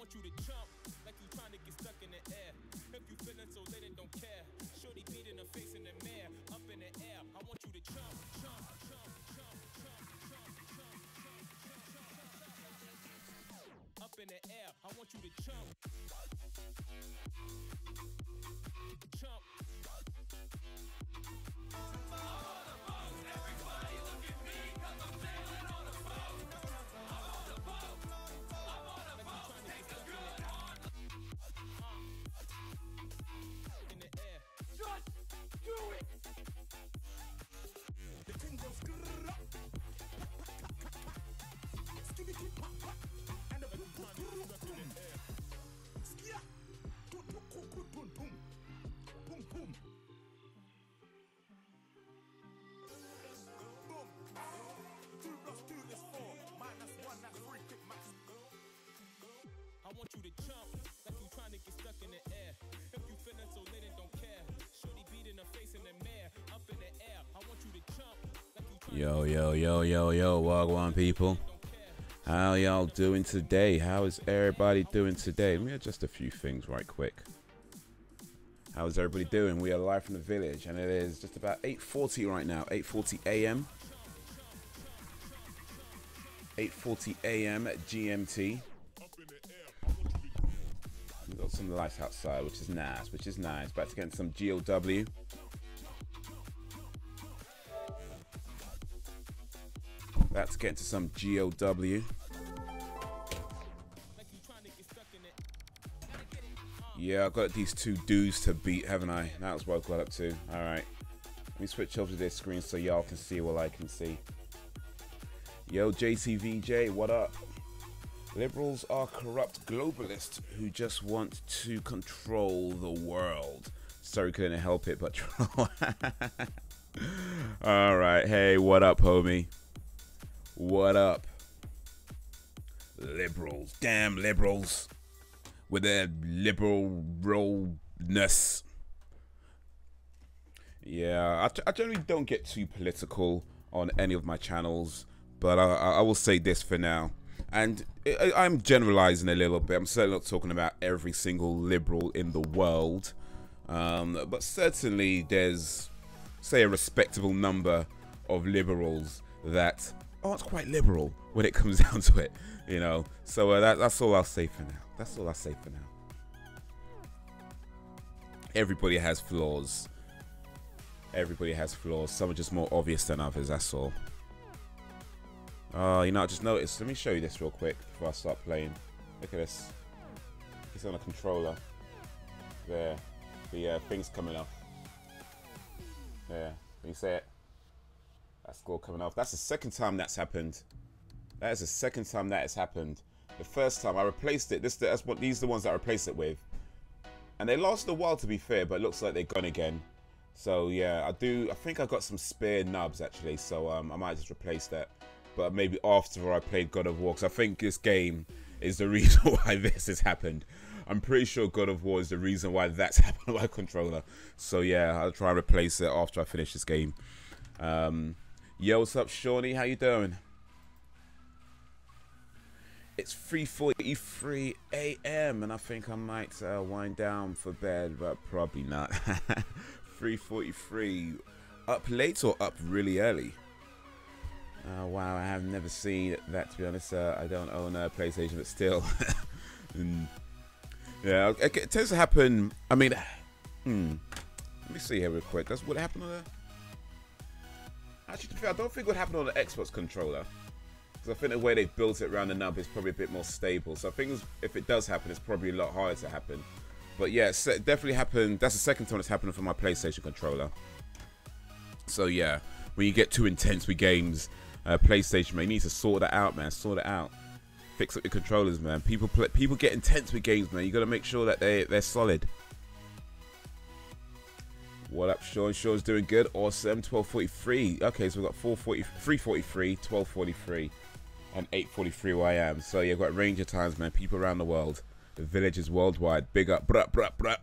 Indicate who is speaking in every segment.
Speaker 1: want you to jump like you trying to get stuck in the air. If you feeling so lit and don't care, shorty beat in the face in the mirror, up in the air. I want you to jump, jump, jump, jump, jump, jump, jump, jump, up in the air. I want you to jump, jump. Everybody look at me, 'cause I'm sailing on a boat. I'm on a boat. I'm on a boat. Take a good hard in the air. Just do it. The thing goes and the boom boom boom in the air. Yeah. Boom boom boom boom boom boom boom. Boom. 2 + 2 is 4. -1, that's 3 quick max. I want you to jump like you trying to get stuck in the air. If you feeling so lit and don't care, shorty beat in the face in the mirror, up in the air. I want you to jump like you trying
Speaker 2: Yo, Wagwan people. How y'all doing today? How is everybody doing today? Let me adjust a few things right quick. How is everybody doing? We are live from the village and it is just about 8:40 right now. 8:40 a.m. 8:40 a.m. at GMT. We've got some lights outside, which is nice, About to get into some GOW. Let's get into some GOW. Yeah, I've got these 2 dudes to beat, haven't I? That's what I've got up to. Alright. Let me switch over to this screen so y'all can see what I can see. Yo, JTVJ, what up? Liberals are corrupt globalists who just want to control the world. Sorry, couldn't help it, but alright, hey, what up, homie? What up? Liberals. Damn liberals. With their liberalness. Yeah, I generally don't get too political on any of my channels. But I will say this for now. And I'm generalizing a little bit. I'm certainly not talking about every single liberal in the world. But certainly there's, say, a respectable number of liberals that aren't quite liberal when it comes down to it, you know. So that's all I'll say for now. That's all I'll say for now. Everybody has flaws. Everybody has flaws. Some are just more obvious than others, that's all. Oh, you know, I just noticed. Let me show you this real quick before I start playing. Look at this. It's on a controller. There. The thing's coming off. There. Can you see it? That's all coming off. That's the second time that's happened. That is the second time that has happened. The first time I replaced it. These are the ones that I replaced it with. And they lasted a while, to be fair, but it looks like they're gone again. So yeah, I think I got some spare nubs actually. So I might just replace that. But maybe after I played God of War, because I think this game is the reason why this has happened. I'm pretty sure God of War is the reason why that's happened on my controller. So yeah, I'll try and replace it after I finish this game. Yo, what's up, Shawnee? How you doing? It's 3:43 a.m. and I think I might wind down for bed, but probably not. 3:43. Up late or up really early? Wow, I have never seen that, to be honest. I don't own a PlayStation, but still. Yeah, it tends to happen. I mean, let me see here real quick. That's what happened on the... Actually, to be fair, I don't think what happened on the Xbox controller. Because I think the way they built it around the nub is probably a bit more stable. So I think if it does happen, it's probably a lot harder to happen. But yeah, it definitely happened. That's the second time it's happened for my PlayStation controller. So yeah, when you get too intense with games, PlayStation, man, you need to sort that out, man. Sort it out. Fix up your controllers, man. People get intense with games, man. You got to make sure that they're solid. What up, Sean? Sean's doing good. Awesome. 12:43. Okay, so we've got 3:43, 12:43, and 8:43 where I am. So yeah, I've got Ranger times, man. People around the world. The village is worldwide. Big up. Bruh, bruh, bruh.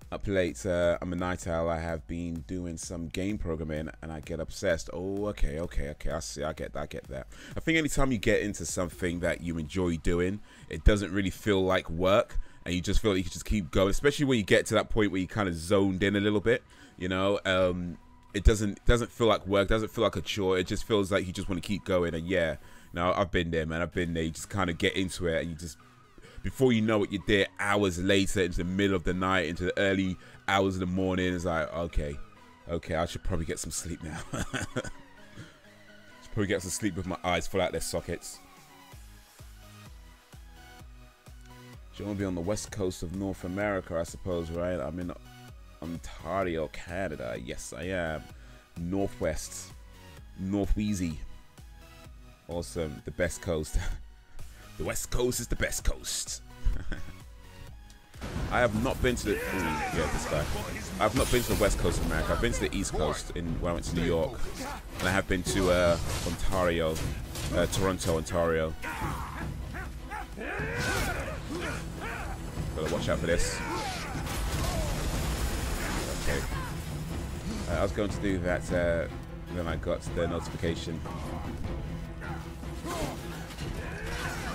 Speaker 2: Up late. I'm a night owl. I have been doing some game programming and I get obsessed. Oh, okay. I see. I get that. I think anytime you get into something that you enjoy doing, it doesn't really feel like work, and you just feel like you can just keep going. Especially when you get to that point where you kind of zoned in a little bit. You know, it doesn't feel like work. Doesn't feel like a chore. It just feels like you just want to keep going. And yeah, no, I've been there, man. I've been there. You just kind of get into it, and you just. Before you know it, you're there hours later, into the middle of the night, into the early hours of the morning. It's like, okay, I should probably get some sleep now. Should probably get some sleep with my eyes full out their sockets. Do you want to be on the west coast of North America, I suppose, right? I'm in Ontario, Canada. Yes, I am. Northwest. Northwheezy. Awesome. The best coast. The West Coast is the best coast. I have not been to the... Ooh, yeah, this guy. I have not been to the West Coast of America. I've been to the East Coast when I went to New York. And I have been to Ontario. Toronto, Ontario. Gotta watch out for this. Okay. I was going to do that, then I got the notification.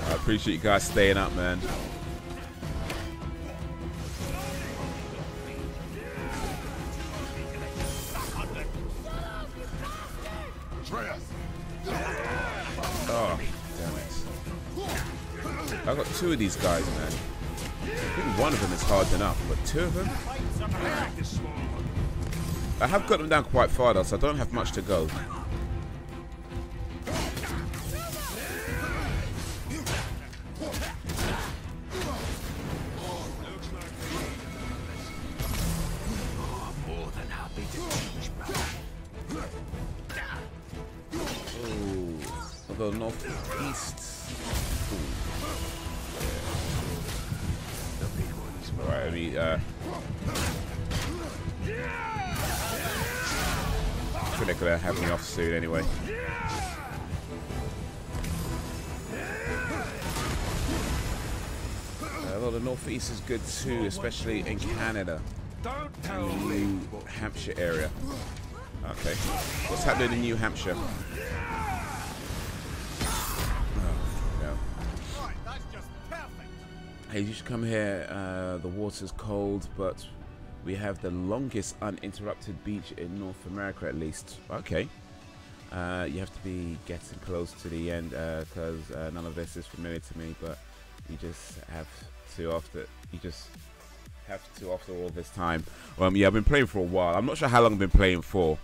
Speaker 2: I appreciate you guys staying up, man. Oh, damn it. I've got two of these guys, man. I think one of them is hard enough, but two of them? I have got them down quite far though, so I don't have much to go. Northeast. Alright, let me they're gonna have me off soon anyway. Although the Northeast is good too, especially in Canada and New Hampshire area. Okay. What's happening in New Hampshire? Hey, you should come here. The water's cold, but we have the longest uninterrupted beach in North America, at least. Okay. You have to be getting close to the end because none of this is familiar to me. But you just have to after all this time. Yeah, I've been playing for a while. I'm not sure how long I've been playing for.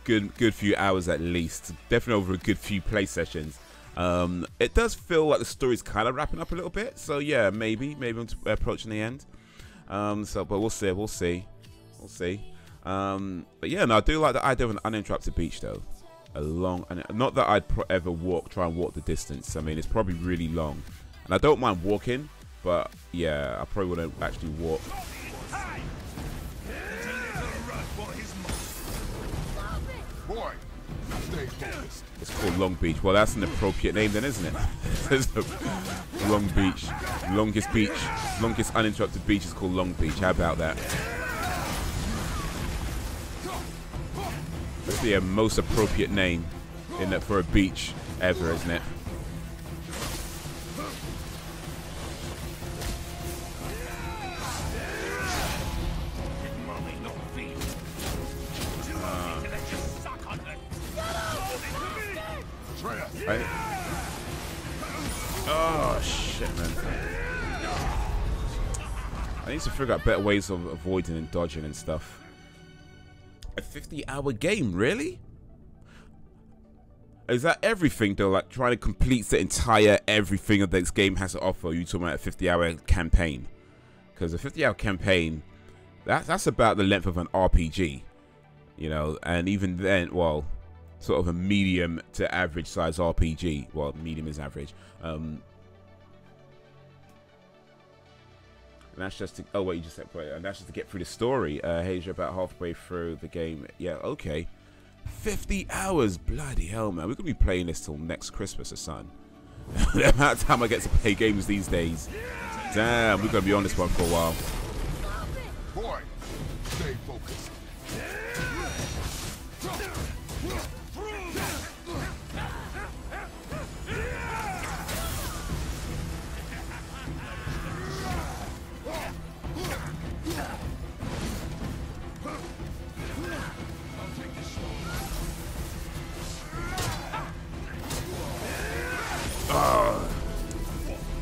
Speaker 2: Good few hours at least. Definitely over a good few play sessions. It does feel like the story's kind of wrapping up a little bit, so yeah, maybe I'm approaching the end. But we'll see. But yeah, no, I do like the idea of an uninterrupted beach though. Not that I'd ever try and walk the distance. I mean, it's probably really long, and I don't mind walking, but yeah, I probably wouldn't actually walk.
Speaker 3: Boy, stay focused.
Speaker 2: It's called Long Beach. Well, that's an appropriate name then, isn't it? Long Beach. Longest uninterrupted beach is called Long Beach. How about that? That's the most appropriate name for a beach ever, isn't it? Right. Oh shit, man. I need to figure out better ways of avoiding and dodging and stuff. A 50-hour game, really? Is that everything though? Like trying to complete the entire everything that this game has to offer? You talking about a 50-hour campaign? Because a 50-hour campaign, that's about the length of an RPG, you know. And even then, well, sort of a medium to average size RPG. Well, medium is average. And that's just to, oh wait, you just said, and that's just to get through the story. Haze, you're about halfway through the game. Yeah, okay. 50 hours, bloody hell, man. We're gonna be playing this till next Christmas or something. The amount of time I get to play games these days. Damn, we're gonna be on this one for a while.
Speaker 3: focused.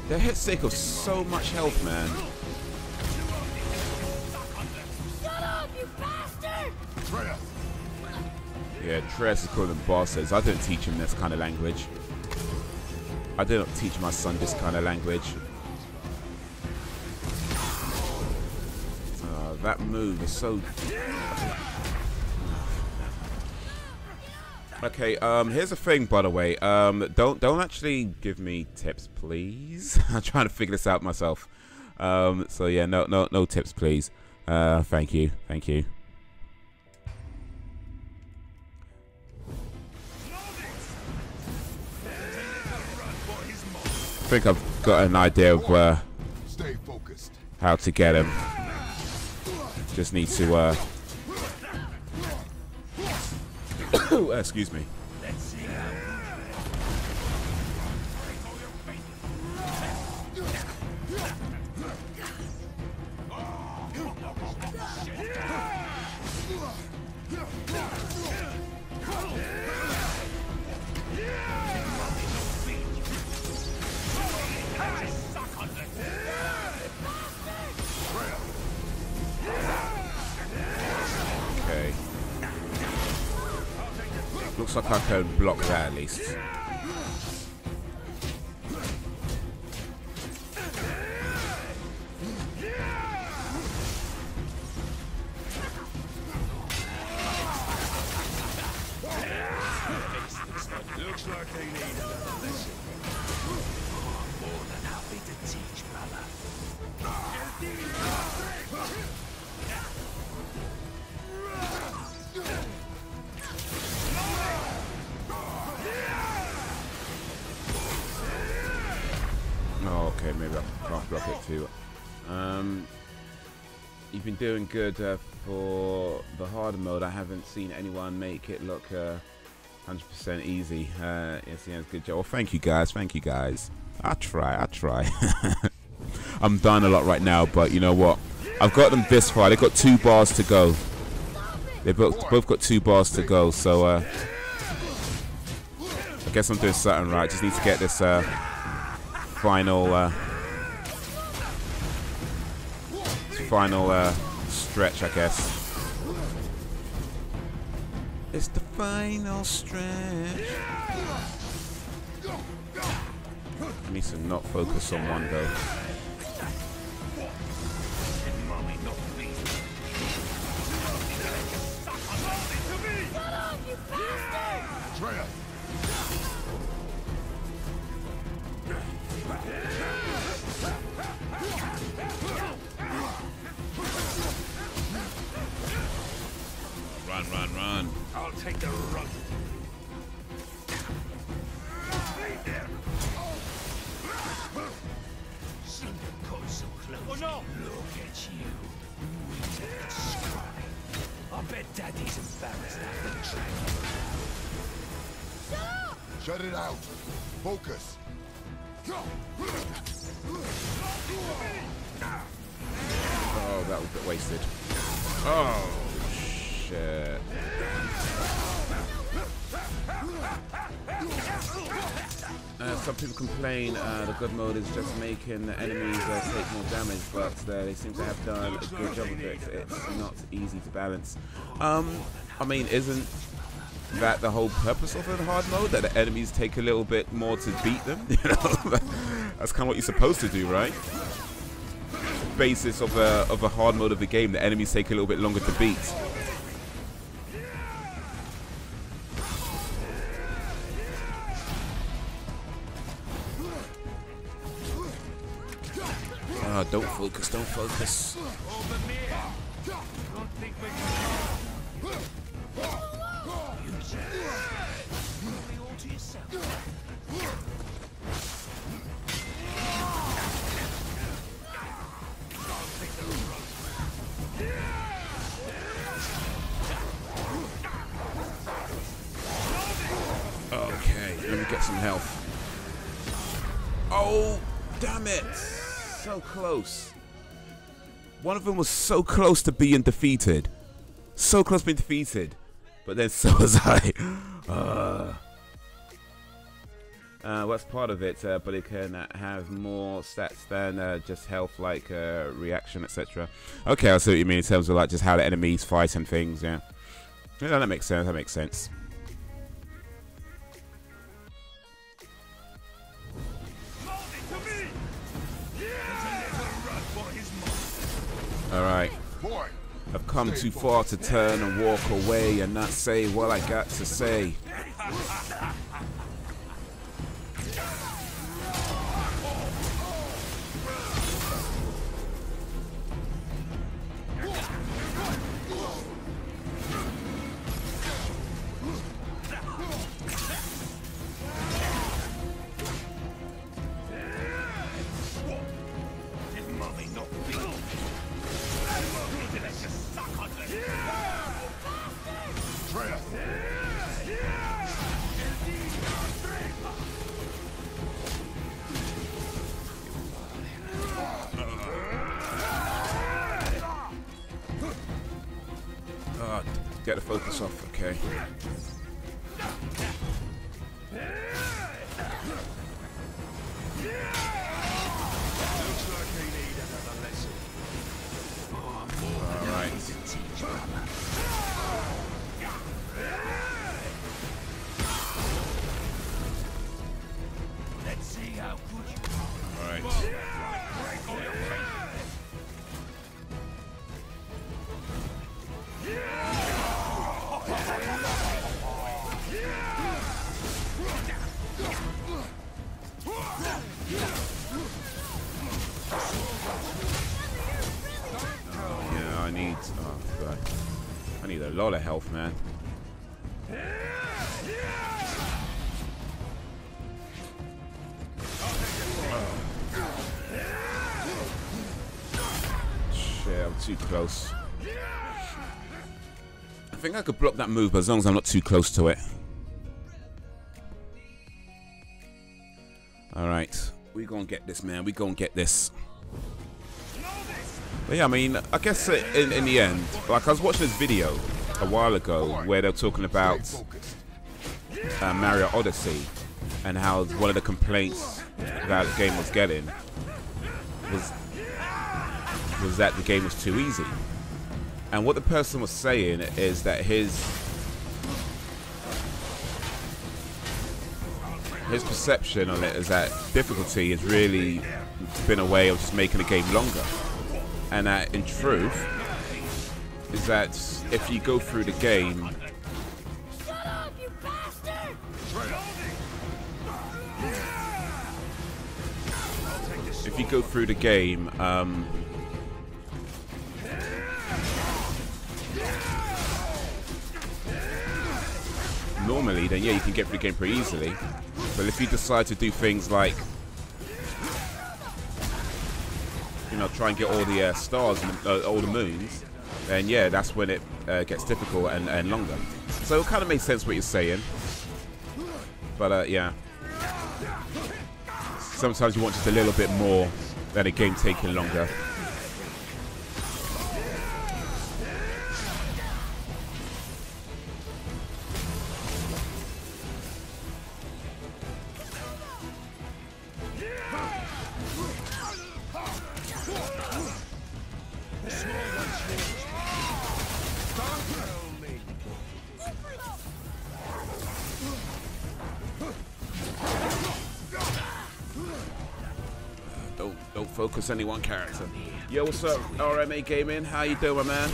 Speaker 2: Their hits take off so much health, man.
Speaker 4: Shut up, you bastard!
Speaker 2: Yeah, Tres is calling them bosses. I didn't teach him this kind of language. I didn't teach my son this kind of language. That move is so... Okay, here's the thing, by the way. Don't actually give me tips, please. I'm trying to figure this out myself. So yeah, no tips, please. Thank you. I think I've got an idea of
Speaker 3: Stay focused.
Speaker 2: how to get him. Just need to excuse me. Okay. Looks like I can block that at least.
Speaker 5: Looks like they need another lesson. More than happy to teach, brother.
Speaker 2: Oh, okay, maybe I can't block it too. You've been doing good for the harder mode. I haven't seen anyone make it look 100% easy. Yes, good job. Well, thank you guys. I try. I'm dying a lot right now, but you know what? I've got them this far. They've got 2 bars to go. They both got 2 bars to go, so I guess I'm doing something right. Just need to get this final stretch, I guess. It's the final stretch. I need to not focus on one though. Run.
Speaker 5: I'll take the run. See them come so close. Oh no! Look at you. I bet Daddy's embarrassed after tracking.
Speaker 3: Shut it out. Focus.
Speaker 2: Oh, that was a bit wasted. Oh, shit. Some people complain the good mode is just making the enemies take more damage, but they seem to have done a good job of it. It's not easy to balance. I mean, isn't that the whole purpose of the hard mode? That the enemies take a little bit more to beat them? You know, that's kind of what you're supposed to do, right? The basis of a hard mode of the game, the enemies take a little bit longer to beat. Don't focus. health. Oh, damn it. So close. One of them was so close to being defeated. So close to being defeated. But then so was I. What's part of it? But it can have more stats than just health, like reaction, etc. Okay, I see what you mean in terms of like just how the enemies fight and things. Yeah, yeah, that makes sense. That makes sense. All right. I've come too far to turn and walk away and not say what I got to say. Get the focus off, okay. Alright.
Speaker 5: Let's see how good you are.
Speaker 2: Alright. I need a lot of health, man. Shit, I'm too close. I think I could block that move, but as long as I'm not too close to it. Alright, we gonna get this, man. We gonna get this. But yeah, I mean, I guess in the end, like I was watching this video a while ago where they're talking about Mario Odyssey and how one of the complaints that the game was getting was that the game was too easy. And what the person was saying is that his perception on it is that difficulty has really been a way of just making the game longer. And that, in truth, is that if you go through the game,
Speaker 4: Shut up, you bastard!
Speaker 2: if you go through the game, normally, then yeah, you can get through the game pretty easily. But if you decide to do things like, you know, try and get all the stars and all the moons, then yeah, that's when it gets difficult and longer. So it kind of makes sense what you're saying. But yeah, sometimes you want just a little bit more than a game taking longer. Don't focus any one character. Yo, what's up, RMA Gaming? How you doing, man?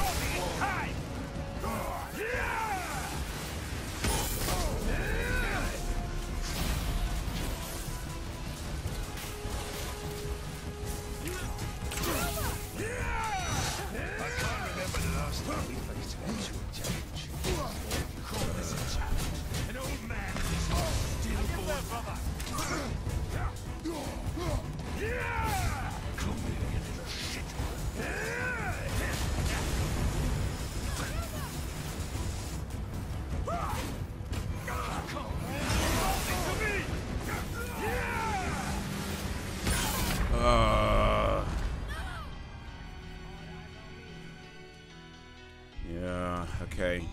Speaker 2: Okay.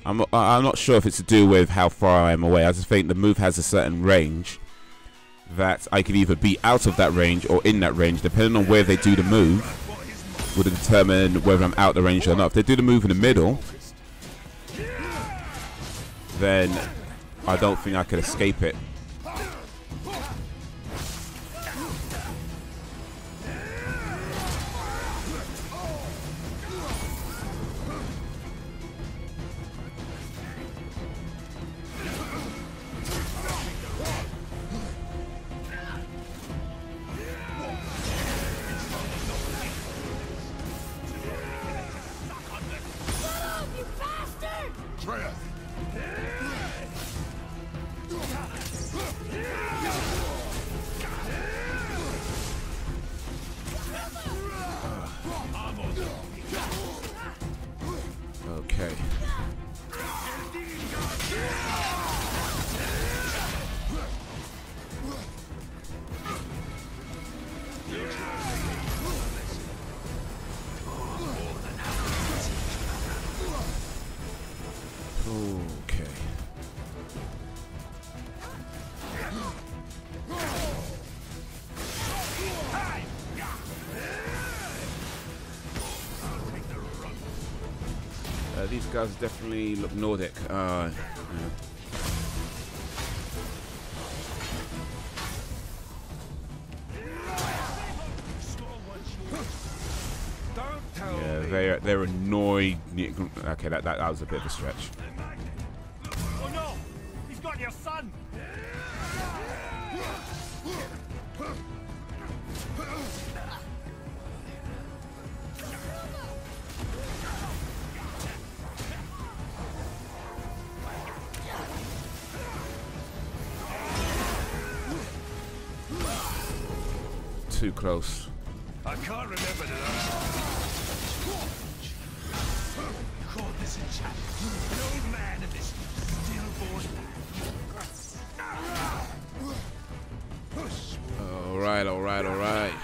Speaker 2: I'm not sure if it's to do with how far I am away. I just think the move has a certain range that I can either be out of that range or in that range, depending on where they do the move. Would determine whether I'm out the range or not. If they do the move in the middle, then I don't think I could escape it. Okay. Okay. These guys definitely look Nordic. Yeah. Yeah, they're annoyed. Okay, that was a bit of a stretch.
Speaker 5: Oh no! He's got your son!
Speaker 2: Too close.
Speaker 5: I can't remember the last time. Caught this in chat. An old man and this stillborn lad.
Speaker 2: Alright, alright, alright.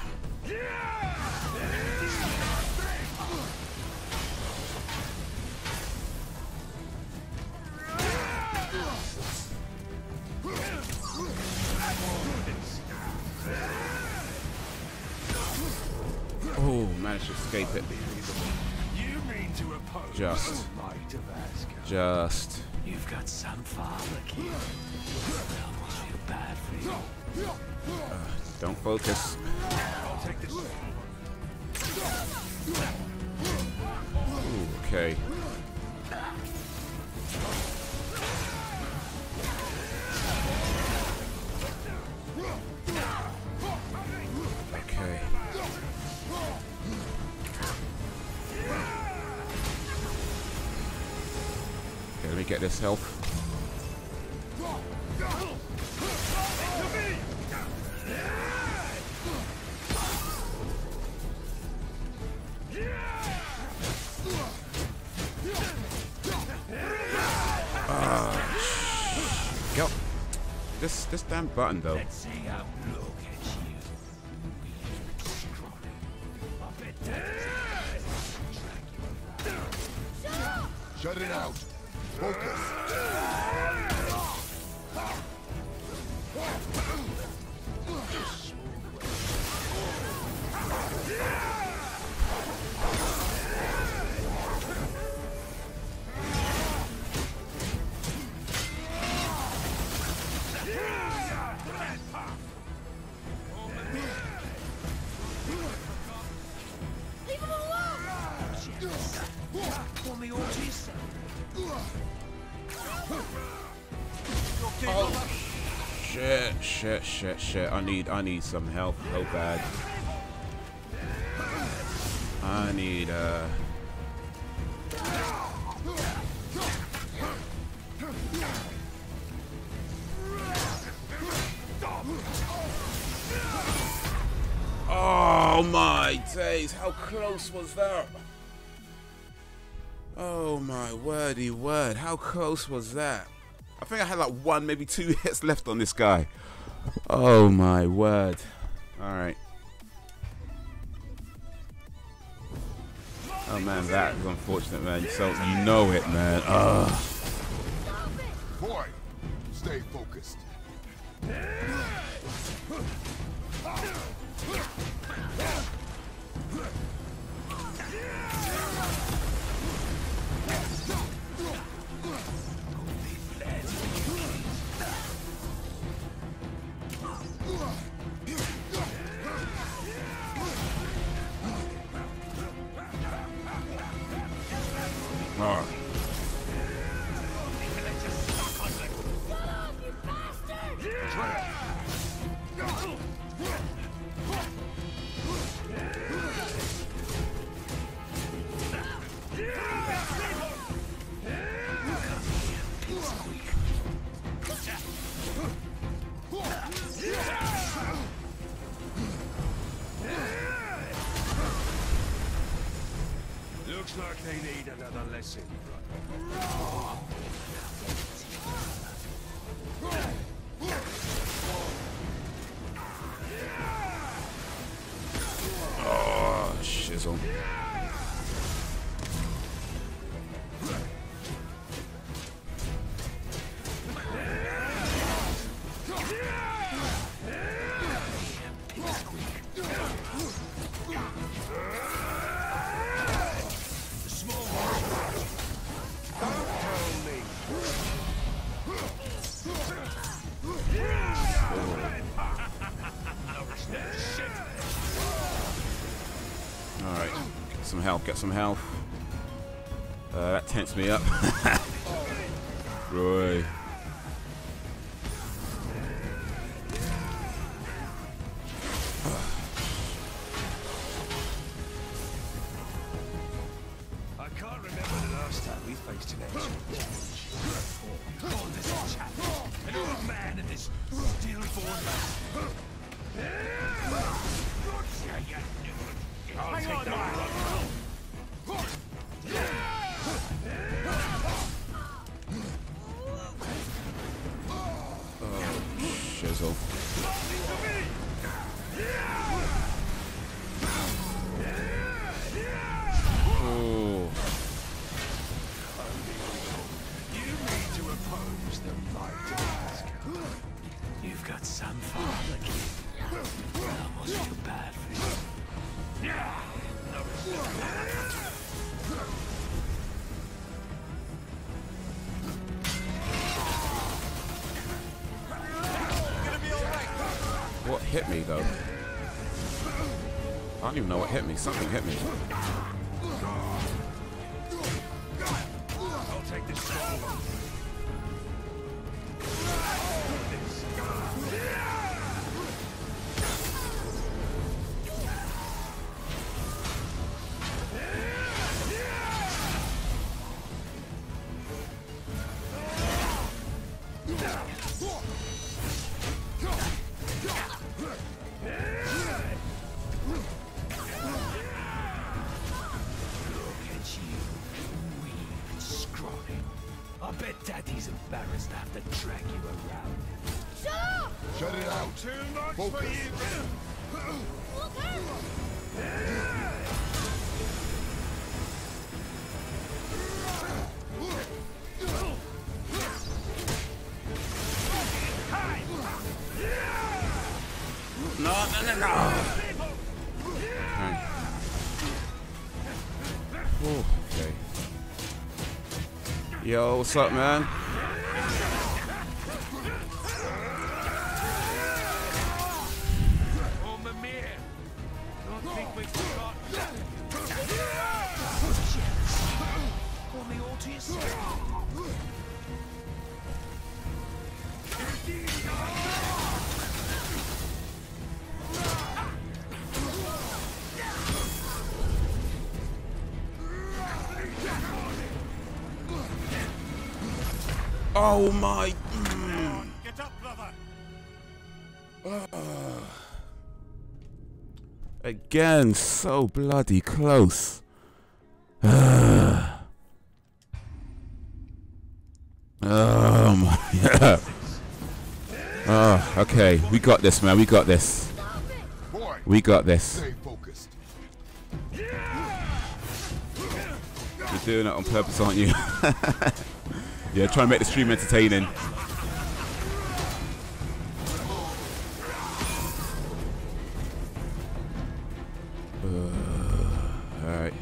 Speaker 2: Oh, managed to escape it.
Speaker 5: You mean to oppose
Speaker 2: Just.
Speaker 5: You've got some father, kid. I almost feel bad for you.
Speaker 2: Don't focus.
Speaker 5: I'll take this.
Speaker 2: Ooh, okay. Okay. Okay, let me get this health. Go. This damn button though.
Speaker 5: Let's see how look at you.
Speaker 3: Shut it out. Focus.
Speaker 4: Leave him alone!
Speaker 5: Call me orgies.
Speaker 2: Oh shit. I need some help so bad. I need Oh my days, how close was that? Oh my wordy word, how close was that? I think I had like 1, maybe 2 hits left on this guy. Oh my word. Alright. Oh man, that is unfortunate, man. So you know it, man. Ugh.
Speaker 3: Boy, stay focused.
Speaker 5: Looks like they need another lesson.
Speaker 2: Oh, shizzle. Alright, get some health, get some health. That tensed me up. Roy.
Speaker 5: I can't remember the last time we faced an actual challenge. Oh, this challenge. An old man and this stillborn man. Hang on,
Speaker 2: Shizzle. Oh.
Speaker 5: You need to oppose the might of Asgard. You've got some father, kid. I almost feel bad for you.
Speaker 2: What hit me though? I don't even know what hit me. Something hit me.
Speaker 5: I'll take this strong one. I bet Daddy's embarrassed to have to drag you around.
Speaker 4: Shut up!
Speaker 3: Shut it out.
Speaker 5: Too much
Speaker 3: Focus.
Speaker 5: for you.
Speaker 4: Look out!
Speaker 2: No. Oh, okay. Yo, what's up, man?
Speaker 5: Oh, Mimir. Don't think we forgot. Only all to yourself.
Speaker 2: Oh my.
Speaker 5: Get up, brother.
Speaker 2: Again, so bloody close. Oh my. Yeah. Oh, okay. We got this, man. We got this.
Speaker 3: Boy,
Speaker 2: We got this.
Speaker 3: stay focused.
Speaker 2: You're doing it on purpose, aren't you? Yeah, try and make the stream entertaining. Alright.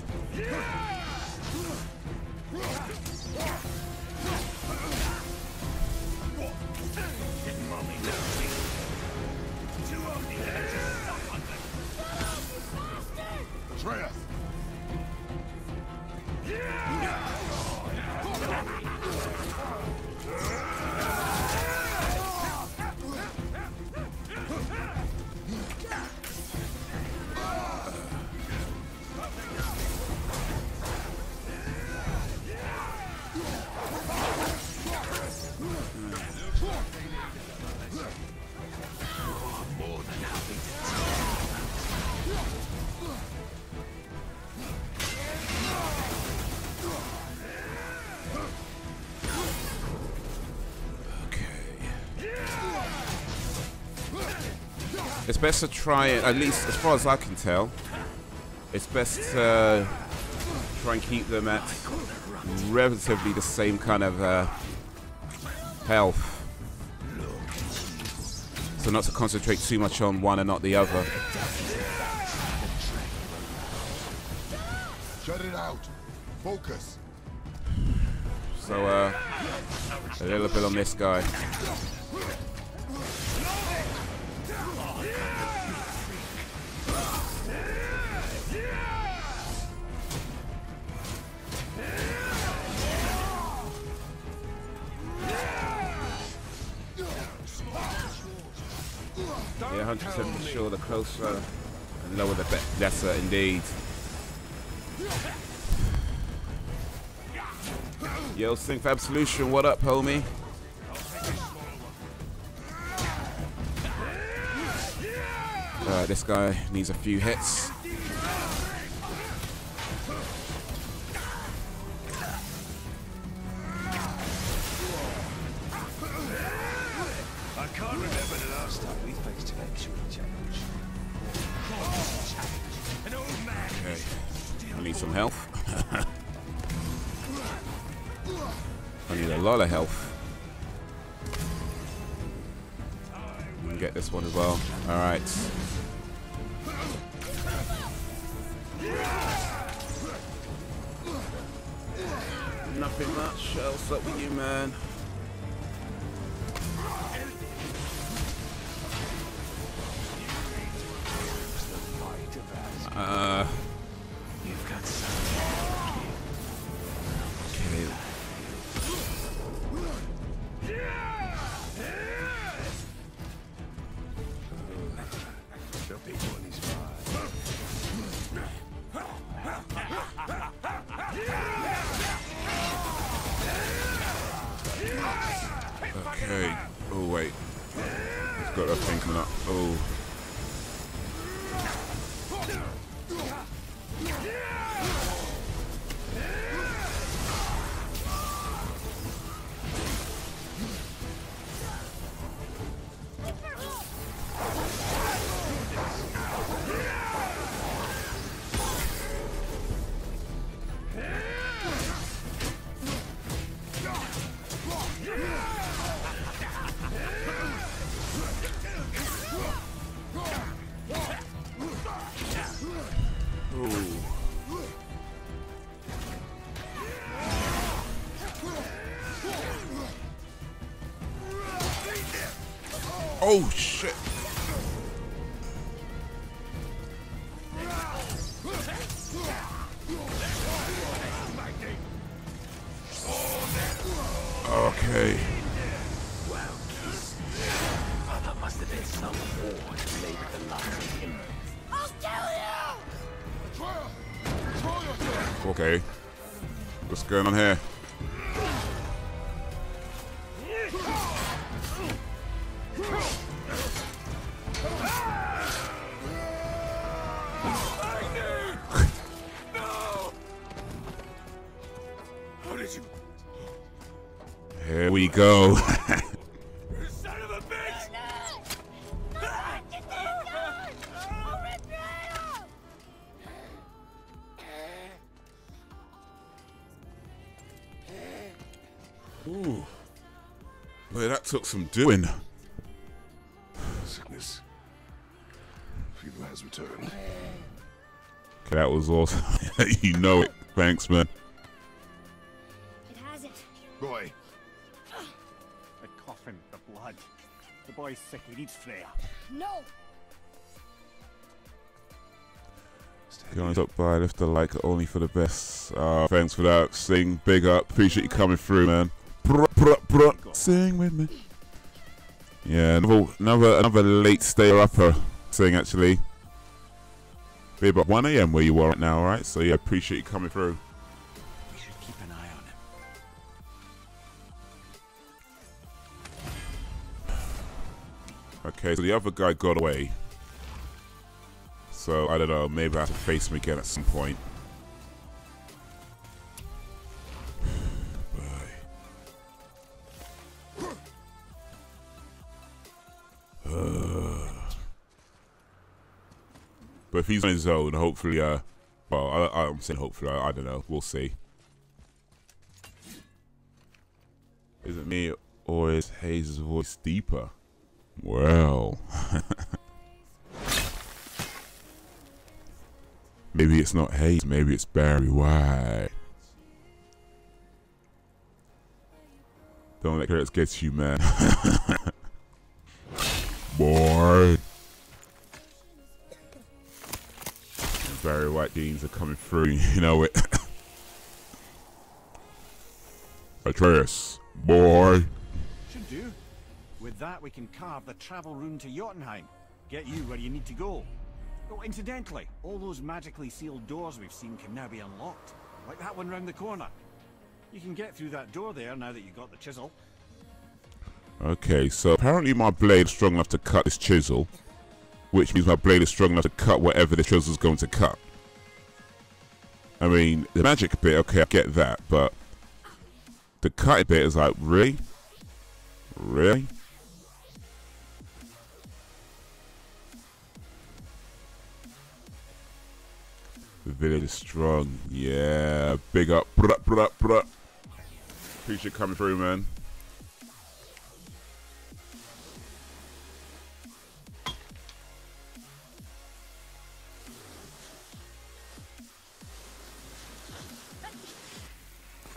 Speaker 2: It's best to try it, at least as far as I can tell, it's best to try and keep them at relatively the same kind of health. So not to concentrate too much on one and not the other.
Speaker 3: Shut it out. Focus.
Speaker 2: So a little bit on this guy. Yeah, 100% sure the closer and lower the better indeed. Yo, Synth Absolution, what up, homie? This guy needs a few hits.
Speaker 5: I can't remember the last time we faced an actual challenge. An old man.
Speaker 2: Okay, I need some health. I need a lot of health. We can get this one as well. All right. Nothing much else up with you, man.
Speaker 5: You've got something.
Speaker 2: Okay.
Speaker 5: The big one is
Speaker 2: Okay. Oh wait. It's got that thing coming up. Oh. Oh shit. Okay.
Speaker 5: wow. Oh, that must have been some war to lay with the likes of him.
Speaker 4: I'll kill you!
Speaker 2: Okay. What's going on here? Here we go.
Speaker 5: Son of a bitch!
Speaker 2: Ooh. Boy, that took some doing.
Speaker 3: Sickness. Fever has returned.
Speaker 2: Okay, that was awesome. You know it. Thanks, man.
Speaker 4: It hasn't.
Speaker 3: Boy,
Speaker 6: The coffin, the blood. The boy's sick, he needs Freya.
Speaker 4: No!
Speaker 2: Going up by, lift the like only for the best. Thanks for that. Sing, big up. Appreciate you coming through, man. Sing with me. Yeah, another late stay upper sing actually. Be about 1 AM where you are right now, right? So yeah, appreciate you coming through.
Speaker 5: We should keep an eye on him.
Speaker 2: Okay, so the other guy got away. So I don't know, maybe I have to face him again at some point. But if he's on his own, hopefully, well, I'm saying hopefully, I don't know, we'll see. Is it me or is Haze's voice deeper? Well, maybe it's not Haze, maybe it's Barry White. Don't let credits get you, man. Boy. Barry White jeans are coming through, you know it. Atreus, boy.
Speaker 6: Should do. With that, we can carve the travel rune to Jotunheim. Get you where you need to go. Oh, incidentally, all those magically sealed doors we've seen can now be unlocked. Like that one round the corner. You can get through that door there now that you've got the chisel.
Speaker 2: Okay, so apparently my blade is strong enough to cut this chisel, which means my blade is strong enough to cut whatever the chisel is going to cut. I mean, the magic bit, okay, I get that, but the cutting bit is like, really? Really? The village is strong. Yeah, big up. Appreciate coming through, man.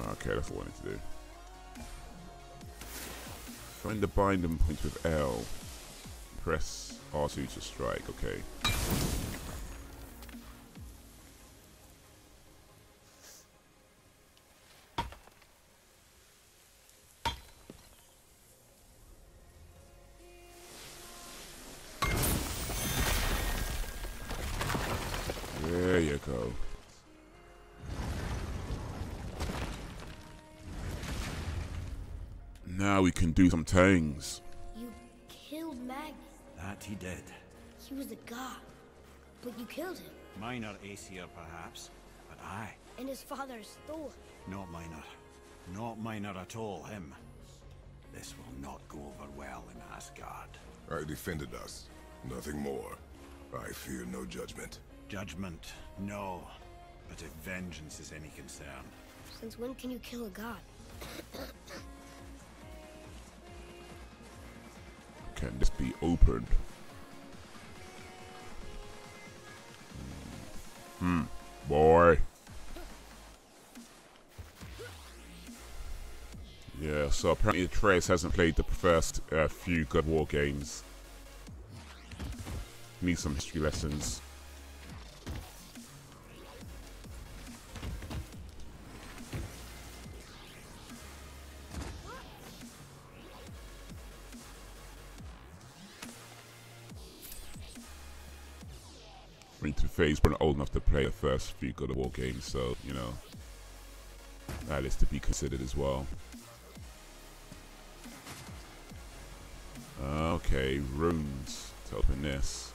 Speaker 2: Okay, that's what I wanted to do. Find the binding point with L. Press R2 to strike. Okay. There you go. Now we can do some things.
Speaker 4: You killed Magnus.
Speaker 6: That he did.
Speaker 4: He was a god. But you killed him.
Speaker 6: Minor Aesir, perhaps. But I.
Speaker 4: And his father is Thor.
Speaker 6: Not minor. Not minor at all, him. This will not go over well in Asgard.
Speaker 3: I defended us. Nothing more. I fear no judgment.
Speaker 6: Judgment, no. But if vengeance is any concern.
Speaker 4: Since when can you kill a god?
Speaker 2: Can this be opened? Boy. Yeah, so apparently Atreus hasn't played the first few God of War games. Needs some history lessons. I mean, to phase, we're not old enough to play the first few God of War games, so, you know, that is to be considered as well. Okay, runes to open this.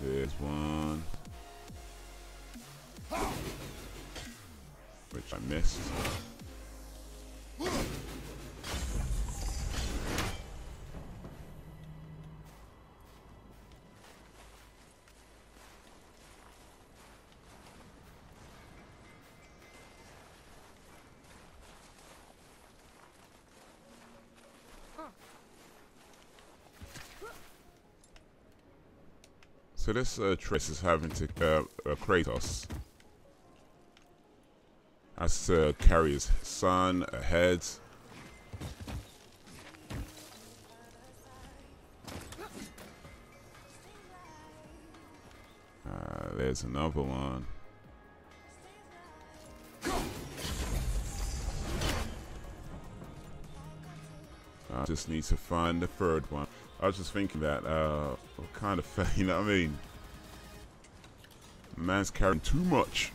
Speaker 2: There's one. Which I missed. So this Trace is having to Kratos has to carry his son ahead. There's another one. I just need to find the third one. I was just thinking that, what kind of, you know what I mean? Man's carrying too much.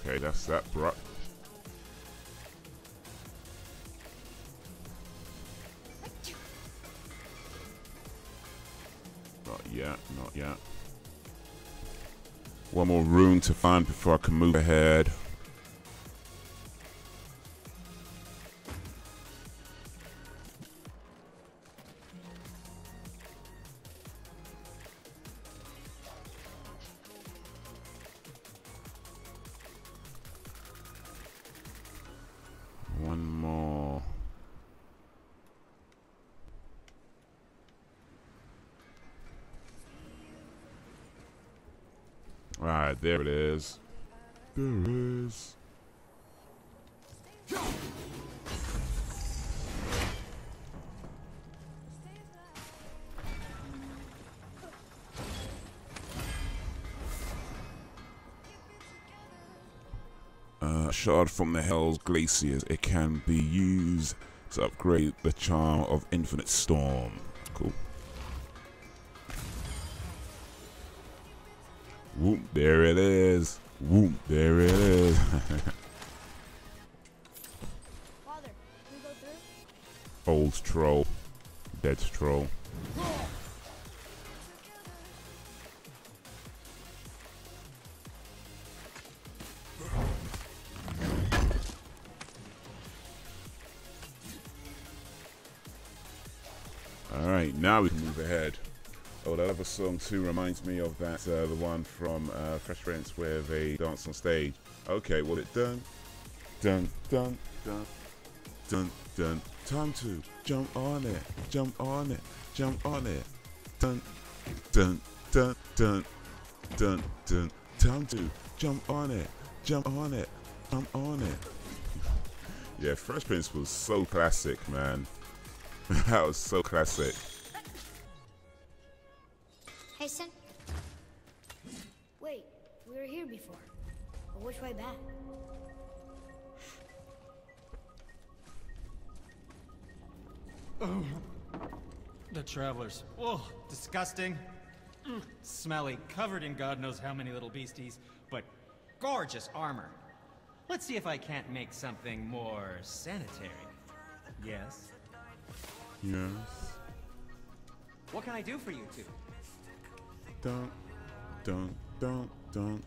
Speaker 2: Okay, that's that, bro. Not yet, not yet. One more room to find before I can move ahead. One more. Alright, there it is. There it is. Shard from the Hell's Glaciers. It can be used to upgrade the charm of Infinite Storm. Cool. Whoop, there it is. Whoop, there it is.
Speaker 4: Father, can we go through?
Speaker 2: Old troll. Dead troll. Alright, now we can move ahead. Oh, that other song too reminds me of that, the one from Fresh Prince where they dance on stage. Okay, well it done, dun, dun, dun, dun, dun. Time to jump on it, jump on it, jump on it. Dun, dun, dun, dun, dun, dun. Time to jump on it, jump on it, jump on it. Yeah, Fresh Prince was so classic, man. That was so classic.
Speaker 4: Hey, son. Wait, we were here before. But which way back?
Speaker 7: Oh, the travelers. Oh, disgusting. Smelly, covered in God knows how many little beasties, but gorgeous armor. Let's see if I can't make something more sanitary. Yes?
Speaker 2: Yes.
Speaker 7: What can I do for you two?
Speaker 2: Dun, dun, dun, dun,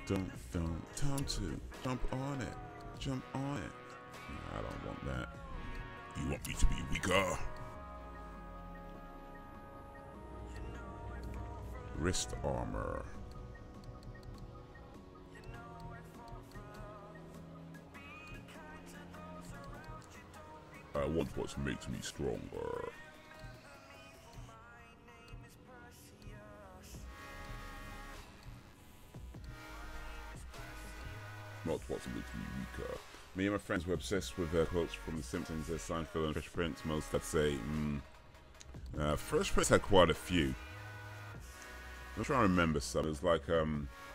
Speaker 2: dun, dun. Time to jump on it, jump on it. No, I don't want that. You want me to be weaker? Wrist armor. I want what makes me stronger. Not what makes me weaker. Me and my friends were obsessed with quotes from The Simpsons, Seinfeld, and Fresh Prince. Most I'd say, Fresh Prince had quite a few. I'm trying to remember some. It was like,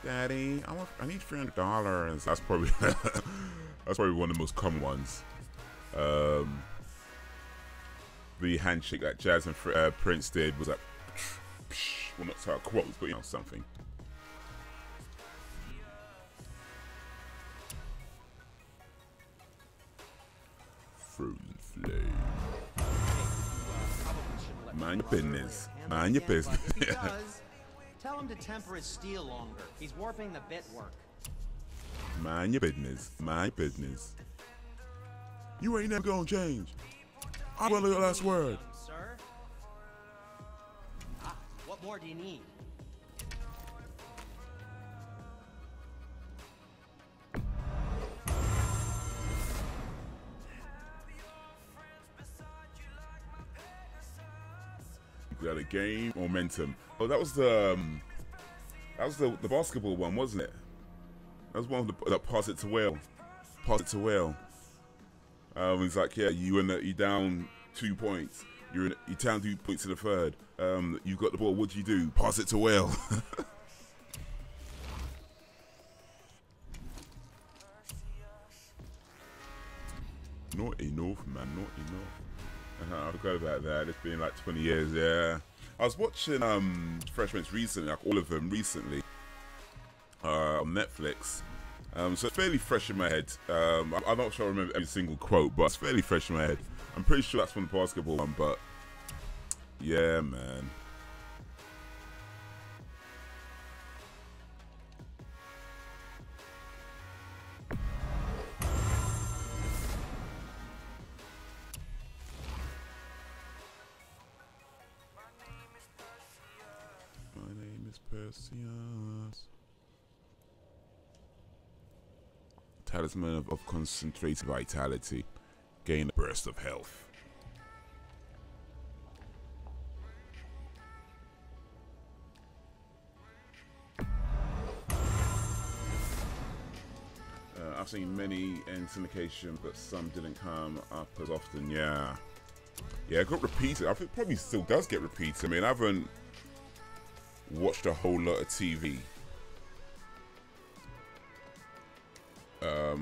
Speaker 2: Daddy, I need $300. That's probably that's probably one of the most common ones. The handshake that Jazz and Prince did was like, well, not our quotes, but you know, something. Frozen flame. Mind your business. Mind your business.
Speaker 8: If he does, tell him to temper his steel longer. He's warping the bit work.
Speaker 2: Mind your business. My business. You ain't never gonna change. I want your last word.
Speaker 8: Sir? more do you need?
Speaker 2: Got a game momentum. Oh, that was the basketball one, wasn't it? That was one of the that pass it to Whale. Pass it to Whale. He's like, yeah, you down 2 points. You down 2 points in the third. You got the ball. What do you do? Pass it to Whale. Not enough, man. Not enough. I forgot about that. It's been like 20 years. Yeah. I was watching Fresh Prince recently, like all of them recently, on Netflix. So it's fairly fresh in my head. I'm not sure I remember every single quote, but it's fairly fresh in my head. I'm pretty sure that's from the basketball one, but yeah, man. My name is Perseus. Talisman of concentrated vitality. Gain a burst of health. I've seen many in syndication, but some didn't come up as often. Yeah, it got repeated. I think it probably still does get repeated. I mean, I haven't watched a whole lot of TV.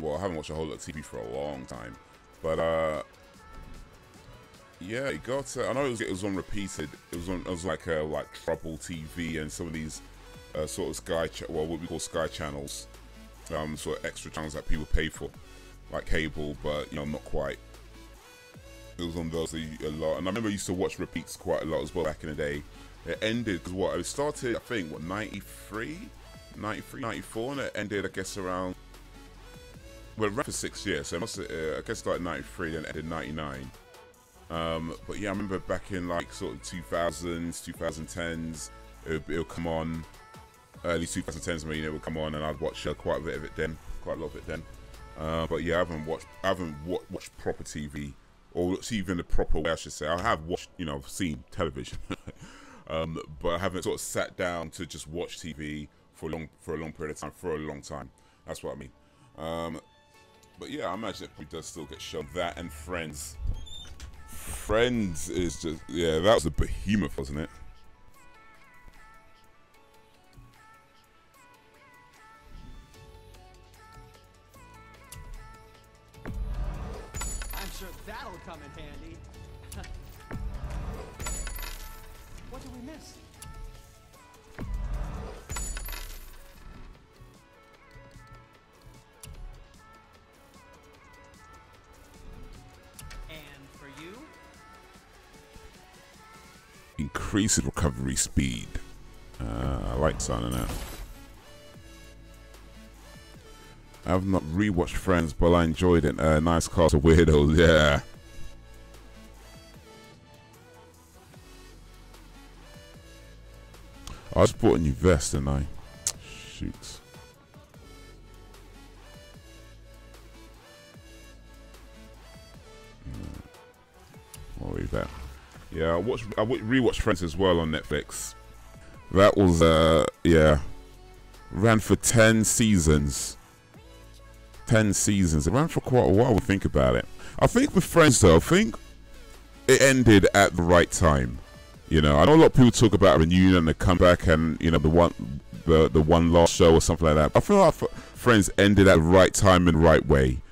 Speaker 2: Well, I haven't watched a whole lot of TV for a long time, but yeah, it got. I know it was on repeated. It was like Trouble TV and some of these sort of what we call Sky channels, sort of extra channels that people pay for, like cable, but you know, not quite. It was on those a lot, and I remember I used to watch repeats quite a lot as well back in the day. It ended because it started, I think, 93, 94, and it ended, I guess, around. Well, it ran for 6 years, so it must have, I guess started 93 and ended 99. But yeah, I remember back in like sort of 2000s, 2010s, it'll come on, early 2010s, maybe it would come on, and I'd watch quite a lot of it then. But yeah, I haven't watched proper TV, or even the proper way, I should say. I have watched, seen television, but I haven't sort of sat down to just watch TV for a long period of time, for a long time. That's what I mean. But yeah, I imagine it probably does still get shown. That and Friends. Friends is just, yeah, that was a behemoth, wasn't it?
Speaker 8: I'm sure that'll come in handy. What did we miss?
Speaker 2: Increases recovery speed. I like signing that. I have not rewatched Friends, but I enjoyed it. Nice cast of weirdos, yeah. I just bought a new vest, didn't I? Shoot. I'll leave that. Yeah, I rewatched Friends as well on Netflix. That was yeah, ran for 10 seasons. 10 seasons. It ran for quite a while. Think about it. I think with Friends though, I think it ended at the right time. I know a lot of people talk about a reunion and the comeback, and the one last show or something like that. I feel like Friends ended at the right time and right way.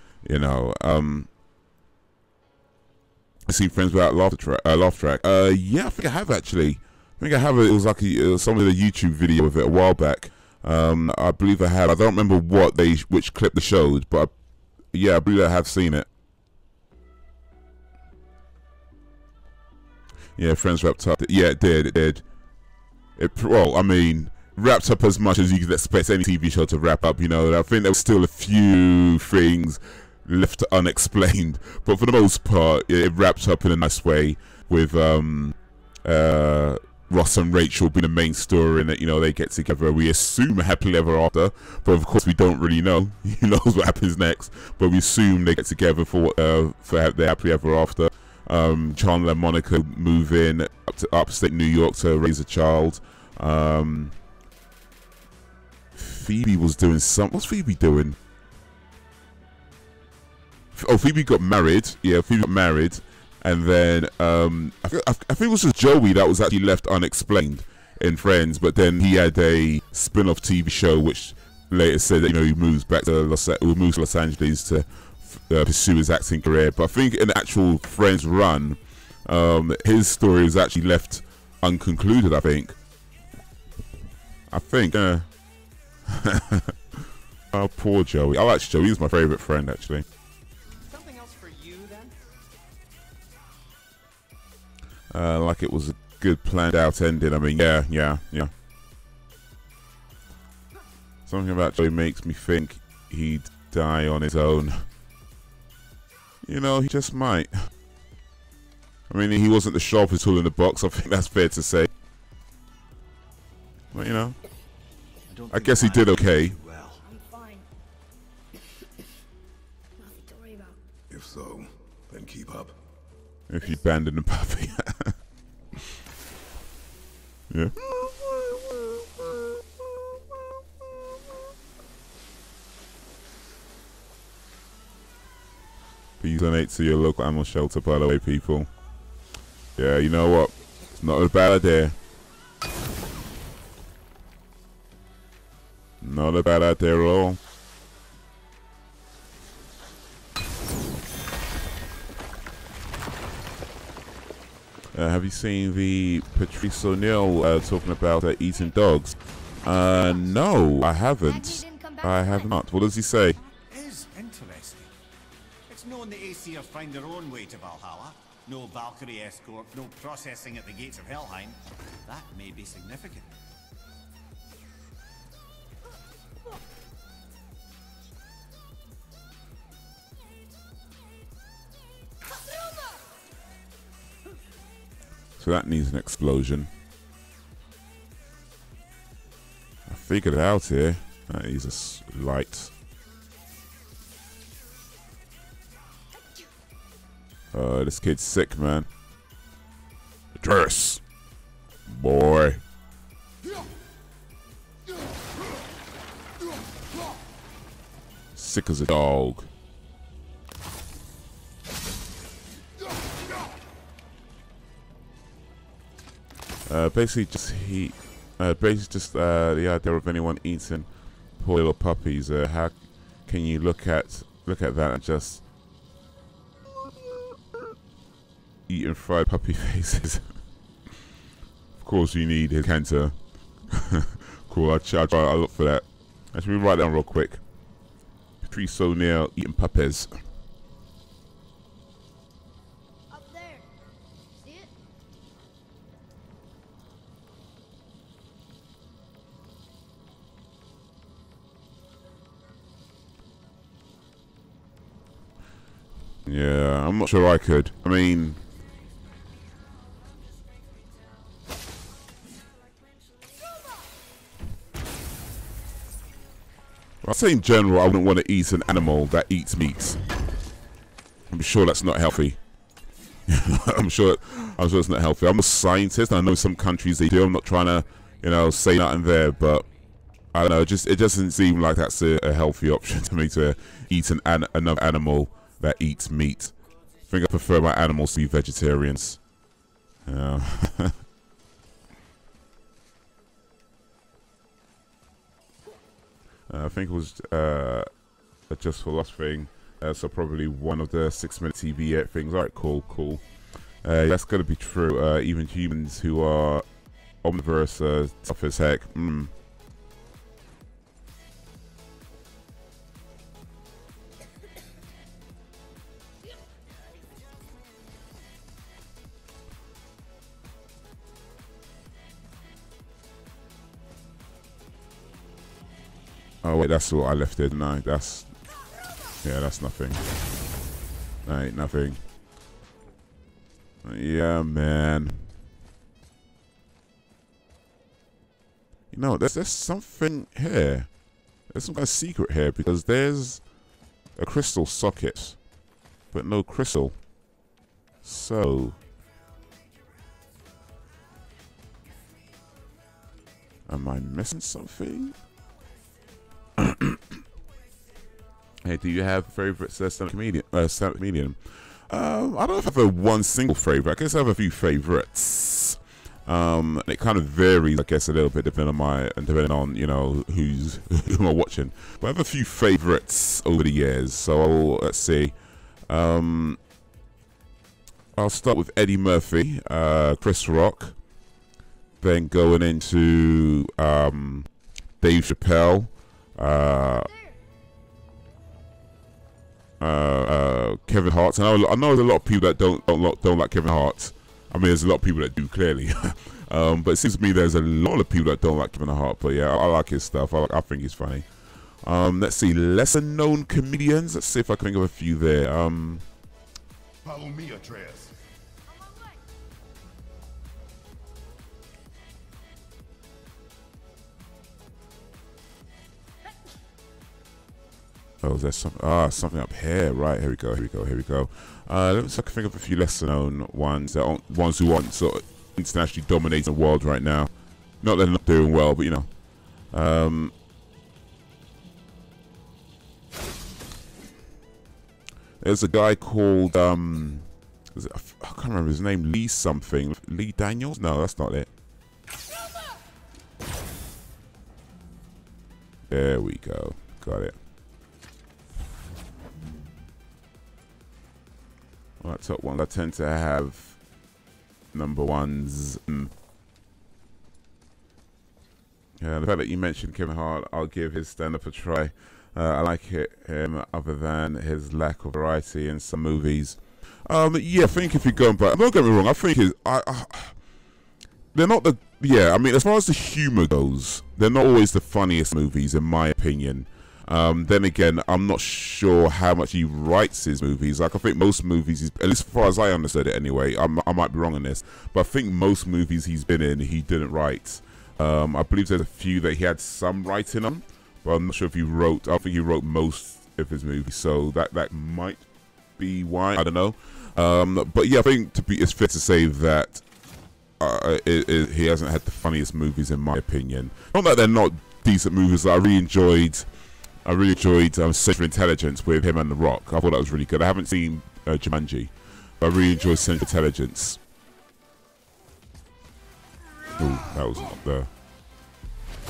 Speaker 2: I seen Friends without laugh track. Yeah, I think I have actually. I think I have it. It was like some of the YouTube video of it a while back. I believe I have. I don't remember which clip they showed, but yeah, I believe I have seen it. Yeah, Friends wrapped up. Yeah, it did. Well, I mean, wrapped up as much as you could expect any TV show to wrap up. I think there was still a few things left unexplained, but for the most part, it wrapped up in a nice way with Ross and Rachel being the main story, and that, you know, they get together. We assume happily ever after, but of course we don't really know. Who knows what happens next? But we assume they get together for their happily ever after. Chandler and Monica move in up to upstate New York to raise a child. Phoebe was doing something. What's Phoebe doing? Oh, Phoebe got married. Yeah, Phoebe got married. And then I think it was just Joey that was actually left unexplained in Friends, but then he had a spin-off TV show which later said that, you know, he moves back to Los Angeles to pursue his acting career. But I think in the actual Friends run, his story was actually left unconcluded. I think. Oh, poor Joey. I like Joey. He's my favorite friend, actually. Like it was a good planned out ending. I mean, yeah. Something about Joey makes me think he'd die on his own. You know, he just might. I mean, he wasn't the sharpest tool in the box. I think that's fair to say. But, you know, I guess he did okay.
Speaker 4: I'm fine. Nothing to worry about.
Speaker 3: If so, then keep up.
Speaker 2: If you abandon the puppy. Yeah. Please donate to your local animal shelter, by the way, people. Yeah, you know what? It's not a bad idea. Not a bad idea at all. Have you seen the Patrice O'Neill talking about eating dogs? No, I haven't. I have not. What does he say?
Speaker 6: Is interesting. It's known the Aesir find their own way to Valhalla. No Valkyrie escort, no processing at the gates of Helheim. That may be significant.
Speaker 2: So that needs an explosion. I figured it out here. That needs a light. This kid's sick, man. Dress, boy. Sick as a dog. Basically just the idea of anyone eating poor little puppies. How can you look at that and just eating fried puppy faces? Of course, you need his cancer. Cool. I'll look for that. Let me write down real quick. Patrice O'Neill eating puppies. Yeah, I'm not sure I could. I mean, I'd say in general I wouldn't want to eat an animal that eats meat. I'm sure that's not healthy. I'm sure it's not healthy. I'm a scientist. I know some countries they do. I'm not trying to, you know, say nothing there, but I don't know. It doesn't seem like that's a healthy option to me, to eat another animal that eats meat. I think I prefer my animals to be vegetarians. Yeah. I think it was a Just For Us thing. So probably one of the 6-minute TV things. Alright, cool. That's gonna be true. Even humans who are omnivorous, tough as heck. Oh wait, that's what I left it. No, that's nothing. That ain't nothing. Yeah, man. You know, there's something here. There's some kind of secret here because there's a crystal socket, but no crystal. So, am I missing something? Hey, do you have favorite stand-up comedian? I don't know if I have one single favorite. I guess I have a few favorites. It kind of varies, I guess, a little bit depending on you know who am I watching. But I have a few favorites over the years. So let's see. I'll start with Eddie Murphy, Chris Rock, then going into Dave Chappelle, Kevin Hart. And I know there's a lot of people that don't like Kevin Hart. I mean, there's a lot of people that do, clearly. But it seems to me there's a lot of people that don't like Kevin Hart. But yeah, I like his stuff. I think he's funny. Let's see, lesser known comedians. Let's see if I can think of a few there.
Speaker 3: Follow me, Atreus.
Speaker 2: Oh, there's something up here. Right, here we go. Let me see if I can think of a few lesser known ones. Ones who aren't sort of internationally dominating the world right now. Not that they're not doing well, but you know. There's a guy called I can't remember his name. Lee something. Lee Daniels? No, that's not it. There we go. Got it. Well, top ones I tend to have number ones. Yeah, the fact that you mentioned Kevin Hart, I'll give his stand-up a try. I like him other than his lack of variety in some movies. Yeah, I think if you're going back, don't get me wrong, I think they're not the, yeah, I mean, as far as the humor goes, they're not always the funniest movies, in my opinion. Then again, I'm not sure how much he writes his movies. Like, I think most movies, at least as far as I understood it anyway, I might be wrong on this, but I think most movies he's been in, he didn't write. I believe there's a few that he had some writing on, but I'm not sure if he wrote. I think he wrote most of his movies, so that might be why. I don't know. But yeah, I think it's fair to say that he hasn't had the funniest movies, in my opinion. Not that they're not decent movies. I really enjoyed Central Intelligence with him and The Rock. I thought that was really good. I haven't seen Jumanji, but I really enjoyed Central Intelligence. Ooh, that was not there.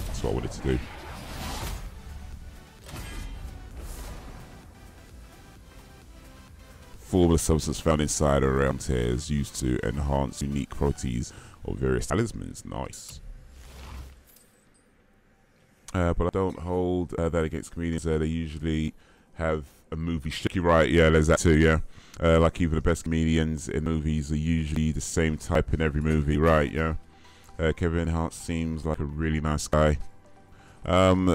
Speaker 2: That's what I wanted to do. Formula substance found inside or around here is used to enhance unique properties of various talismans. Nice. But I don't hold that against comedians. They usually have a movie shtick. You're right, yeah, there's that too, yeah. Like even the best comedians in movies are usually the same type in every movie, right, yeah. Kevin Hart seems like a really nice guy.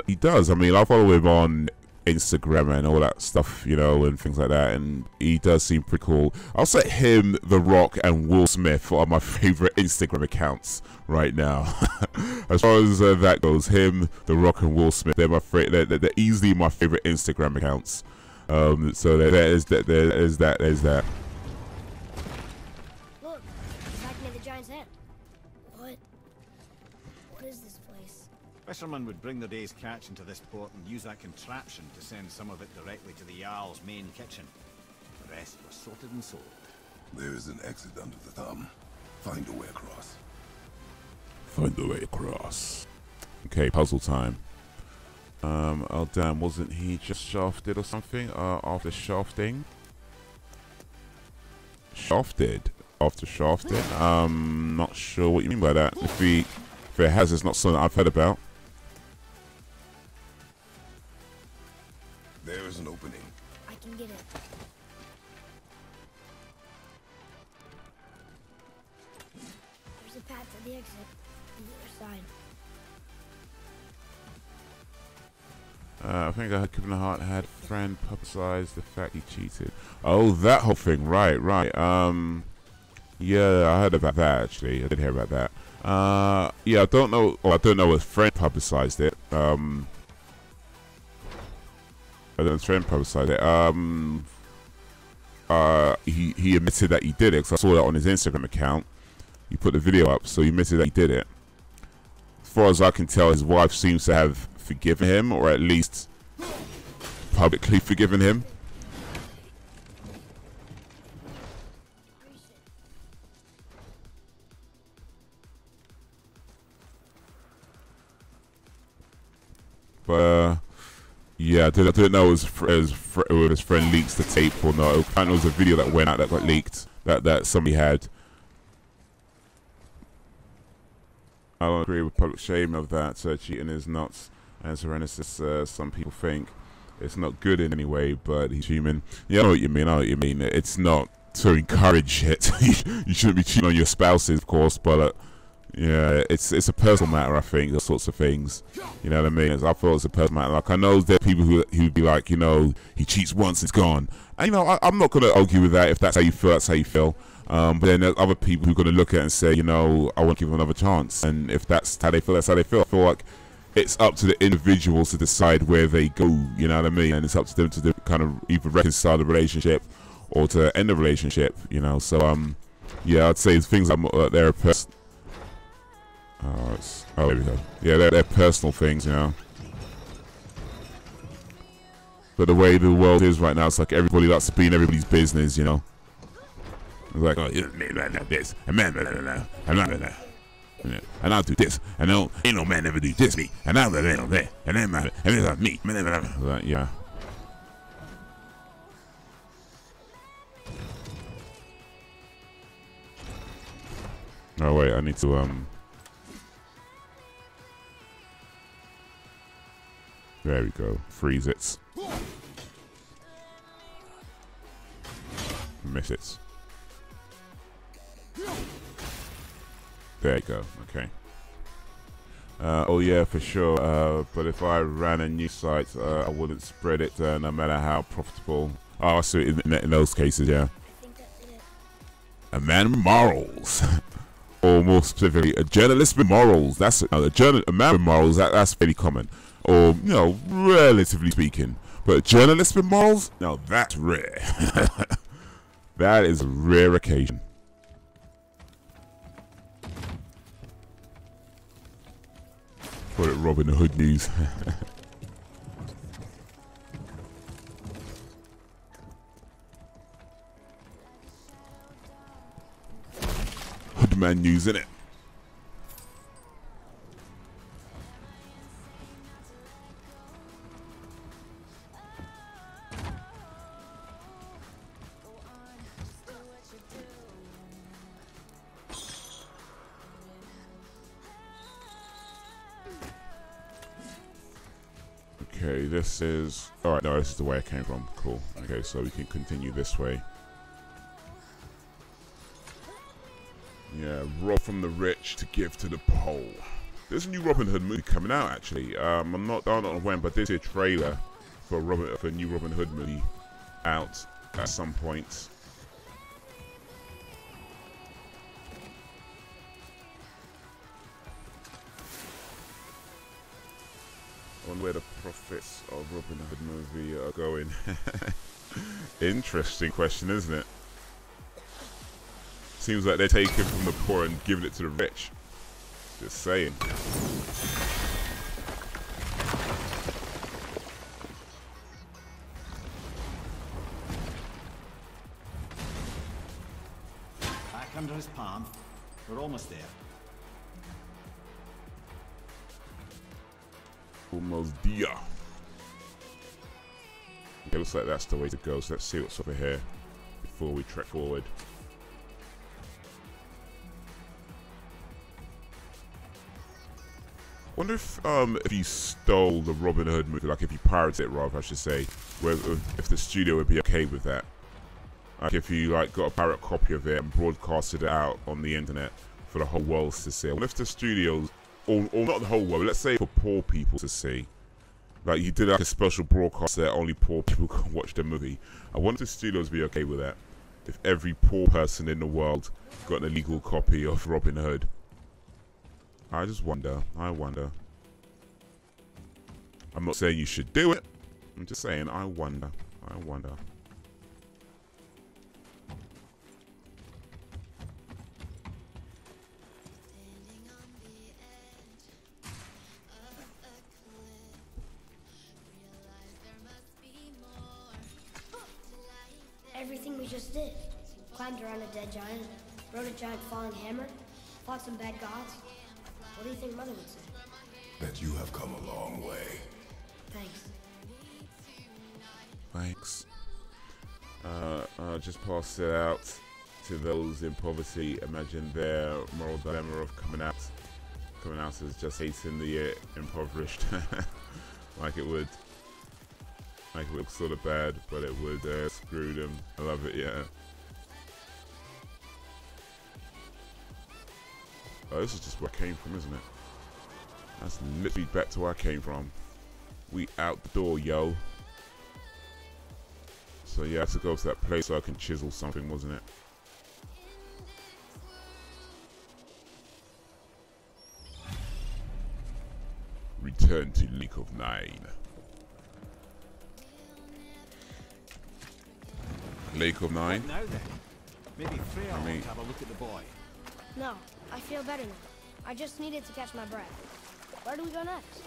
Speaker 2: He does. I mean, I follow him on Instagram and all that stuff, you know, and things like that, and he does seem pretty cool. I'll say him, The Rock, and Will Smith are my favorite Instagram accounts right now. As far as that goes, him, The Rock, and Will Smith, they're they're easily my favorite Instagram accounts. So there's that.
Speaker 4: Look, it's back near the giant's head. What is this place?
Speaker 6: Fishermen would bring their day's catch into this port and use that contraption to send some of it directly to the Jarl's main kitchen. The rest was sorted and sold.
Speaker 3: There is an exit under the thumb. Find a way across.
Speaker 2: Find the way across. Okay, puzzle time. Oh damn, wasn't he just shafted or something? After shafting? Shafted? After shafting? Not sure what you mean by that. If it has, it's not something I've heard about.
Speaker 3: There is an opening.
Speaker 4: I can get it. There's a path to the exit on the other side.
Speaker 2: I think I heard Kevin Hart had friend publicized the fact he cheated. Oh, that whole thing. Right. Yeah, I heard about that, actually. I did hear about that. Yeah, I don't know. Well, I don't know if friend publicized it. I don't know if friend publicized it. He admitted that he did it, because I saw that on his Instagram account. He put the video up, so he admitted that he did it. As far as I can tell, his wife seems to have forgiven him, or at least publicly forgiven him. But yeah, I didn't know his friend leaks the tape or not. Apparently, it was a video that went out that got leaked that somebody had. I don't agree with public shame of that. Cheating is nuts, as Serenis, some people think. It's not good in any way, but he's human. Yeah, I know what you mean. I know what you mean. It's not to encourage it. You shouldn't be cheating on your spouses, of course, but yeah, it's a personal matter. I think those sorts of things. You know what I mean? I thought it's a personal matter. Like, I know there are people who'd be like, you know, he cheats once, it's gone. And you know, I'm not gonna argue with that. If that's how you feel, that's how you feel. But then there's other people who are gonna look at it and say, you know, I want to give him another chance. And if that's how they feel, that's how they feel. I feel like it's up to the individuals to decide where they go, you know what I mean? And it's up to them to kind of either reconcile the relationship or to end the relationship, you know? So, yeah, I'd say things like they're oh, there we go. Yeah, they're personal things, you know? But the way the world is right now, it's like everybody likes to be in everybody's business, you know? It's like, oh, yeah, this, and man, and I'll do this, and ain't no man ever do this me, and I'll do that, and then and it's like me, like, yeah. Oh wait, I need to there we go, freeze it, miss it. There you go, okay. Oh yeah, for sure, but if I ran a new site, I wouldn't spread it no matter how profitable. Oh, I see it in those cases, yeah. A man with morals. Or more specifically, a journalist with morals. That's a man with morals, that's fairly common. Or, you know, relatively speaking. But a journalist with morals? No, that's rare. That is a rare occasion. Call it Robin Hood news. Hoodman news, innit? Okay, this is... Alright, no, this is the way I came from. Cool. Okay, so we can continue this way. Yeah, rob from the rich to give to the poor. There's a new Robin Hood movie coming out, actually. I don't know when, but there's a trailer for a new Robin Hood movie out at some point. On where the profits of Robin Hood movie are going. Interesting question, isn't it? Seems like they're taking from the poor and giving it to the rich. Just saying.
Speaker 6: Back under his palm. We're almost there.
Speaker 2: Almost there. Okay, looks like that's the way to go. So let's see what's over here before we trek forward. Wonder if you stole the Robin Hood movie, like if you pirated it, rather, I should say, if the studio would be okay with that. Like if you like got a pirate copy of it and broadcasted it out on the internet for the whole world to see. What if the studios, or not the whole world, let's say for poor people to see, like you did like a special broadcast that only poor people can watch the movie. I wonder if the studios would be okay with that. If every poor person in the world got an illegal copy of Robin Hood. I just wonder. I wonder. I'm not saying you should do it. I'm just saying I wonder. I wonder.
Speaker 4: Everything we just did. Climbed around a dead giant, rode a giant falling hammer, fought some bad gods. What do you think Mother would say?
Speaker 3: That you have come a long way.
Speaker 4: Thanks.
Speaker 2: Thanks. Just pass it out to those in poverty. Imagine their moral dilemma of coming out as just hating the impoverished. like it would look sort of bad, but it would screw them. I love it, yeah. Oh, this is just where I came from, isn't it? That's literally back to where I came from. We out the door, yo. So yeah, I had to go to that place so I can chisel something, wasn't it? Return to Lake of Nine. Lake of Nine?
Speaker 6: What now then? Maybe Freya will have a look at the boy.
Speaker 4: No, I feel better now. I just needed to catch my breath. Where do we go next?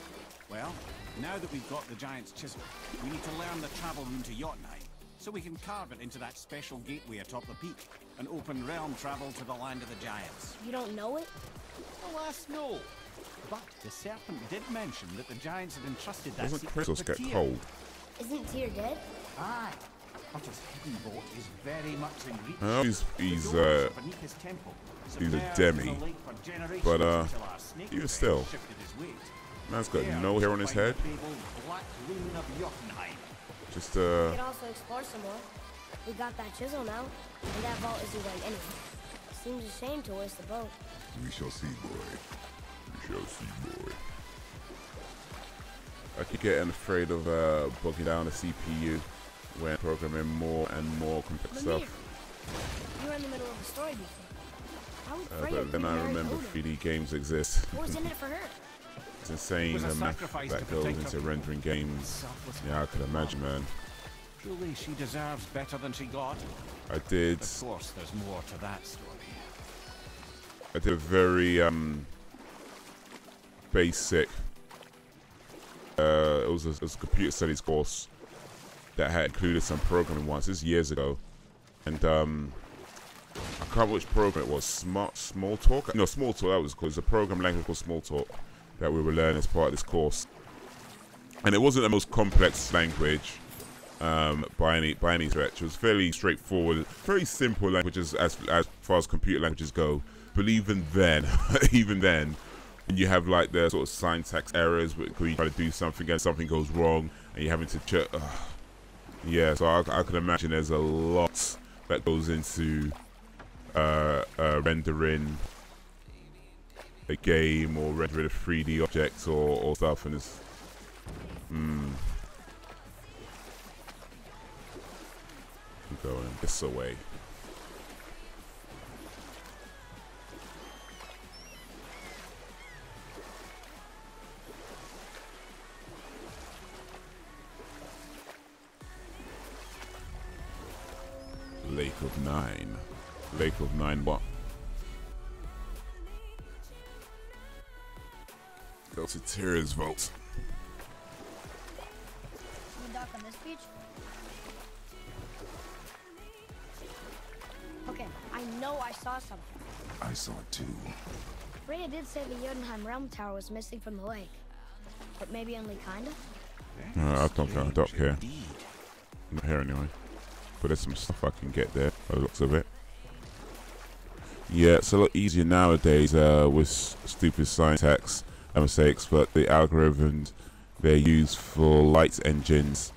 Speaker 6: Well, now that we've got the giant's chisel, we need to learn the travel route to Jotunheim, so we can carve it into that special gateway atop the peak, and open realm travel to the land of the giants.
Speaker 4: You don't know it?
Speaker 6: Alas, no. But the serpent did mention that the giants had entrusted that
Speaker 2: Doesn't
Speaker 6: secret
Speaker 2: crystals
Speaker 6: to
Speaker 2: get
Speaker 6: Tyr.
Speaker 2: cold?
Speaker 4: Isn't Tyr dead?
Speaker 6: Aye. But his hidden boat is very much in reach.
Speaker 2: Oh, he's a demi, but even still, man's got no hair on his head. Just
Speaker 4: We can also explore some more. We got that chisel now, and that vault isn't going anywhere. Seems a shame to waste the boat.
Speaker 3: We shall see, boy. We shall see, boy.
Speaker 2: I keep getting afraid of bogging down the CPU when programming more and more complex stuff.
Speaker 4: You were in the middle of a story before.
Speaker 2: But then I remember 3D games exist.
Speaker 4: What was in it for her?
Speaker 2: It's insane the math that goes into rendering games. Yeah, I could imagine, man.
Speaker 6: Truly, she deserves better than she got.
Speaker 2: I did.
Speaker 6: Of course, there's more to that story.
Speaker 2: I did a very basic. It was a computer studies course that had included some programming once. This is years ago, and I can't remember which program it was. Smalltalk? No, Smalltalk. That was called. It was a program language called Smalltalk that we were learning as part of this course, and it wasn't the most complex language by any stretch. It was fairly straightforward, very simple languages as far as computer languages go. But even then, when you have like the sort of syntax errors where you try to do something and something goes wrong and you're having to check. Yeah, so I can imagine there's a lot that goes into rendering a game or rendering a 3D object or stuff, and it's I'm going this away. Lake of Nine. Lake of Nine what? Go to Tyr's vault.
Speaker 4: You dock on this beach? Okay, I know I saw something.
Speaker 3: I saw it too.
Speaker 4: Freya did say the Jotunheim Realm Tower was missing from the lake. But maybe only kinda?
Speaker 2: I don't think I'll dock here. Not here anyway. But there's some stuff I can get there by the looks of it. Yeah, it's a lot easier nowadays with stupid syntax mistakes, but the algorithms they're used for light engines.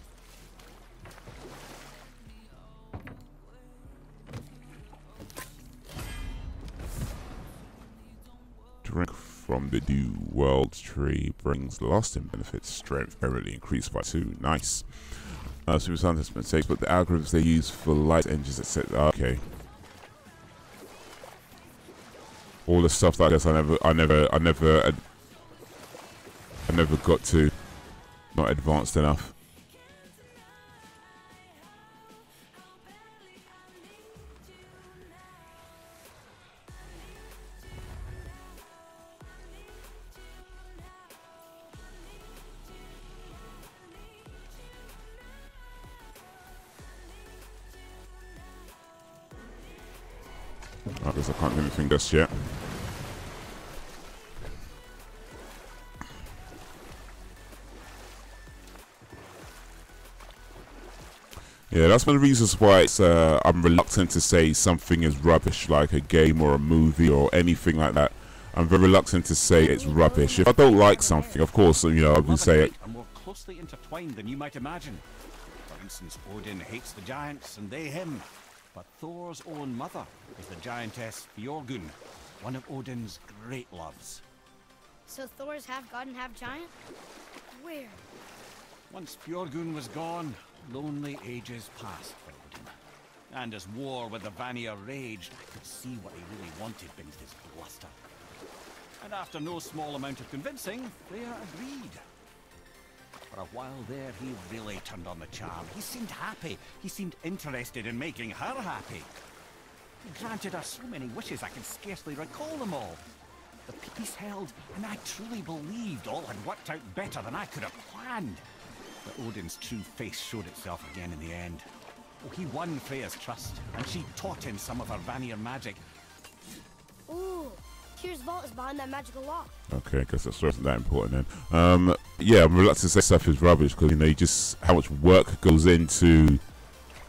Speaker 2: Drink from the New World Tree brings lasting benefits. Strength permanently increased by 2. Nice. Super syntax mistakes, but the algorithms they use for light engines, etc. Okay. all the stuff that I guess I never got to. Not advanced enough. I guess I can't do anything just yet. Yeah, that's one of the reasons why it's, I'm reluctant to say something is rubbish, like a game or a movie or anything like that. I'm very reluctant to say it's rubbish. If I don't like something, of course, you know, I will say it.
Speaker 6: Are more closely intertwined than you might imagine. For instance, Odin hates the giants and they him. But Thor's own mother is the giantess Björgun, one of Odin's great loves.
Speaker 4: So Thor's half god and half giant? Where?
Speaker 6: Once Björgun was gone, lonely ages passed for Odin. And as war with the Vanir raged, I could see what he really wanted beneath his bluster. And after no small amount of convincing, Freya agreed. For a while there, he really turned on the charm. He seemed happy. He seemed interested in making her happy. He granted her so many wishes I can scarcely recall them all. The peace held, and I truly believed all had worked out better than I could have planned. But Odin's true face showed itself again in the end. Oh, he won Freya's trust, and she taught him some of her Vanir magic.
Speaker 4: Ooh, Tyr's vault is behind that magical lock.
Speaker 2: Okay, I guess that's not that important then. Yeah, I'm reluctant to say stuff is rubbish because, you know, you just how much work goes into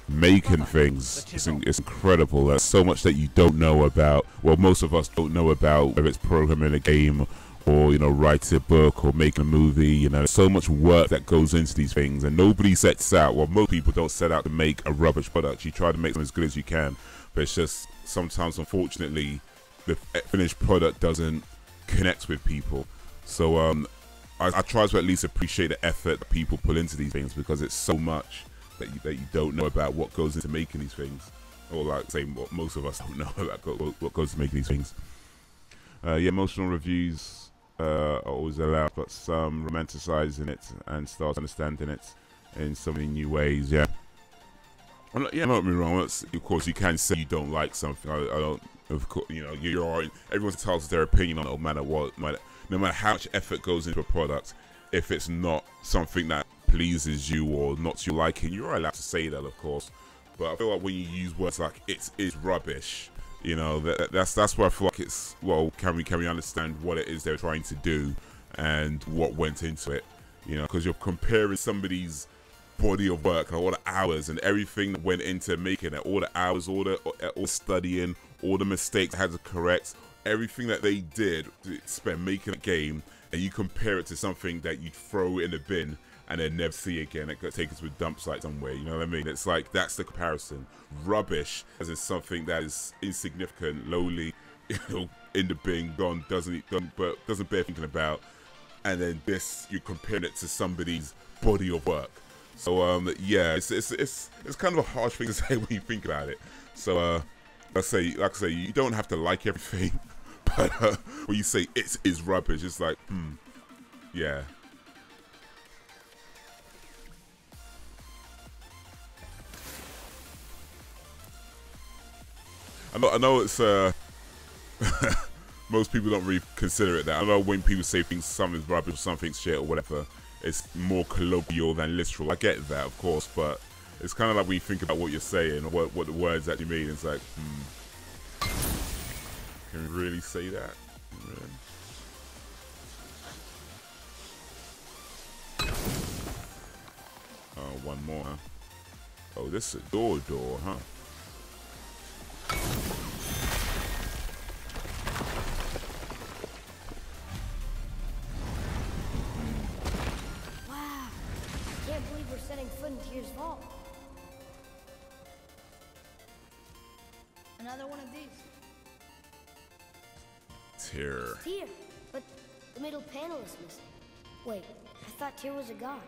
Speaker 2: making things. It's incredible. There's so much that you don't know about. Well, most of us don't know about, whether it's programming a game or, you know, writing a book or making a movie. You know, there's so much work that goes into these things, and nobody sets out. Well, most people don't set out to make a rubbish product. You try to make them as good as you can, but it's just sometimes, unfortunately, the finished product doesn't connect with people. So I try to at least appreciate the effort that people put into these things, because it's so much that you don't know about what goes into making these things, or like say what most of us don't know about what goes into making these things. Yeah, emotional reviews are always allowed, but some romanticizing it and start understanding it in so many new ways. Yeah, yeah, don't get me wrong. Of course, you can say you don't like something. I don't. Of course, you know, everyone's entitled to their opinion on it, no matter what. No matter how much effort goes into a product, if it's not something that pleases you or not to your liking, you're allowed to say that, of course. But I feel like when you use words like "it is rubbish," you know, that's where I feel like it's, well, can we understand what it is they're trying to do and what went into it? You know, because you're comparing somebody's body of work and all the hours and everything that went into making it, all the hours, all studying, all the mistakes I had to correct, everything that they did to spend making a game, and you compare it to something that you throw in the bin and then never see again. It could take us to a dump site somewhere, you know what I mean? It's like, that's the comparison. Rubbish as in something that is insignificant, lowly, you know, in the bin, gone, doesn't bear thinking about, and then this, you're comparing it to somebody's body of work. So yeah, it's kind of a harsh thing to say when you think about it. So like I say, you don't have to like everything, but when you say it is rubbish, it's like, yeah. I know it's most people don't really consider it that. I know when people say things, something's rubbish, something's shit or whatever, it's more colloquial than literal. I get that, of course, but it's kind of like when you think about what you're saying or what the words actually mean. It's like, can we really say that? Really? Oh, one more, huh? Oh, this is a door, huh?
Speaker 4: Wow, I can't believe we're setting foot in Tyr's vault. Another one of these.
Speaker 2: Tyr.
Speaker 4: Tyr, but the middle panel is missing. Wait, I thought Tyr was a god,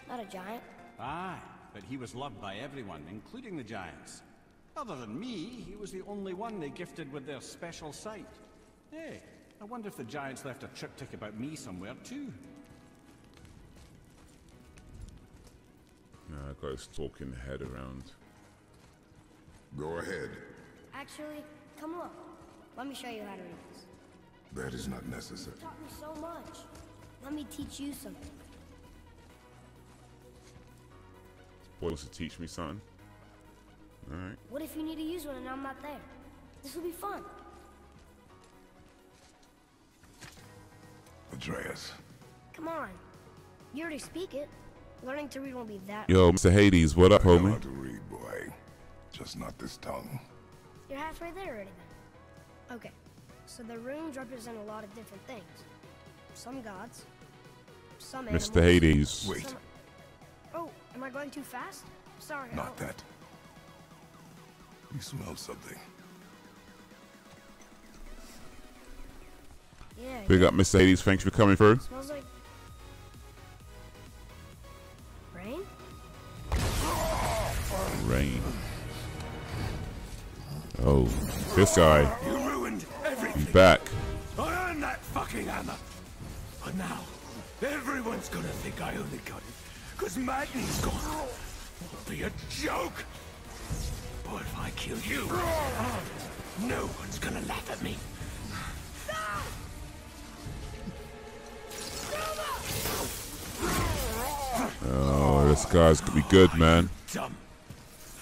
Speaker 4: not a giant.
Speaker 6: Aye, but he was loved by everyone, including the giants. Other than me, he was the only one they gifted with their special sight. Hey, I wonder if the Giants left a triptych about me somewhere too.
Speaker 2: I got his talking head around.
Speaker 3: Go ahead.
Speaker 4: Actually, come look. Let me show you how to read this.
Speaker 3: That is not necessary.
Speaker 4: You taught me so much. Let me teach you something.
Speaker 2: Boy wants to teach me something. Alright.
Speaker 4: What if you need to use one and I'm not there? This will be fun.
Speaker 3: Atreus.
Speaker 4: Come on. You already speak it. Learning to read won't be that.
Speaker 2: Yo, Mr. Hades, what up,
Speaker 3: I know
Speaker 2: homie?
Speaker 3: how to read, boy. Just not this tongue.
Speaker 4: You're halfway there already then. Okay. So the runes represent a lot of different things. Some gods. Some animals.
Speaker 2: Mr. Hades.
Speaker 3: Wait,
Speaker 4: Some... Oh, am I going too fast? Sorry.
Speaker 3: not that. You smell something.
Speaker 4: Yeah.
Speaker 2: Big up, Mr. Hades. Thanks for coming through.
Speaker 4: Smells like rain?
Speaker 2: Rain. Oh, this guy.
Speaker 5: You ruined everything.
Speaker 2: He's back.
Speaker 5: I earned that fucking hammer. But now, everyone's gonna think I only got it because Magni's gone. It'll be a joke. But if I kill you, no one's gonna laugh at me.
Speaker 2: Oh, this guy's gonna be good, man.
Speaker 5: Dumb.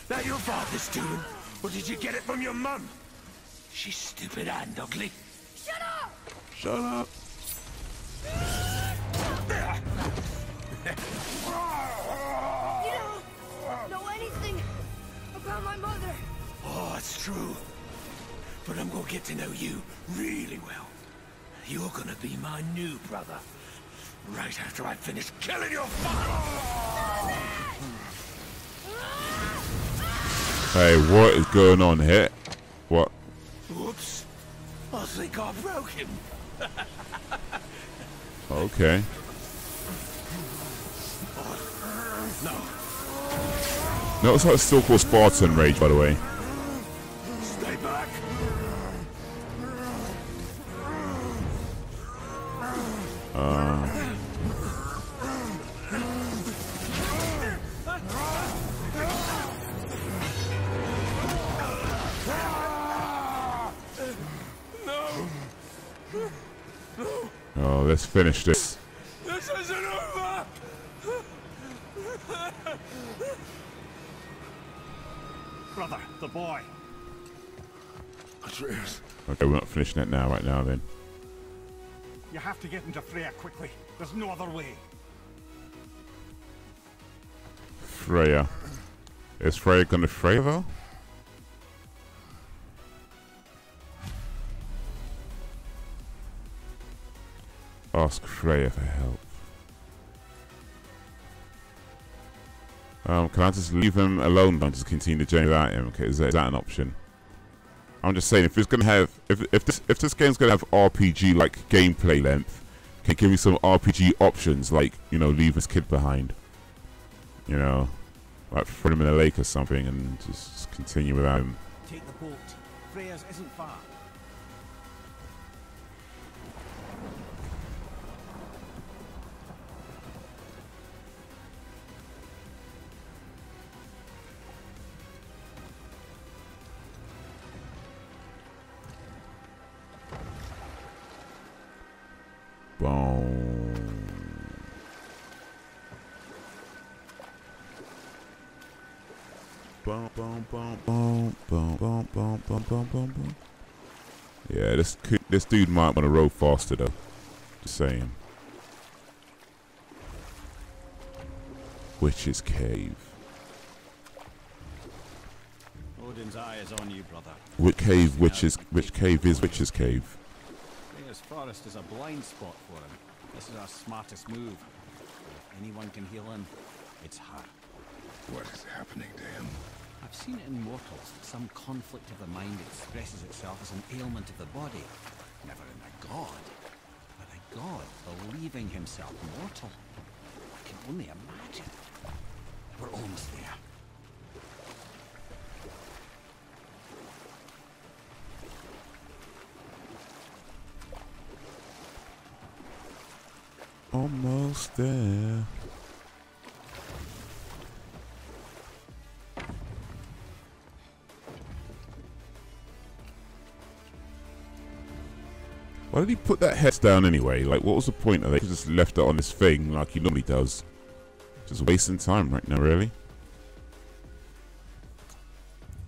Speaker 5: That your father's doing? Or did you get it from your mum? She's stupid and ugly.
Speaker 4: Shut up!
Speaker 2: Shut up.
Speaker 4: You don't know anything about my mother.
Speaker 5: Oh, it's true. But I'm gonna get to know you really well. You're gonna be my new brother. Right after I finish killing your father!
Speaker 2: Hey, what is going on here? What?
Speaker 5: Whoops. I think I broke him.
Speaker 2: Okay.
Speaker 5: No.
Speaker 2: No, it's not still called Spartan Rage, by the way.
Speaker 5: Stay back.
Speaker 2: Oh, let's finish this.
Speaker 5: This isn't over.
Speaker 6: Brother, the boy.
Speaker 3: Atreus.
Speaker 2: Okay, we're not finishing it now, right now, then.
Speaker 6: You have to get into Freya quickly. There's no other way.
Speaker 2: Freya. Is Freya gonna Freya, though? Ask Freya for help. Can I just leave him alone and just continue the journey without him? Okay, is that an option? I'm just saying, if it's gonna have, if this game's gonna have RPG like gameplay length, can you give me some RPG options, like, you know, leave this kid behind, you know, like throw him in a lake or something and just continue without him.
Speaker 6: Take the boat. Freya's isn't far.
Speaker 2: Boom. Boom, boom, boom, boom, boom, boom, boom, boom, boom, boom, boom. Yeah, this dude might want to roll faster though. Just saying. Witch's Cave.
Speaker 6: Odin's eye is on you, brother.
Speaker 2: Which cave is Witch's Cave?
Speaker 6: Freya's forest is a blind spot for him. This is our smartest move. If anyone can heal him, it's her.
Speaker 3: What is happening to him?
Speaker 6: I've seen it in mortals. Some conflict of the mind expresses itself as an ailment of the body. Never in a god. But a god believing himself mortal. I can only imagine. We're almost there.
Speaker 2: Almost there. Why did he put that head down anyway? Like, what was the point of it? He just left it on this thing like he normally does. Just wasting time right now, really.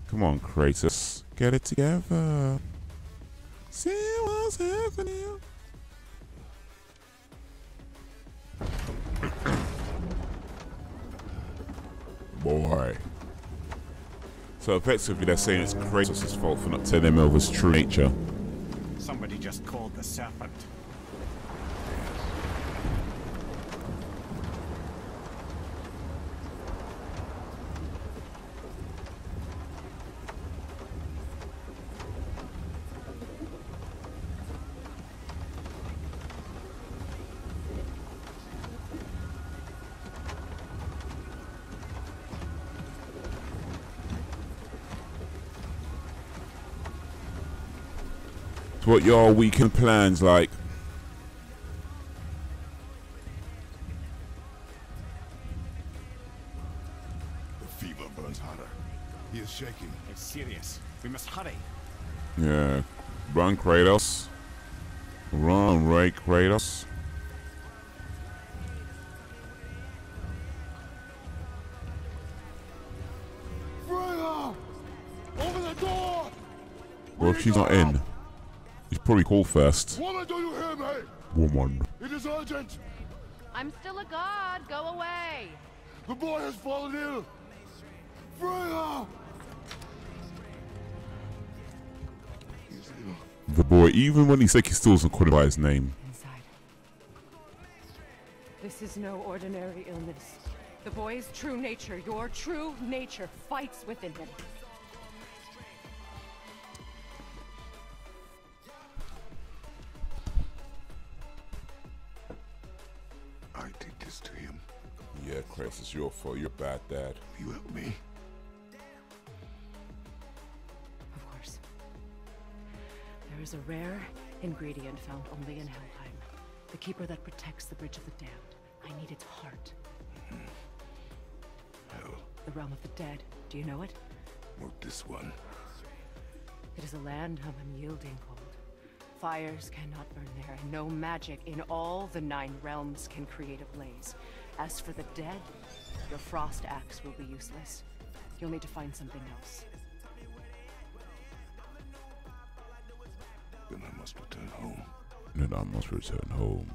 Speaker 2: Come on, Kratos. Get it together. See what's happening. Boy. So effectively they're saying it's Kratos' fault for not telling him of his true nature.
Speaker 6: Somebody just called the serpent.
Speaker 2: What your weekend plans like?
Speaker 3: The fever burns hotter. He is shaking.
Speaker 6: It's serious. We must hurry.
Speaker 2: Yeah. Run, Kratos. Run, Ray Kratos.
Speaker 3: Freya! Open the door!
Speaker 2: Well, if she's not in, you should probably call first.
Speaker 3: Woman, do you hear me?
Speaker 2: Woman.
Speaker 3: It is urgent.
Speaker 9: I'm still a god. Go away.
Speaker 3: The boy has fallen ill. Freya! He's ill.
Speaker 2: The boy, even when he's sick, he still doesn't call him by his name.
Speaker 9: Inside. This is no ordinary illness. The boy's true nature, your true nature, fights within him.
Speaker 3: I did this to him.
Speaker 2: Yeah, Kratos, it's your fault. You're a bad dad.
Speaker 3: You help me.
Speaker 9: Of course. There is a rare ingredient found only in Helheim. The keeper that protects the Bridge of the Damned. I need its heart.
Speaker 3: Hell,
Speaker 9: The realm of the dead. Do you know it?
Speaker 3: not this one.
Speaker 9: It is a land of unyielding cold. Fires cannot burn there, and no magic in all the 9 realms can create a blaze. As for the dead, your frost axe will be useless. You'll need to find something else.
Speaker 3: Then I must return home.
Speaker 2: Then I must return home.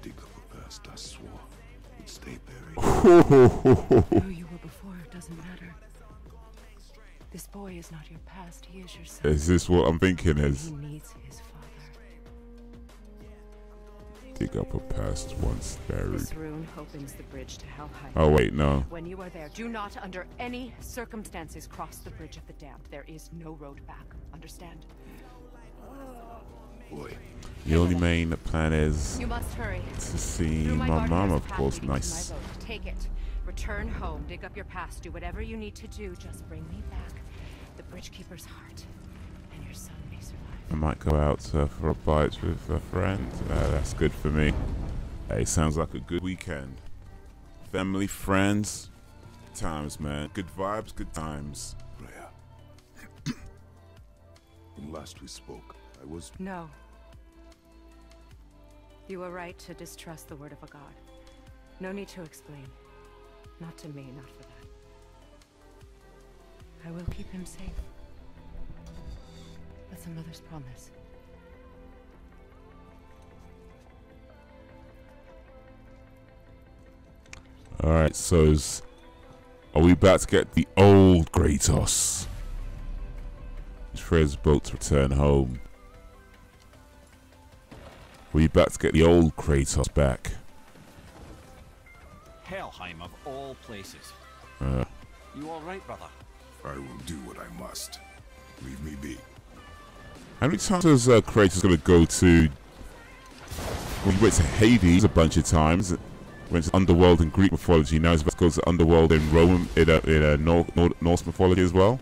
Speaker 3: Dig up a past I swore would stay buried.
Speaker 9: Who you were before doesn't matter. This boy is not your past, he is your son.
Speaker 2: Is this what I'm thinking is?
Speaker 9: He needs his father.
Speaker 2: Dig up a past once buried.
Speaker 9: This rune opens the bridge to Helheim.
Speaker 2: Oh wait, no.
Speaker 9: When you are there, do not under any circumstances cross the Bridge of the Damned. There is no road back. Understand?
Speaker 3: Boy,
Speaker 2: The only main plan is
Speaker 9: You must hurry.
Speaker 2: to see
Speaker 9: Through
Speaker 2: my
Speaker 9: guardian's
Speaker 2: mom, of
Speaker 9: path
Speaker 2: course.
Speaker 9: leading to
Speaker 2: Nice.
Speaker 9: my boat. Take it. Return home. Dig up your past. Do whatever you need to do. Just bring me back the Bridgekeeper's heart, and your son may survive.
Speaker 2: I might go out for a bite with a friend. That's good for me. Hey, sounds like a good weekend. Family, friends, good times, man. Good vibes, good times.
Speaker 3: Freya. When last we spoke, I was...
Speaker 9: No. You were right to distrust the word of a god. No need to explain. Not to me, not for that. I will keep him safe. That's a mother's promise.
Speaker 2: Alright, so are we about to get the old Kratos? Freya's boat to return home. Are we about to get the old Kratos back?
Speaker 6: Helheim of all places.
Speaker 3: You all right, brother? I will do what I must. Leave me be.
Speaker 2: How many times is Kratos going to go to... Well, he went to Hades a bunch of times. Went to Underworld in Greek mythology. Now he's about to go to Underworld in Roman, in Norse mythology as well.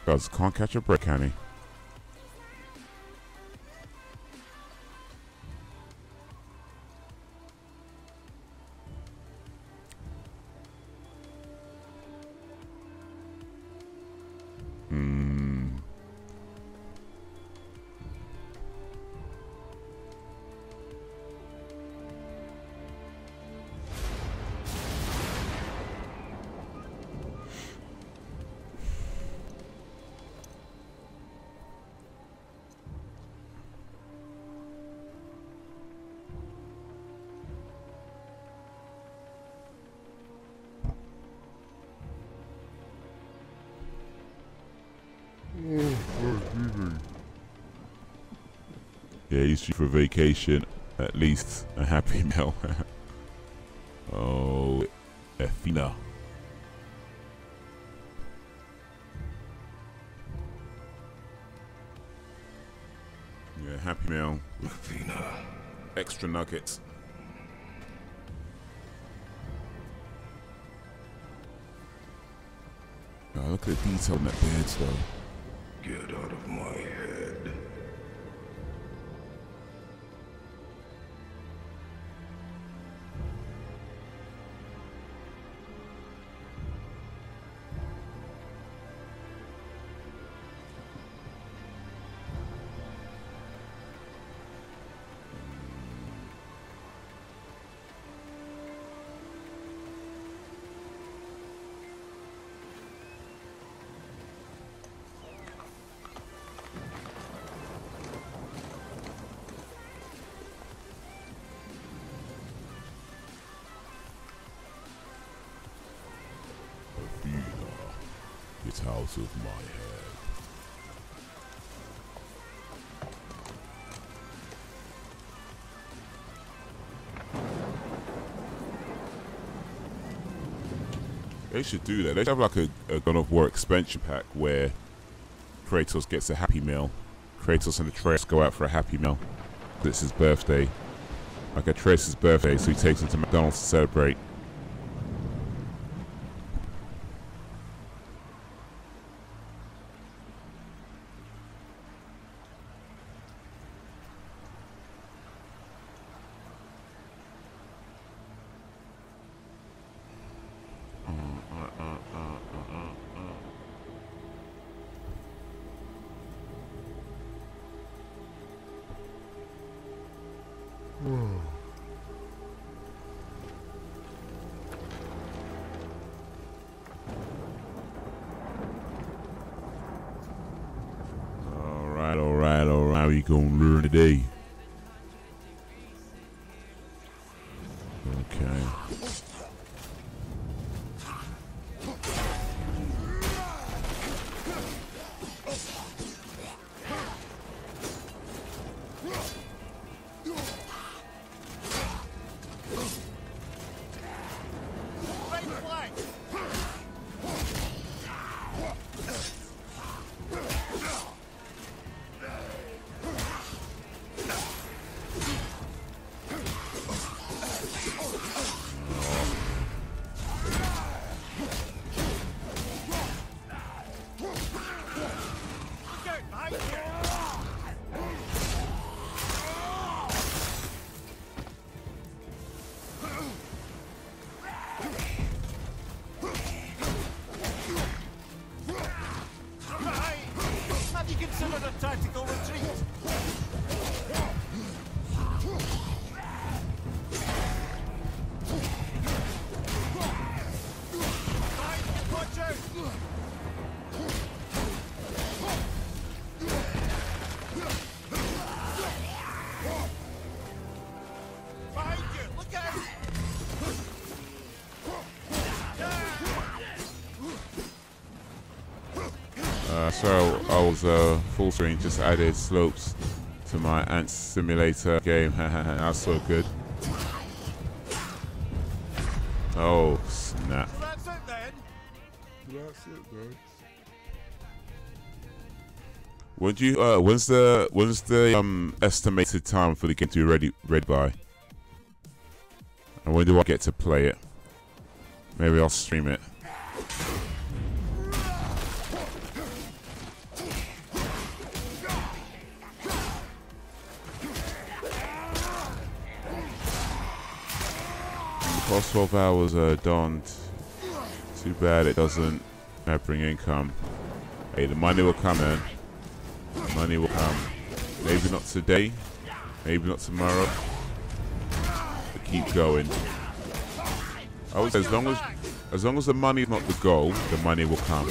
Speaker 2: Guys, can't catch a break, can he? Yeah, you shoot for vacation, at least a Happy Meal. Oh, Efina. Yeah, Happy Meal with extra nuggets. Oh, look at the detail in that beard, though.
Speaker 3: Get out of my head. Get out of my head. They should do that. They should have like a God of War expansion pack where Kratos gets a Happy Meal. Kratos and Atreus go out for a Happy Meal. It's his birthday. Like Atreus' birthday, so he takes him to McDonald's to celebrate. Alright, how you gonna learn today? Okay. So I was full screen, just added slopes to my Ant Simulator game. That's so good. Oh snap!
Speaker 5: Well, that's it then.
Speaker 3: That's it, bro.
Speaker 2: Would you? When's the estimated time for the game to be ready by? And when do I get to play it? Maybe I'll stream it. Cost 12 hours donned. Too bad it doesn't bring income.
Speaker 3: Hey, the money will come, man. Money will come. Maybe not today, maybe not tomorrow, but keep going. I would say as long as the money is not the goal, the money will come.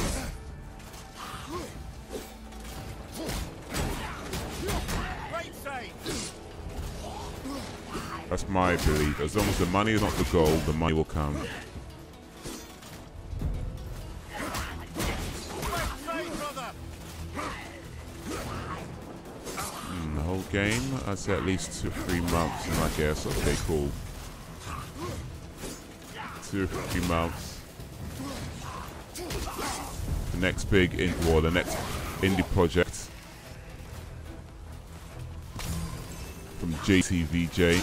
Speaker 3: That's my belief. As long as the money is not the goal, the money will come. The whole game, I'd say at least 2 or 3 months, and I guess, okay, cool. 2 or 3 months. The next big the next indie project from JTVJ.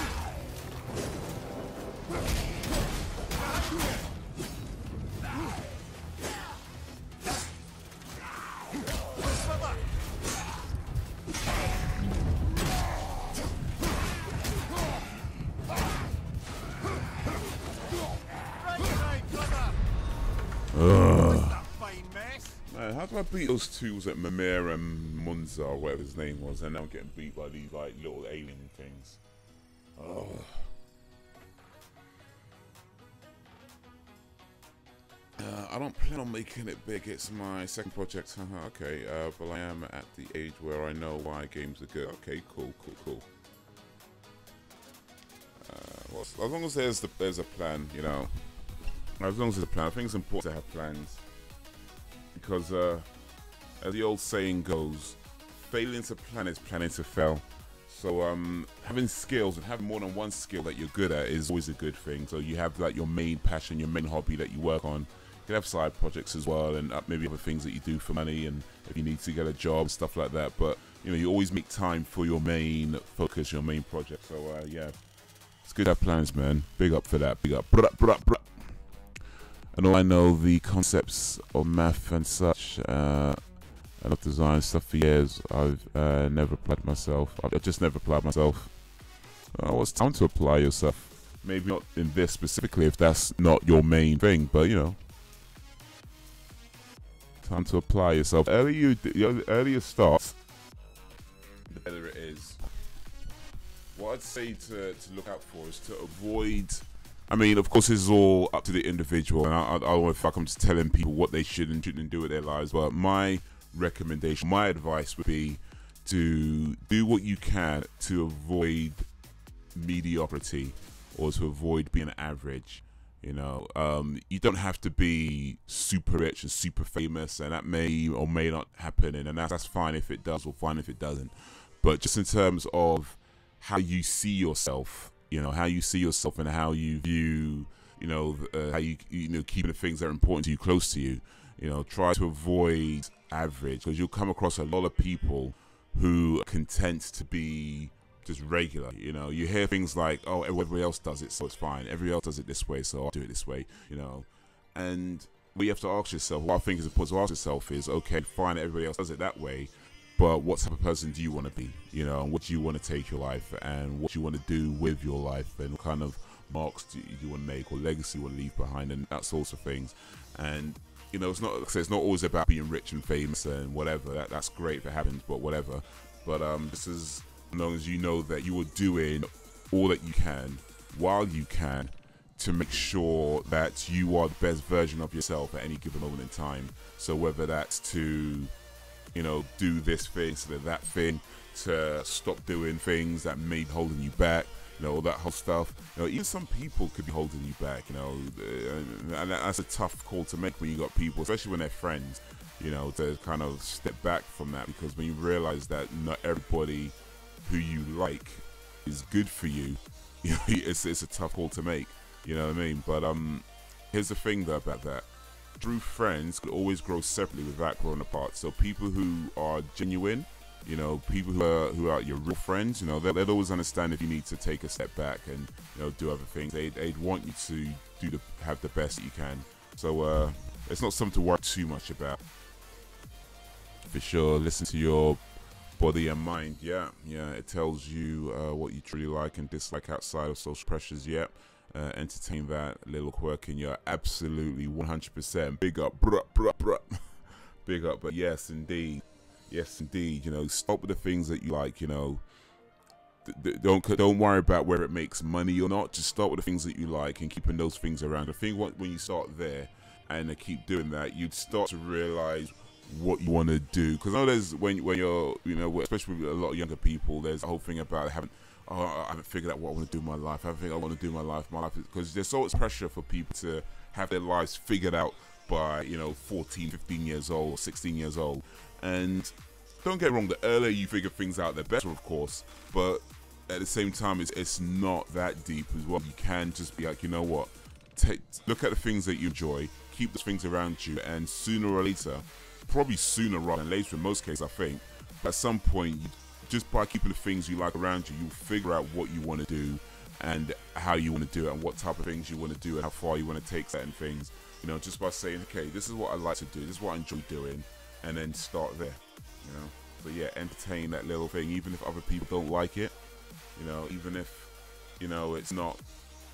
Speaker 3: Man, how do I beat those two? Was it Mimir and Munza or whatever his name was? And now I'm getting beat by these like little alien things. Oh. I don't plan on making it big. It's my second project. Okay, but I am at the age where I know why games are good. Okay, cool. Well, as long as there's a plan, you know. As long as there's a plan, I think it's important to have plans. Because, as the old saying goes, failing to plan is planning to fail. So, having skills and having more than one skill that you're good at is always a good thing. So you have like your main passion, your main hobby that you work on. You can have side projects as well, and maybe other things that you do for money, and if you need to get a job, stuff like that. But you know, you always make time for your main focus, your main project. So, yeah, it's good to have plans, man. Big up for that. Big up. And all I know, the concepts of math and such, and of design stuff for years, I've never applied myself. I've just never applied myself. Well, it's time to apply yourself. Maybe not in this specifically, if that's not your main thing, but you know, time to apply yourself. The earlier you start, the better it is. What I'd say to look out for is to avoid. I mean, of course, this is all up to the individual, and I don't want to fuck. I'm just telling people what they should and shouldn't do with their lives. But my recommendation, my advice would be to do what you can to avoid mediocrity or to avoid being average. You know, you don't have to be super rich and super famous, and that may or may not happen, and that's fine if it does, or fine if it doesn't. But just in terms of how you see yourself. You know, how you see yourself and how you view, you know, how you know, keeping the things that are important to you close to you. You know, try to avoid average, because you'll come across a lot of people who are content to be just regular. You know, you hear things like, oh, everybody else does it, so it's fine. Everybody else does it this way, so I'll do it this way, you know. And what you have to ask yourself, what I think is important to ask yourself is, okay, fine, everybody else does it that way, but what type of person do you want to be? You know, and what do you want to take your life, and what you want to do with your life, and what kind of marks do you want to make, or legacy you want to leave behind, and that sorts of things. And you know, it's not always about being rich and famous and whatever. That's great if it happens, but whatever. But this is as long as you know that you are doing all that you can while you can to make sure that you are the best version of yourself at any given moment in time. So whether that's to, you know, do this thing instead of that thing, to stop doing things that may be holding you back, you know, all that whole stuff. You know, even some people could be holding you back, you know, and that's a tough call to make when you got people, especially when they're friends, you know, to kind of step back from that, because when you realize that not everybody who you like is good for you, you know, it's a tough call to make, you know what I mean? But here's the thing though about that. True friends could always grow separately without growing apart. So people who are genuine, you know, people who are your real friends, you know, they'd always understand if you need to take a step back and, you know, do other things. They'd want you to have the best that you can. So it's not something to worry too much about. For sure, listen to your body and mind. Yeah, it tells you what you truly like and dislike outside of social pressures. Yeah. Entertain that little quirk in you. Absolutely 100%. Big up, bruh. big up. But yes, indeed. Yes, indeed. You know, start with the things that you like, you know. Don't worry about whether it makes money or not. Just start with the things that you like and keeping those things around. I think when you start there and keep doing that, you'd start to realize what you want to do. Because I know there's when you're, you know, especially with a lot of younger people, there's a whole thing about I haven't figured out what I want to do in my life. I haven't figured out what I want to do in my life. Because there's so much pressure for people to have their lives figured out by, you know, 14, 15 years old or 16 years old. And don't get me wrong, the earlier you figure things out, the better, of course. But at the same time, it's not that deep as well. You can just be like, you know what? Look at the things that you enjoy, keep those things around you, and sooner or later, probably sooner rather than later in most cases, I think, but at some point, just by keeping the things you like around you, you'll figure out what you want to do and how you want to do it and what type of things you want to do and how far you want to take certain things. You know, just by saying, okay, this is what I like to do, this is what I enjoy doing, and then start there, you know. But yeah, entertain that little thing, even if other people don't like it, you know, even if, you know, it's not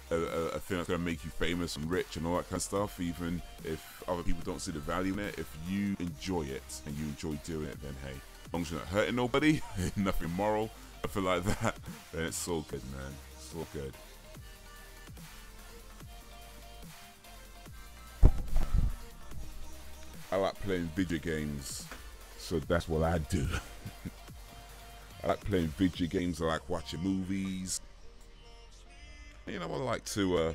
Speaker 3: a thing that's going to make you famous and rich and all that kind of stuff, even if other people don't see the value in it, if you enjoy it and you enjoy doing it, then hey, as long as you're not hurting nobody, nothing moral, nothing like that, then it's all good, man. It's all good. I like playing video games, so that's what I do. I like playing video games, I like watching movies. You know, I like to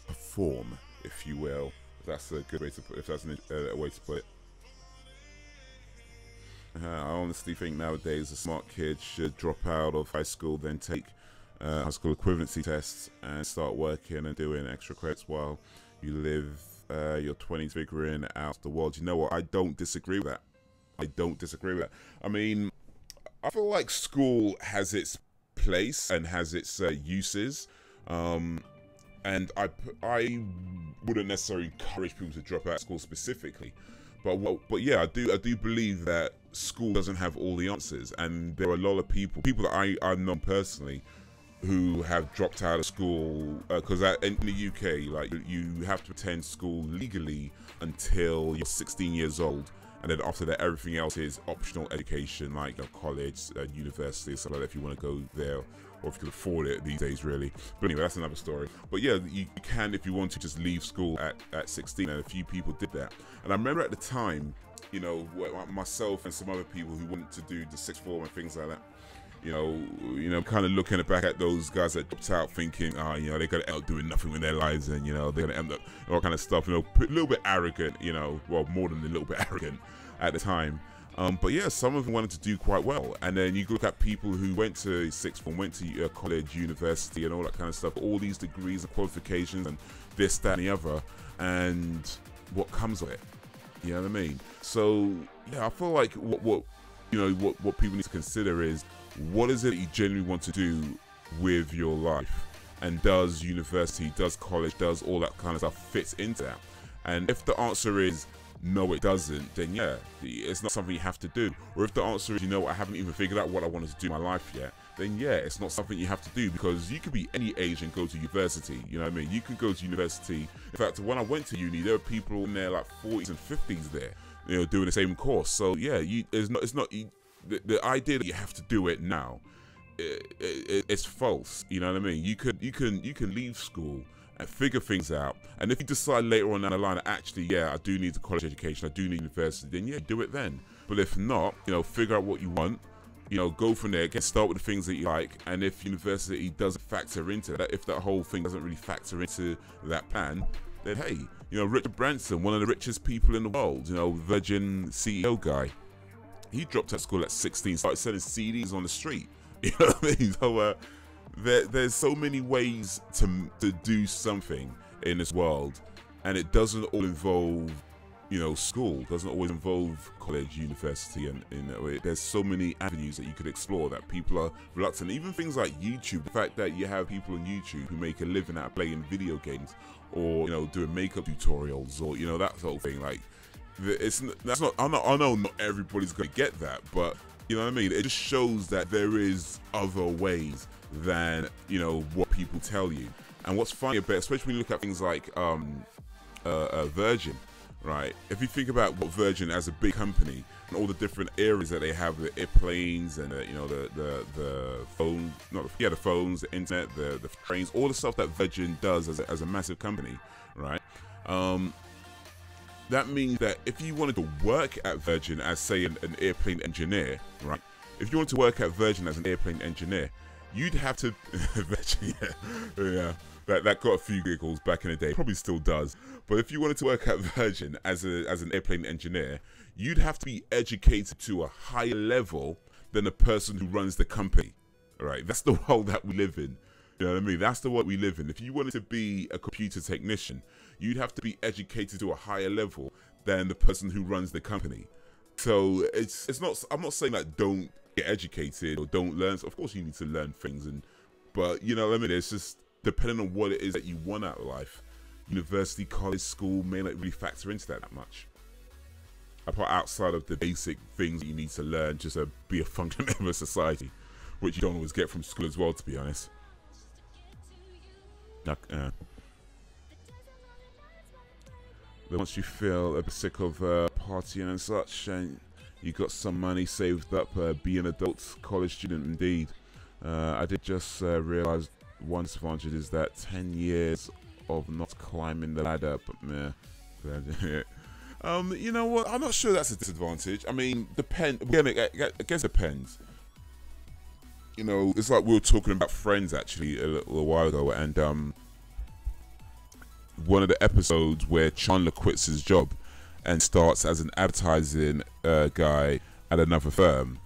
Speaker 3: perform, if you will. If that's a good way to put it, if that's a way to put it. I honestly think nowadays a smart kid should drop out of high school, then take high school equivalency tests and start working and doing extra credits while you live your 20s figuring out the world. You know what? I don't disagree with that. I don't disagree with that. I mean, I feel like school has its place and has its uses. And I wouldn't necessarily encourage people to drop out of school specifically, but yeah, I do believe that school doesn't have all the answers, and there are a lot of people that I've known personally who have dropped out of school because in the UK, like, you have to attend school legally until you're 16 years old. And then after that, everything else is optional education, like college, university, stuff like that, if you want to go there, or if you can afford it these days, really. But anyway, that's another story. But yeah, you can, if you want to, just leave school at 16, and a few people did that. And I remember at the time, you know, myself and some other people who wanted to do the sixth form and things like that, you know, kind of looking back at those guys that dropped out, thinking, you know, they're gonna end up doing nothing with their lives, and you know, they're gonna end up all kind of stuff. You know, a little bit arrogant, you know, well, more than a little bit arrogant at the time. But yeah, some of them wanted to do quite well. And then you look at people who went to sixth form, went to college, university, and all that kind of stuff, all these degrees and qualifications, and this, that, and the other, and what comes of it. You know what I mean? So yeah, I feel like what people need to consider is, what is it that you genuinely want to do with your life? And does university, does college, does all that kind of stuff fits into that? And if the answer is no, it doesn't, then yeah, it's not something you have to do. Or if the answer is, you know, I haven't even figured out what I wanted to do in my life yet, then yeah, it's not something you have to do, because you could be any age and go to university. You know what I mean? You can go to university. In fact, when I went to uni, there were people in their like 40s and 50s there, you know, doing the same course. So yeah, the idea that you have to do it now, it's false. You know what I mean? You can leave school and figure things out, and if you decide later on down the line that actually, yeah, I do need a college education, I do need university, then yeah, do it then. But if not, you know, figure out what you want, you know, go from there, start with the things that you like, and if university doesn't factor into that, if that whole thing doesn't really factor into that plan, then hey, you know, Richard Branson, one of the richest people in the world, you know, Virgin CEO guy, he dropped out of school at 16, started selling CDs on the street. You know what I mean? So there's so many ways to do something in this world, and it doesn't all involve, you know, school. It doesn't always involve college, university, and you know, there's so many avenues that you could explore that people are reluctant. Even things like YouTube, the fact that you have people on YouTube who make a living out of playing video games, or you know, doing makeup tutorials, or you know, that sort of thing. Like, I know not everybody's gonna get that, but you know what I mean? It just shows that there is other ways than, you know, what people tell you. And what's funny about, especially when you look at things like Virgin, right? If you think about what Virgin as a big company and all the different areas that they have, the airplanes and you know the phone, the phones, the internet, the trains, all the stuff that Virgin does as a massive company, right? That means that if you wanted to work at Virgin as, say, an airplane engineer, right? If you wanted to work at Virgin as an airplane engineer, you'd have to Virgin, yeah. That got a few giggles back in the day, probably still does. But if you wanted to work at Virgin as an airplane engineer, you'd have to be educated to a higher level than the person who runs the company. All right, that's the world that we live in. You know what I mean? That's the world we live in. If you wanted to be a computer technician, you'd have to be educated to a higher level than the person who runs the company. So it's not. I'm not saying that don't get educated or don't learn. Of course, you need to learn things, but you know what I mean. It's just depending on what it is that you want out of life. University, college, school may not really factor into that much. Apart outside of the basic things that you need to learn just to be a functioning member of society, which you don't always get from school as well, to be honest. Once you feel a bit sick of partying and such, and you got some money saved up, be an adult college student indeed. I did just realize one disadvantage is that 10 years of not climbing the ladder, but meh. You know what? I'm not sure that's a disadvantage. I mean, again, I guess it depends. You know, it's like we were talking about Friends actually a little while ago, and one of the episodes where Chandler quits his job and starts as an advertising guy at another firm,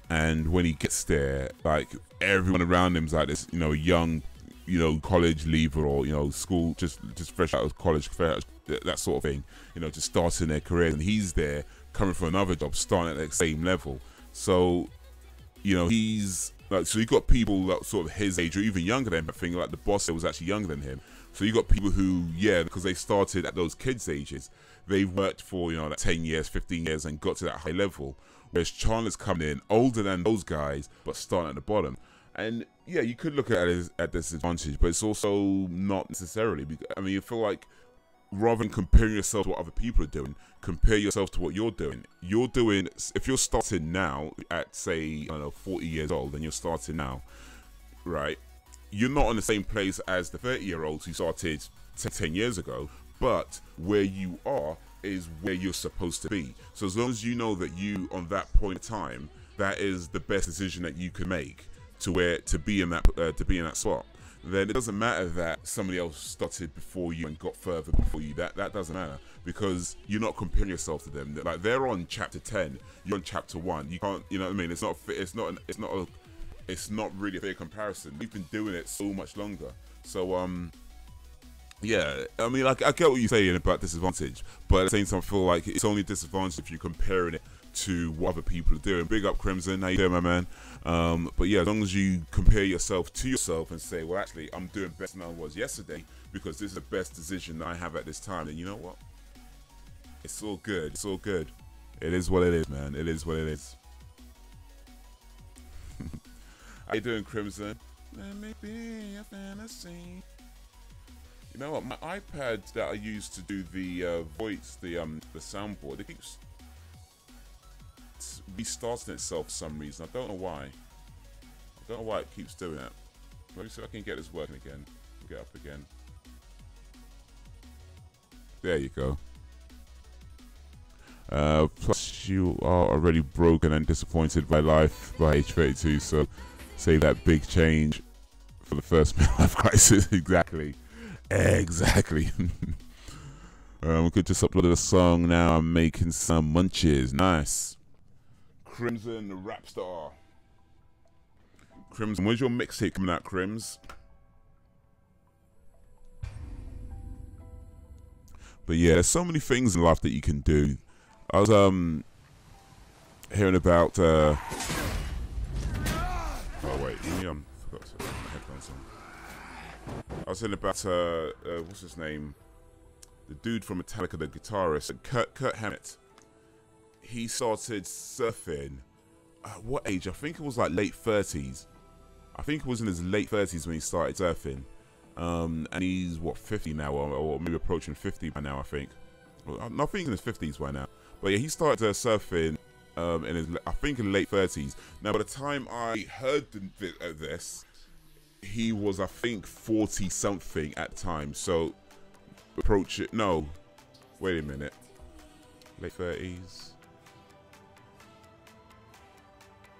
Speaker 3: and when he gets there, like everyone around him's like this, you know, young, you know, college leaver or, you know, school, just fresh out of college, that sort of thing, you know, just starting their career, and he's there coming from another job, starting at the same level. So, you know, he's like, so you got people that sort of his age or even younger than him. I think like the boss was actually younger than him. So you got people who, yeah, because they started at those kids' ages, they've worked for, you know, like 10 years, 15 years and got to that high level. Whereas Chandler's coming in older than those guys, but starting at the bottom. And yeah, you could look at it as this advantage, but it's also not necessarily. I mean, you feel like rather than comparing yourself to what other people are doing, compare yourself to what you're doing. You're doing, if you're starting now at, say, I don't know, 40 years old, and you're starting now, right? You're not in the same place as the 30-year-olds who started 10 years ago, but where you are is where you're supposed to be. So as long as you know that you, on that point in time, that is the best decision that you can make to be in that spot, then it doesn't matter that somebody else started before you and got further before you. That doesn't matter, because you're not comparing yourself to them. Like, they're on chapter 10, you're on chapter 1. You can't, you know what I mean? It's not really a fair comparison. We've been doing it so much longer. So yeah, I mean, like, I get what you're saying about disadvantage, but at the same time, I feel like it's only a disadvantage if you're comparing it to what other people are doing. Big up, Crimson, how you doing, my man? But yeah, as long as you compare yourself to yourself and say, well, actually, I'm doing better than I was yesterday because this is the best decision that I have at this time, and you know what? It's all good. It's all good. It is what it is, man. It is what it is. How you doing, Crimson? Let me be a fantasy. You know what? My iPad that I use to do the voice, the soundboard, it keeps restarting itself for some reason. I don't know why. I don't know why it keeps doing that. Let me see if I can get this working again. Get up again. There you go. Plus, you are already broken and disappointed by life by age 32, so save that big change for the first midlife crisis. Exactly. Exactly. We could just upload a song now. I'm making some munches. Nice. Crimson Rapstar. Crimson, when's your mixtape coming out, Crims? But yeah, there's so many things in life that you can do. I was hearing about oh wait, let me forgot to put my headphones on. I was hearing about what's his name? The dude from Metallica, the guitarist, Kurt Hammett. He started surfing at what age? I think it was like late 30s. I think it was in his late 30s when he started surfing. And he's what, 50 now, or maybe approaching 50 by now, I think. I think in his 50s by now. But yeah, he started surfing in his, I think, in late 30s. Now, by the time I heard of this, he was, I think, 40 something at the time. So approach it. No, wait a minute. Late 30s.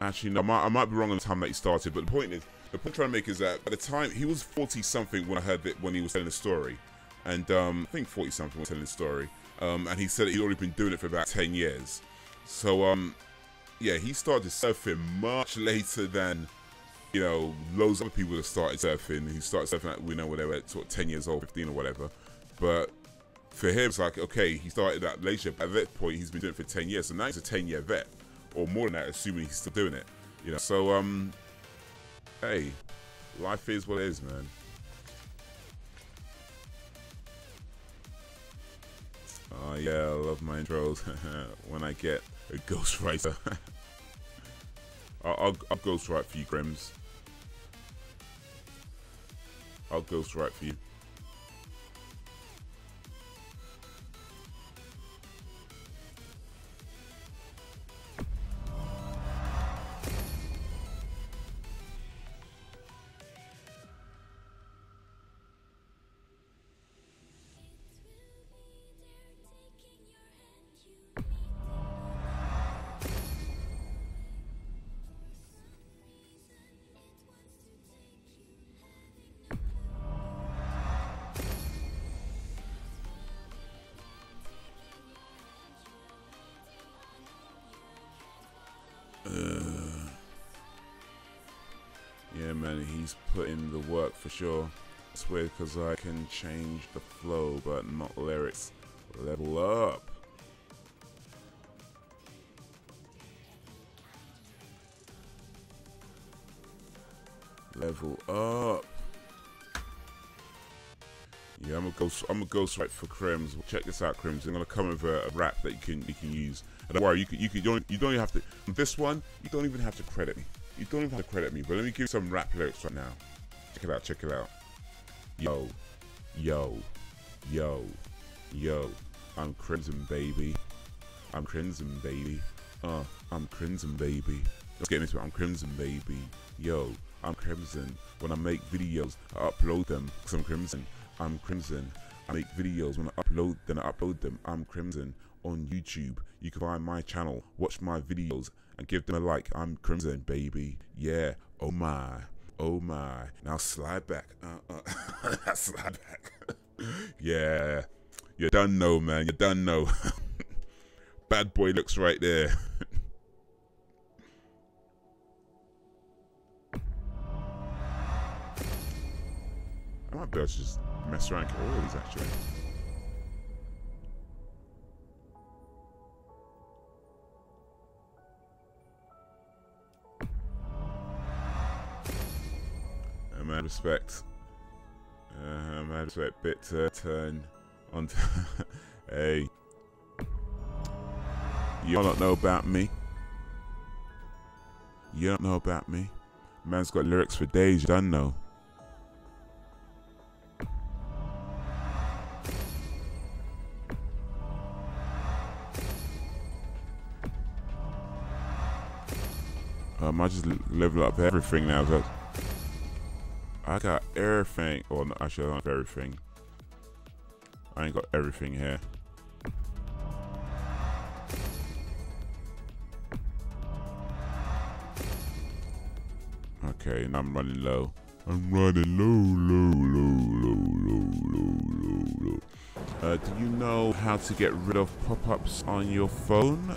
Speaker 3: Actually, no, I might be wrong on the time that he started. But the point is, the point I'm trying to make is that by the time he was 40 something when I heard that, when he was telling the story, and I think 40 something was telling the story, and he said that he'd already been doing it for about 10 years. So yeah, he started surfing much later than, you know, loads of other people that started surfing. He started surfing at, we know, when they were sort of 10 years old, 15 or whatever. But for him, it's like, okay, he started that later. At that point, he's been doing it for 10 years. So now he's a 10-year vet, or more than that, assuming he's still doing it. You know, so hey, life is what it is, man. Oh yeah, I love my intros. When I get a ghostwriter. I'll ghostwrite for you, Grims. I'll ghostwrite for you. Yeah, man, he's put in the work for sure. It's weird because I can change the flow, but not lyrics. Level up. Level up. Yeah, I'm a ghostwrite for Crims. Check this out, Crims. I'm gonna come with a rap that you can use. And don't worry, you don't even have to. On this one, you don't even have to credit me. You don't even have to credit me. But let me give you some rap lyrics right now. Check it out. Check it out. Yo, yo, yo, yo. I'm Crimson, baby. I'm Crimson, baby. I'm Crimson, baby. Let's get into it. I'm Crimson, baby. Yo, I'm Crimson. When I make videos, I upload them. Cause I'm Crimson. I'm Crimson. I make videos. When I upload, then I upload them. I'm Crimson. On YouTube, you can find my channel, watch my videos, and give them a like. I'm Crimson, baby. Yeah. Oh my. Oh my. Now slide back. Slide back. Yeah. You done know, man. You done know. Bad boy looks right there. I might be able to just mess around and get all of these actually. Mad respect. Mad respect. Bit to turn on. Hey, you don't know about me. You don't know about me. Man's got lyrics for days. You don't know. I just level up everything now. So I got everything. Or no, actually, I don't have everything. I ain't got everything here. Okay, now I'm running low. I'm running low. Do you know how to get rid of pop-ups on your phone?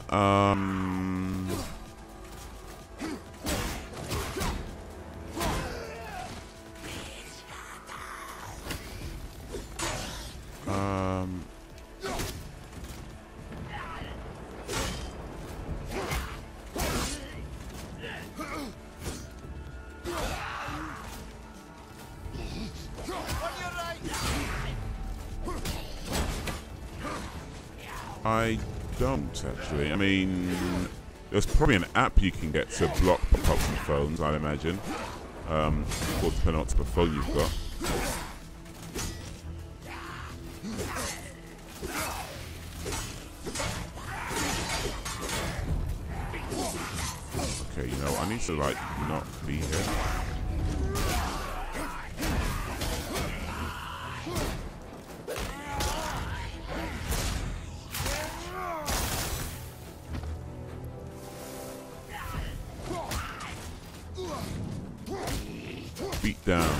Speaker 3: I don't actually. I mean, there's probably an app you can get to block pop-ups on phones, I'd imagine. Or depending on what type of phone you've got. Okay, you know, I need to like not be here. Beat down.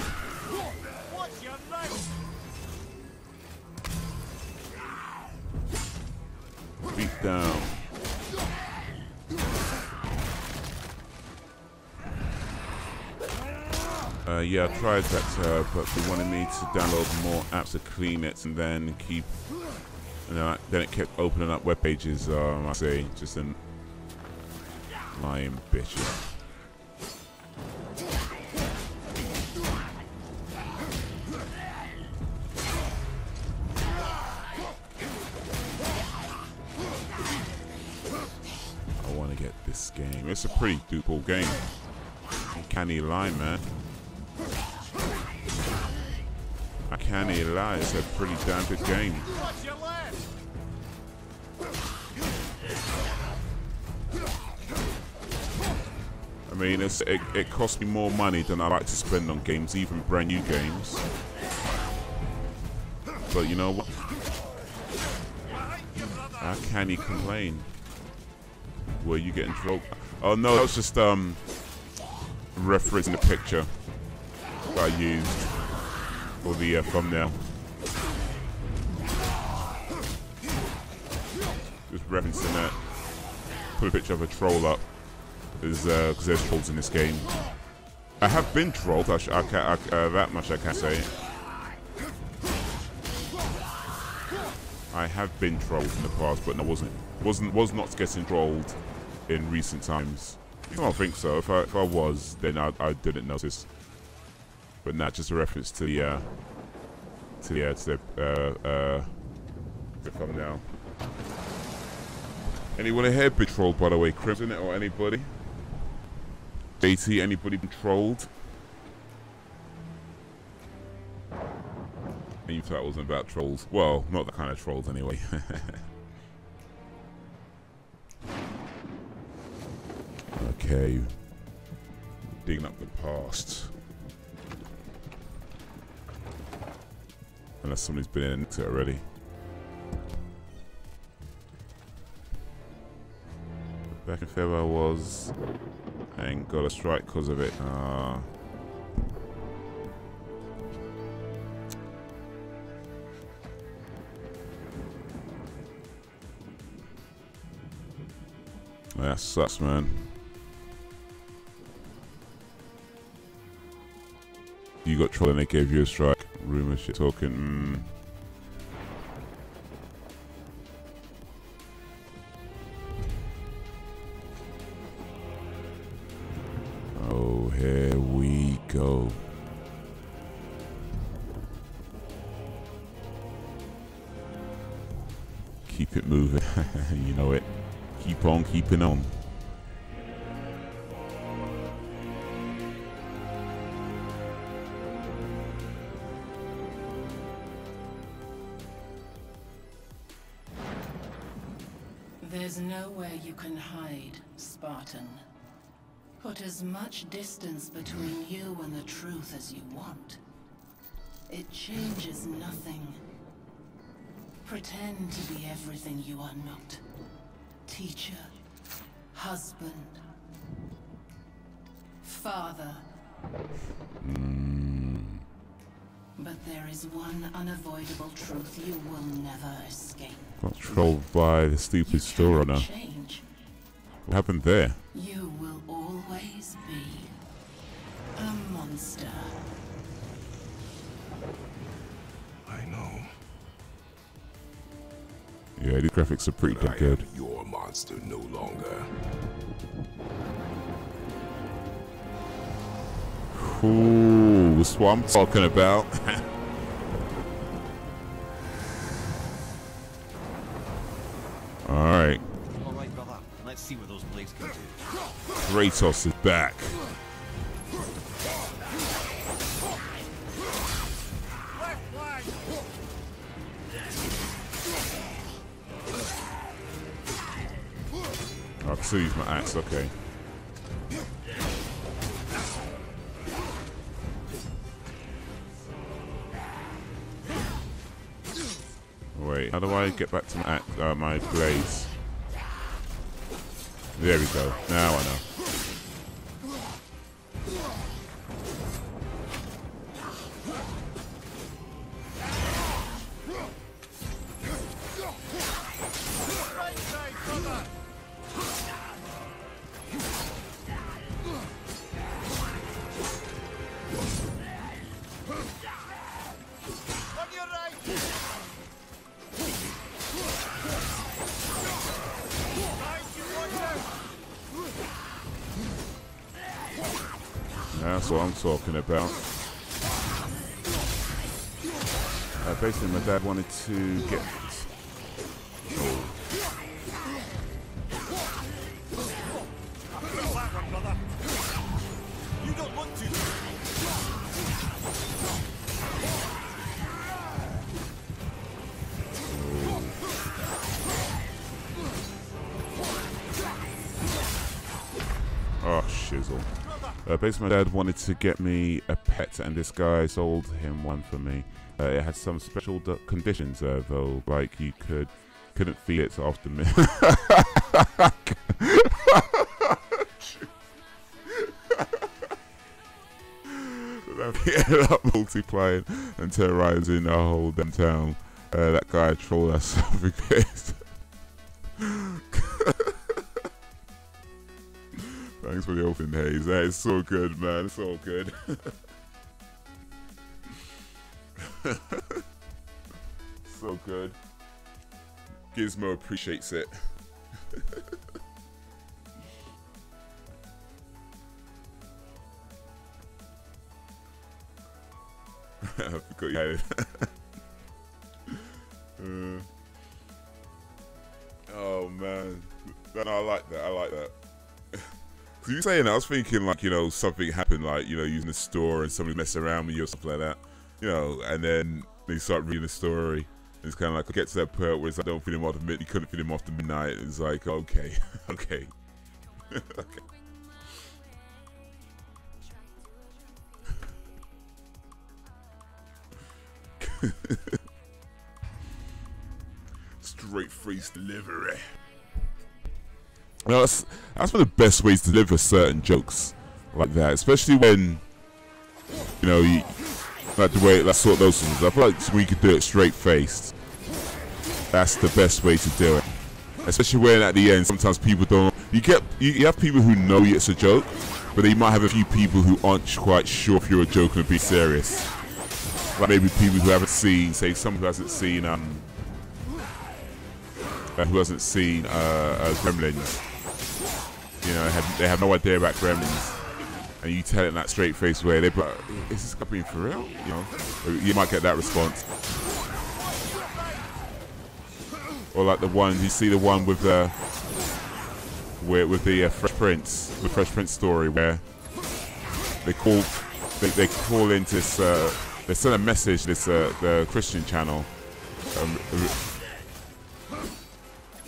Speaker 3: Beat down. Yeah, I tried that, but they wanted me to download more apps to clean it, and then keep. Then it kept opening up web pages. I say, just an lying bitch. I want to get this game. It's a pretty doable game. Can't even lie, man. I can't even lie, it's a pretty damn good game. I mean, it costs me more money than I like to spend on games, even brand new games. But you know what? I can't even complain. Were you getting trolled? Oh no, that was just referencing the picture that I used for the thumbnail. Just referencing that. Put a picture of a troll up, because there's trolls in this game. I have been trolled. That much I can say. I have been trolled in the past, but I was not getting trolled in recent times. I don't think so. If I was, then I didn't notice. But not just a reference to the thumbnail. Anyone here been trolled, by the way? Crimson or anybody? JT, anybody been trolled? And you thought it wasn't about trolls? Well, not the kind of trolls anyway. Okay, digging up the past. Unless somebody's been into it already. Back in February I ain't got a strike because of it. That sucks, man. You got trolled and they gave you a strike. Rumor shit talking. Oh, here we go. Keep it moving. You know it. Keep on keeping on.
Speaker 10: There's nowhere you can hide, Spartan. Put as much distance between you and the truth as you want. It changes nothing. Pretend to be everything you are not. Teacher, husband, father. But there is one unavoidable truth you will never escape.
Speaker 3: Got trolled by the stupid store owner. What happened there?
Speaker 10: You will always be a monster.
Speaker 5: I know.
Speaker 3: Yeah, the graphics are pretty damn good.
Speaker 5: Your monster no longer.
Speaker 3: Ooh, that's what I'm talking about. Alright.
Speaker 6: Alright, brother. Let's see what those blades can do.
Speaker 3: Kratos is back. I can still use my axe, okay. Wait, how do I get back to my blades? There we go. Now I know. That's what I'm talking about. Basically, my dad wanted to get...
Speaker 5: You don't want to.
Speaker 3: Oh, shizzle. Basically, my dad wanted to get me a pet, and this guy sold him one for me. It had some special conditions, though, like you couldn't feed it after me. He ended up multiplying and terrorizing the whole damn town. That guy trolled us because. Thanks for the open, Haze. That is so good, man. It's so good. So good. Gizmo appreciates it. I forgot you had it. Oh man. No, I like that. I like that. So you saying that, I was thinking like, you know, something happened, like, you know, using the store and somebody messing around with you or something like that, you know, and then they start reading the story. And it's kind of like, I get to that part where it's like, don't feed him after midnight. You couldn't feed him after midnight. It's like, okay, okay, okay. Straight face delivery. You know, that's one of the best ways to deliver certain jokes like that, especially when, you know, you like the way, like sort of those things. I feel like we could do it straight faced. That's the best way to do it, especially when at the end sometimes people don't. You have people who know it's a joke, but they might have a few people who aren't quite sure if you're a joke and be serious. Like maybe people who haven't seen, say someone who hasn't seen Gremlins. You know, they have no idea about Gremlins, and you tell it in that straight face way. They're like, "Is this guy being for real?" You know, you might get that response. Or like the one you see, the one with the Fresh Prince, the Fresh Prince story, where they call into this. They sent a message. This the Christian channel.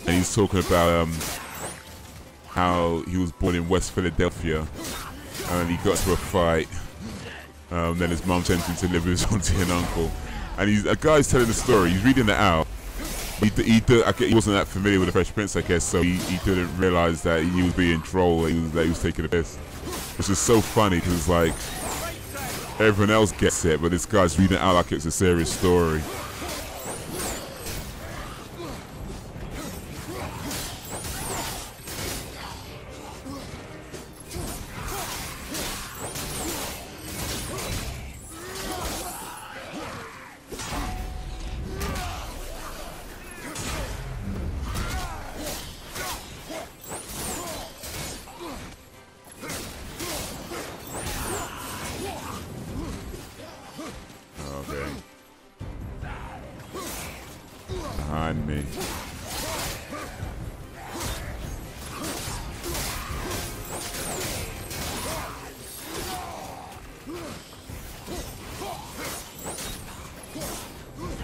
Speaker 3: And he's talking about how he was born in West Philadelphia and he got to a fight. Then his mum sent him to live with his auntie and uncle. And a guy's telling the story. He's reading it out. He wasn't that familiar with the Fresh Prince, I guess, so he didn't realize that he was being trolled. He was taking a piss, which is so funny because like everyone else gets it, but this guy's reading it out like it's a serious story. Behind me.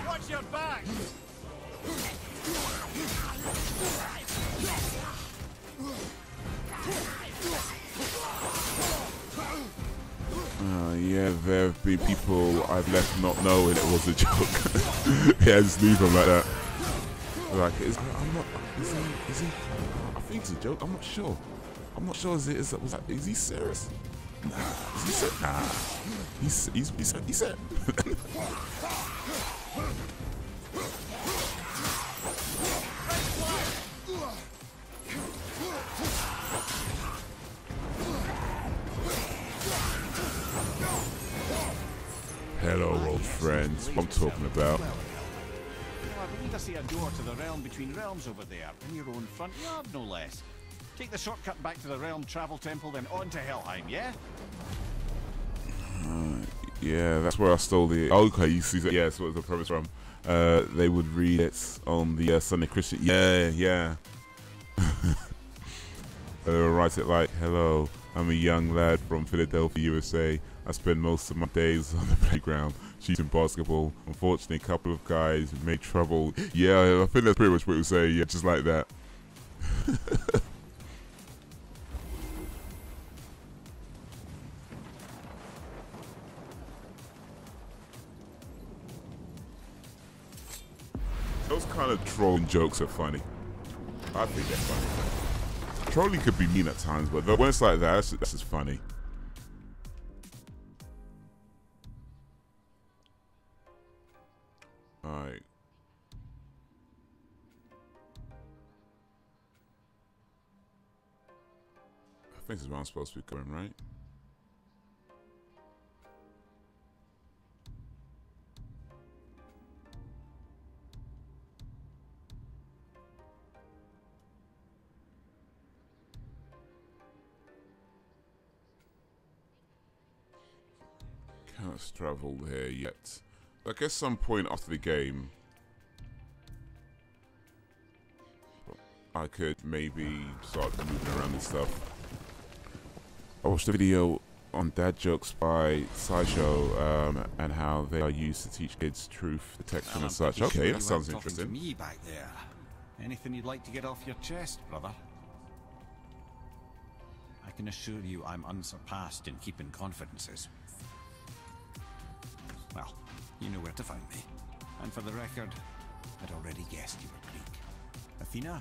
Speaker 5: Watch your back.
Speaker 3: Yeah, there have been people I've left not knowing it was a joke. Yeah, just leave them like that. Like, I'm not. Is he? I think it's a joke. I'm not sure. I'm not sure. Is he serious? Nah. Is he serious? Nah. He said. Hello, old friends. What I'm talking about.
Speaker 6: I believe I see a door to the realm between realms over there, in your own front yard, no less. Take the shortcut back to the realm travel temple, then on to Helheim, yeah?
Speaker 3: Yeah, that's where I stole the. Oh, okay, you see that? Yeah, that's what the premise from. They would read it on the Sunday Christian. Yeah. They would write it like, "Hello, I'm a young lad from Philadelphia, USA. I spend most of my days on the playground shooting basketball. Unfortunately, a couple of guys made trouble." Yeah, I think that's pretty much what it would say. Yeah, just like that. Those kind of trolling jokes are funny. I think they're funny. Trolling could be mean at times, but when it's like that, that's just funny. Alright. I think this is where I'm supposed to be going, right? Can't travel there yet. I guess some point after the game I could maybe start moving around and stuff. I watched a video on dad jokes by Sideshow and how they are used to teach kids truth detection and such. Okay, that sounds interesting.
Speaker 6: To me back there. Anything you'd like to get off your chest, brother? I can assure you I'm unsurpassed in keeping confidences. Well, you know where to find me. And for the record, I'd already guessed you were Greek. Athena,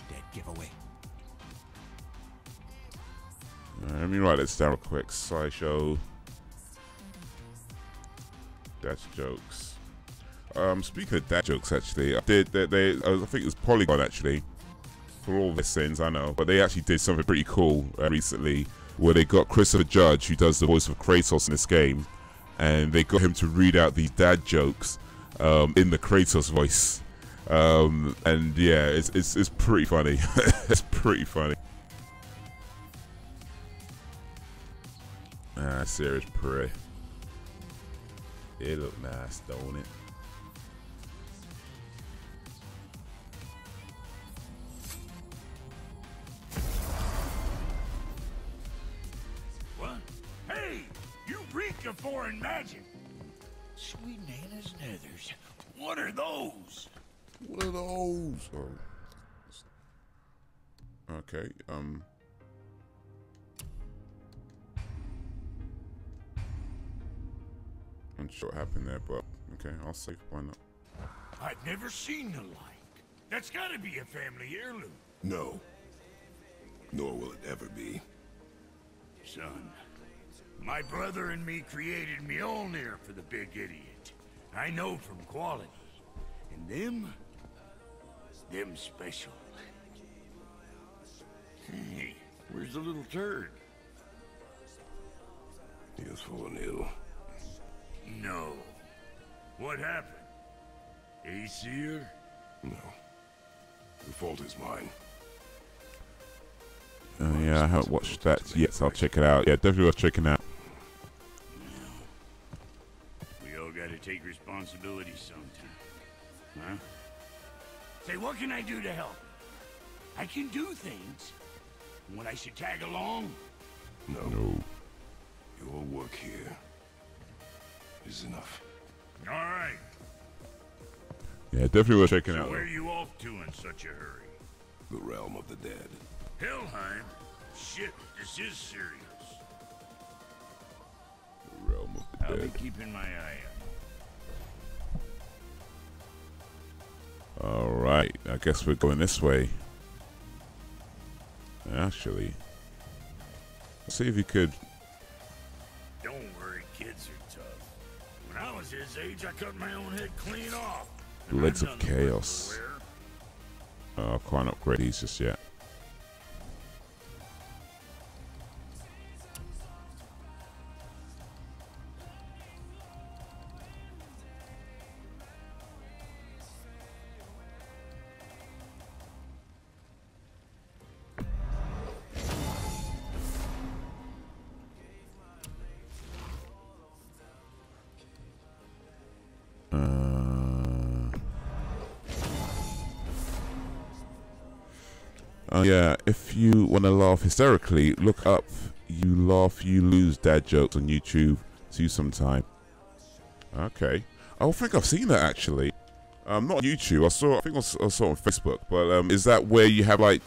Speaker 6: dead giveaway.
Speaker 3: Let me write this down real quick. Sideshow. That's jokes. Speaking of dad jokes, actually, I think it was Polygon actually. For all their sins, I know, but they actually did something pretty cool recently, where they got Christopher Judge, who does the voice of Kratos in this game, and they got him to read out these dad jokes in the Kratos voice, and yeah, it's pretty funny. It's pretty funny. Serious pretty. It look nice, don't it?
Speaker 5: What? Hey! You reek of foreign magic! Sweet Nana's nethers. What are those?
Speaker 3: What are those? Oh. Okay, I'm sure what happened there, but okay, I'll save. Why not?
Speaker 5: I've never seen the like. That's gotta be a family heirloom.
Speaker 11: No. Nor will it ever be.
Speaker 5: Son, my brother and me created Mjolnir for the big idiot. I know from quality. And them special. Hey, where's the little turd?
Speaker 11: He has fallen ill.
Speaker 5: No. What happened? Aesir?
Speaker 11: No. The fault is mine.
Speaker 3: Yeah, I haven't watched that yet, so I'll check it out. Yeah, definitely worth checking out.
Speaker 5: We all gotta take responsibility sometime. Huh? Say, what can I do to help? I can do things. When I should tag along?
Speaker 11: No. Your work here is enough.
Speaker 5: All right.
Speaker 3: Yeah, definitely worth checking out.
Speaker 5: Where are you off to in such a hurry?
Speaker 11: The realm of the dead.
Speaker 5: Helheim? Shit, this is serious.
Speaker 3: The realm dead.
Speaker 5: I'll be keeping my eye on.
Speaker 3: Alright, I guess we're going this way. Actually, let's see if you could.
Speaker 5: Don't worry, kids are tough. When I was his age, I cut my own head clean off.
Speaker 3: Legs of Chaos. I can't upgrade these just yet. Yeah, if you want to laugh hysterically, look up "You Laugh, You Lose" dad jokes on YouTube. See you sometime. Okay. I think I've seen that actually. Not on YouTube. I think I saw it on Facebook. But is that where you have like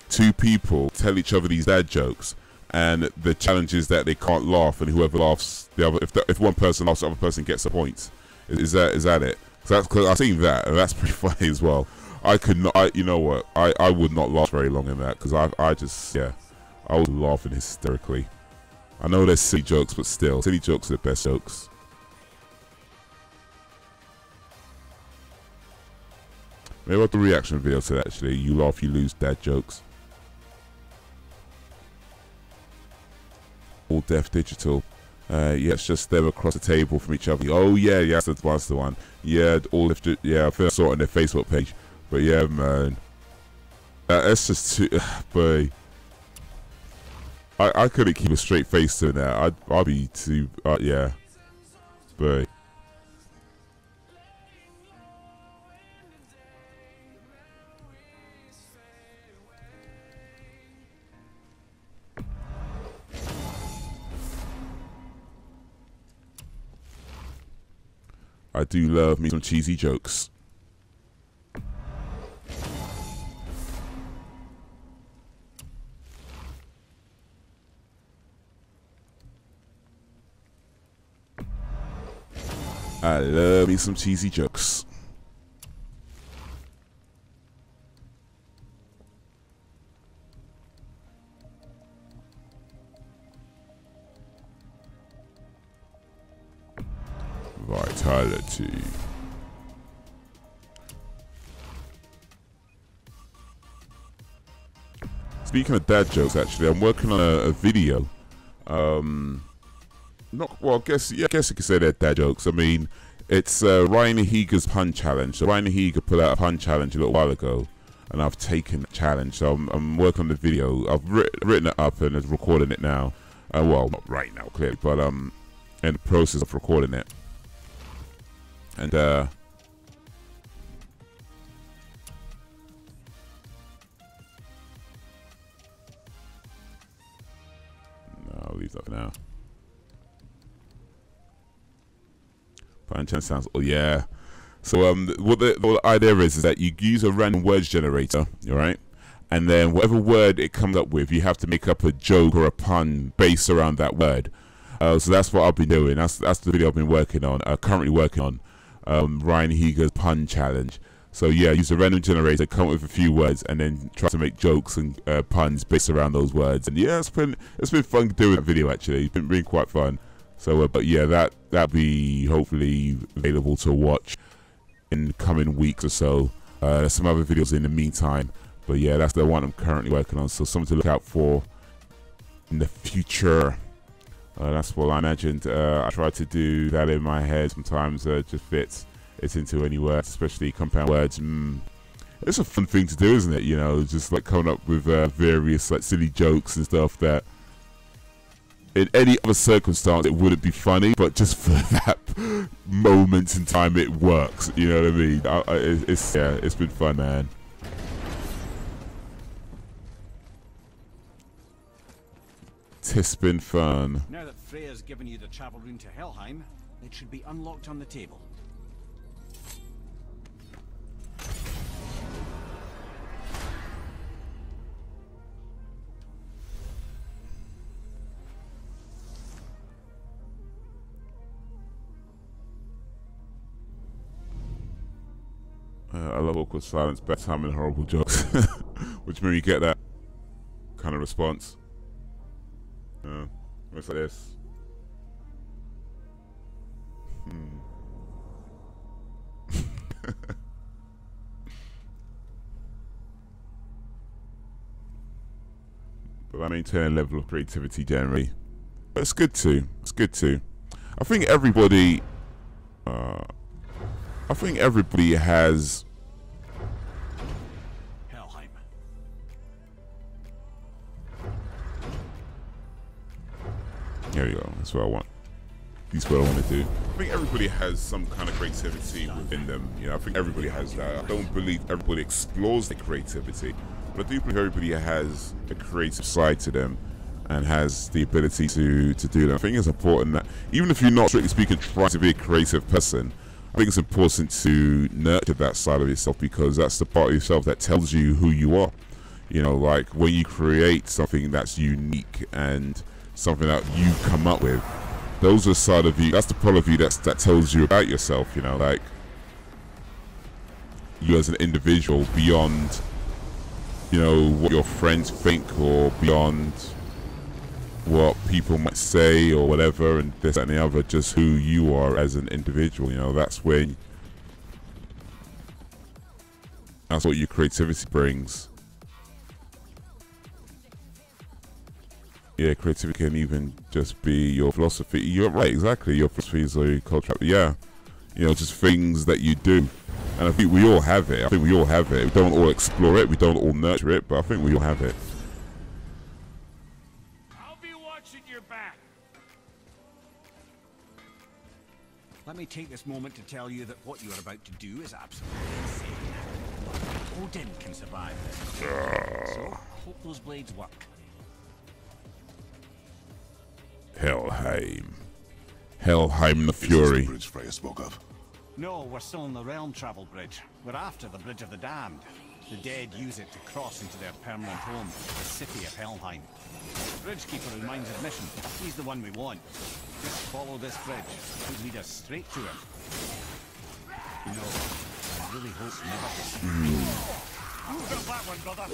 Speaker 3: two people tell each other these dad jokes, and the challenge is that they can't laugh, and whoever laughs, the other, if one person laughs, the other person gets a point. Is that it? Because I've seen that, and that's pretty funny as well. I could not. You know what? I would not last very long in that because I just I was laughing hysterically. I know there's silly jokes, but still, silly jokes are the best jokes. Maybe I'll do a reaction video to that actually. You laugh, you lose dad jokes. All Deaf Digital. Yeah, it's just them across the table from each other. Oh yeah, that's the one. Yeah, all lifted. Yeah, I think I saw it on their Facebook page. But yeah, man, that's just too. Boy, I couldn't keep a straight face doing that. I'd be too. Yeah, boy. I do love me some cheesy jokes. I love me some cheesy jokes. Vitality. Speaking of dad jokes, actually, I'm working on a video. Not well. I guess you could say they're dad jokes. I mean, it's Ryan Higa's pun challenge. So Ryan Higa put out a pun challenge a little while ago, and I've taken the challenge. So I'm working on the video. I've written it up and is recording it now. Well, not right now, clearly, but in the process of recording it. And no, I'll leave that for now. Pun challenge sounds. Oh yeah. So what the idea is that you use a random words generator, all right? And then whatever word it comes up with, you have to make up a joke or a pun based around that word. So that's what I've been doing. That's the video I've been working on. Currently working on Ryan Higa's pun challenge. So yeah, use a random generator, come up with a few words, and then try to make jokes and puns based around those words. And yeah, it's been fun doing that video actually. It's been really quite fun. So but yeah, that'll be hopefully available to watch in coming weeks or so. There's some other videos in the meantime, but yeah, that's the one I'm currently working on. So something to look out for in the future. That's what I imagined. I try to do that in my head. Sometimes just fits it into any words, especially compound words. It's a fun thing to do, isn't it? You know, just like coming up with various like silly jokes and stuff that in any other circumstance it wouldn't be funny, but just for that moment in time it works. You know what I mean? It's been fun, man. It's been fun.
Speaker 6: Now that Freya's given you the travel room to Helheim, it should be unlocked on the table.
Speaker 3: I love awkward silence, bad time and horrible jokes. Which made me get that kind of response. It's like this. But I maintain a level of creativity generally. But it's good too. It's good too. I think everybody has
Speaker 6: Helheim.
Speaker 3: There you go. That's what I want. That's what I want to do. I think everybody has some kind of creativity within them. You know, I think everybody has that. I don't believe everybody explores their creativity, but I do believe everybody has a creative side to them and has the ability to do that. I think it's important that even if you're not, strictly speaking, trying to be a creative person, I think it's important to nurture that side of yourself, because that's the part of yourself that tells you who you are. You know, like when you create something that's unique and something that you come up with, those are side of you, that's the part of you that tells you about yourself, you know, like you as an individual, beyond, you know, what your friends think or beyond what people might say or whatever, and this and the other, just who you are as an individual. You know, that's when, that's what your creativity brings. Yeah, creativity can even just be your philosophy. You're right, exactly. Your philosophies or your culture. Yeah, you know, just things that you do. And I think we all have it. I think we all have it. We don't all explore it. We don't all nurture it, but I think we all have it.
Speaker 5: I'll be watching your back.
Speaker 6: Let me take this moment to tell you that what you are about to do is absolutely insane. Odin can survive this. So, hope those blades work.
Speaker 3: Helheim. Helheim the Fury.
Speaker 11: Is this the bridge Freya spoke of?
Speaker 6: No, we're still on the realm travel bridge. We're after the Bridge of the Damned. The dead use it to cross into their permanent home, the city of Helheim. The Bridgekeeper reminds admission. He's the one we want. Just follow this bridge. It will lead us straight to him. You know, I really hope never to see you. Got that one, brother.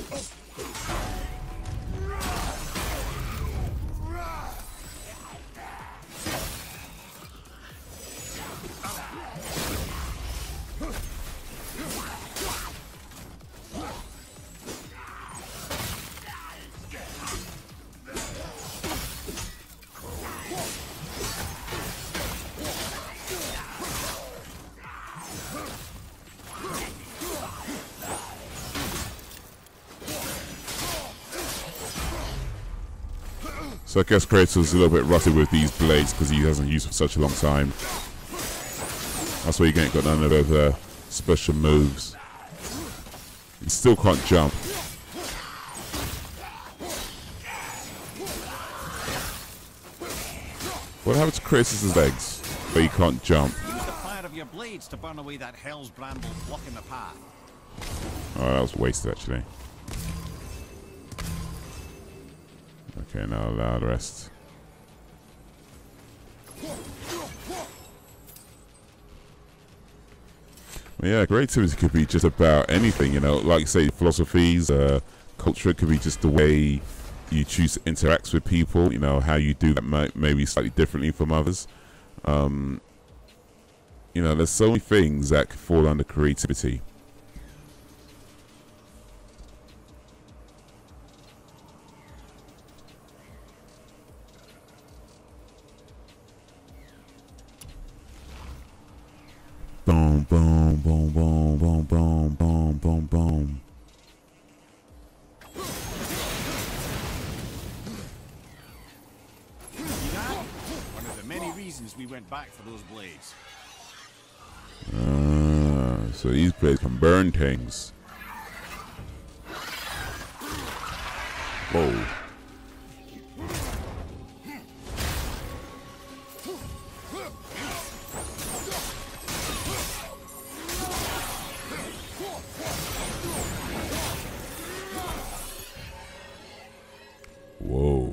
Speaker 3: So I guess Kratos is a little bit rusty with these blades because he hasn't used them for such a long time. That's why he ain't got none of those special moves. He still can't jump. What happened to Kratos' legs? But he can't jump.
Speaker 6: Use the fire of your blades to burn away that hell's bramble blocking the path.
Speaker 3: Oh, that was wasted actually. Okay, now allow the rest. Well, yeah, creativity could be just about anything, you know, like you say, philosophies, culture. It could be just the way you choose to interact with people, you know, how you do that maybe slightly differently from others. You know, there's so many things that could fall under creativity. Boom, boom, boom, boom, boom, boom, boom, boom, boom.
Speaker 6: See that? One of the many reasons we went back for those blades.
Speaker 3: So these blades can burn things. Whoa. Whoa.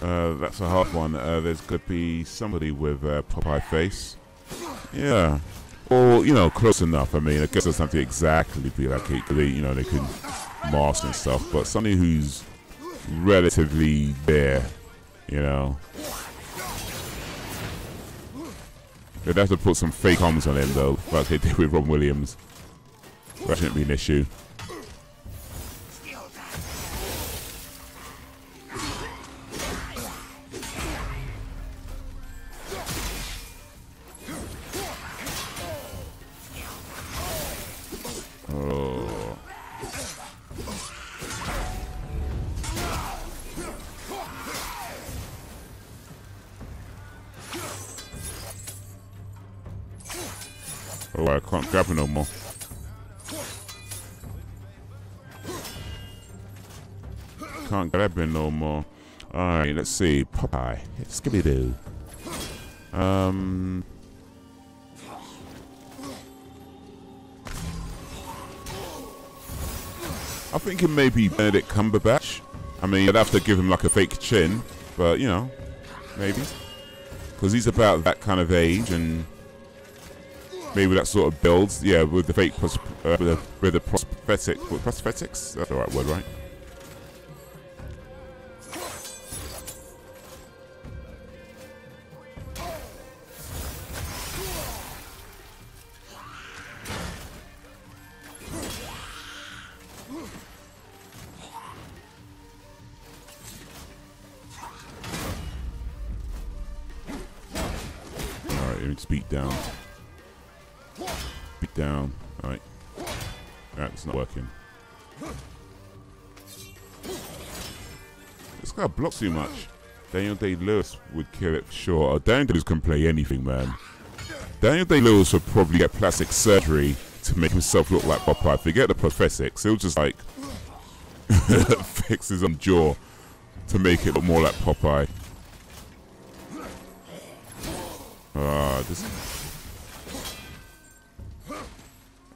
Speaker 3: That's a hard one. There's going to be somebody with Popeye face. Yeah. Or, you know, close enough. I mean, I guess it doesn't have to exactly be like it. You know, they could mask and stuff. But somebody who's relatively there, you know. They'd have to put some fake arms on him, though, like they did with Ron Williams. That shouldn't be an issue. Oh. Oh, I can't grab it no more. Can't grab it no more. Alright, let's see. Popeye. Skibby-doo. I think it may be Benedict Cumberbatch. I mean, I'd have to give him like a fake chin, but you know, maybe. Because he's about that kind of age and maybe that sort of builds. Yeah, with the fake, with the prosthetics. That's the right word, right? Beat down. Beat down. Alright. Alright, it's not working. This guy blocks too much. Daniel Day-Lewis would kill it for sure. Oh, Daniel Day-Lewis can play anything, man. Daniel Day-Lewis would probably get plastic surgery to make himself look like Popeye. Forget the prosthetics. He'll just like fix his own jaw to make it look more like Popeye. This.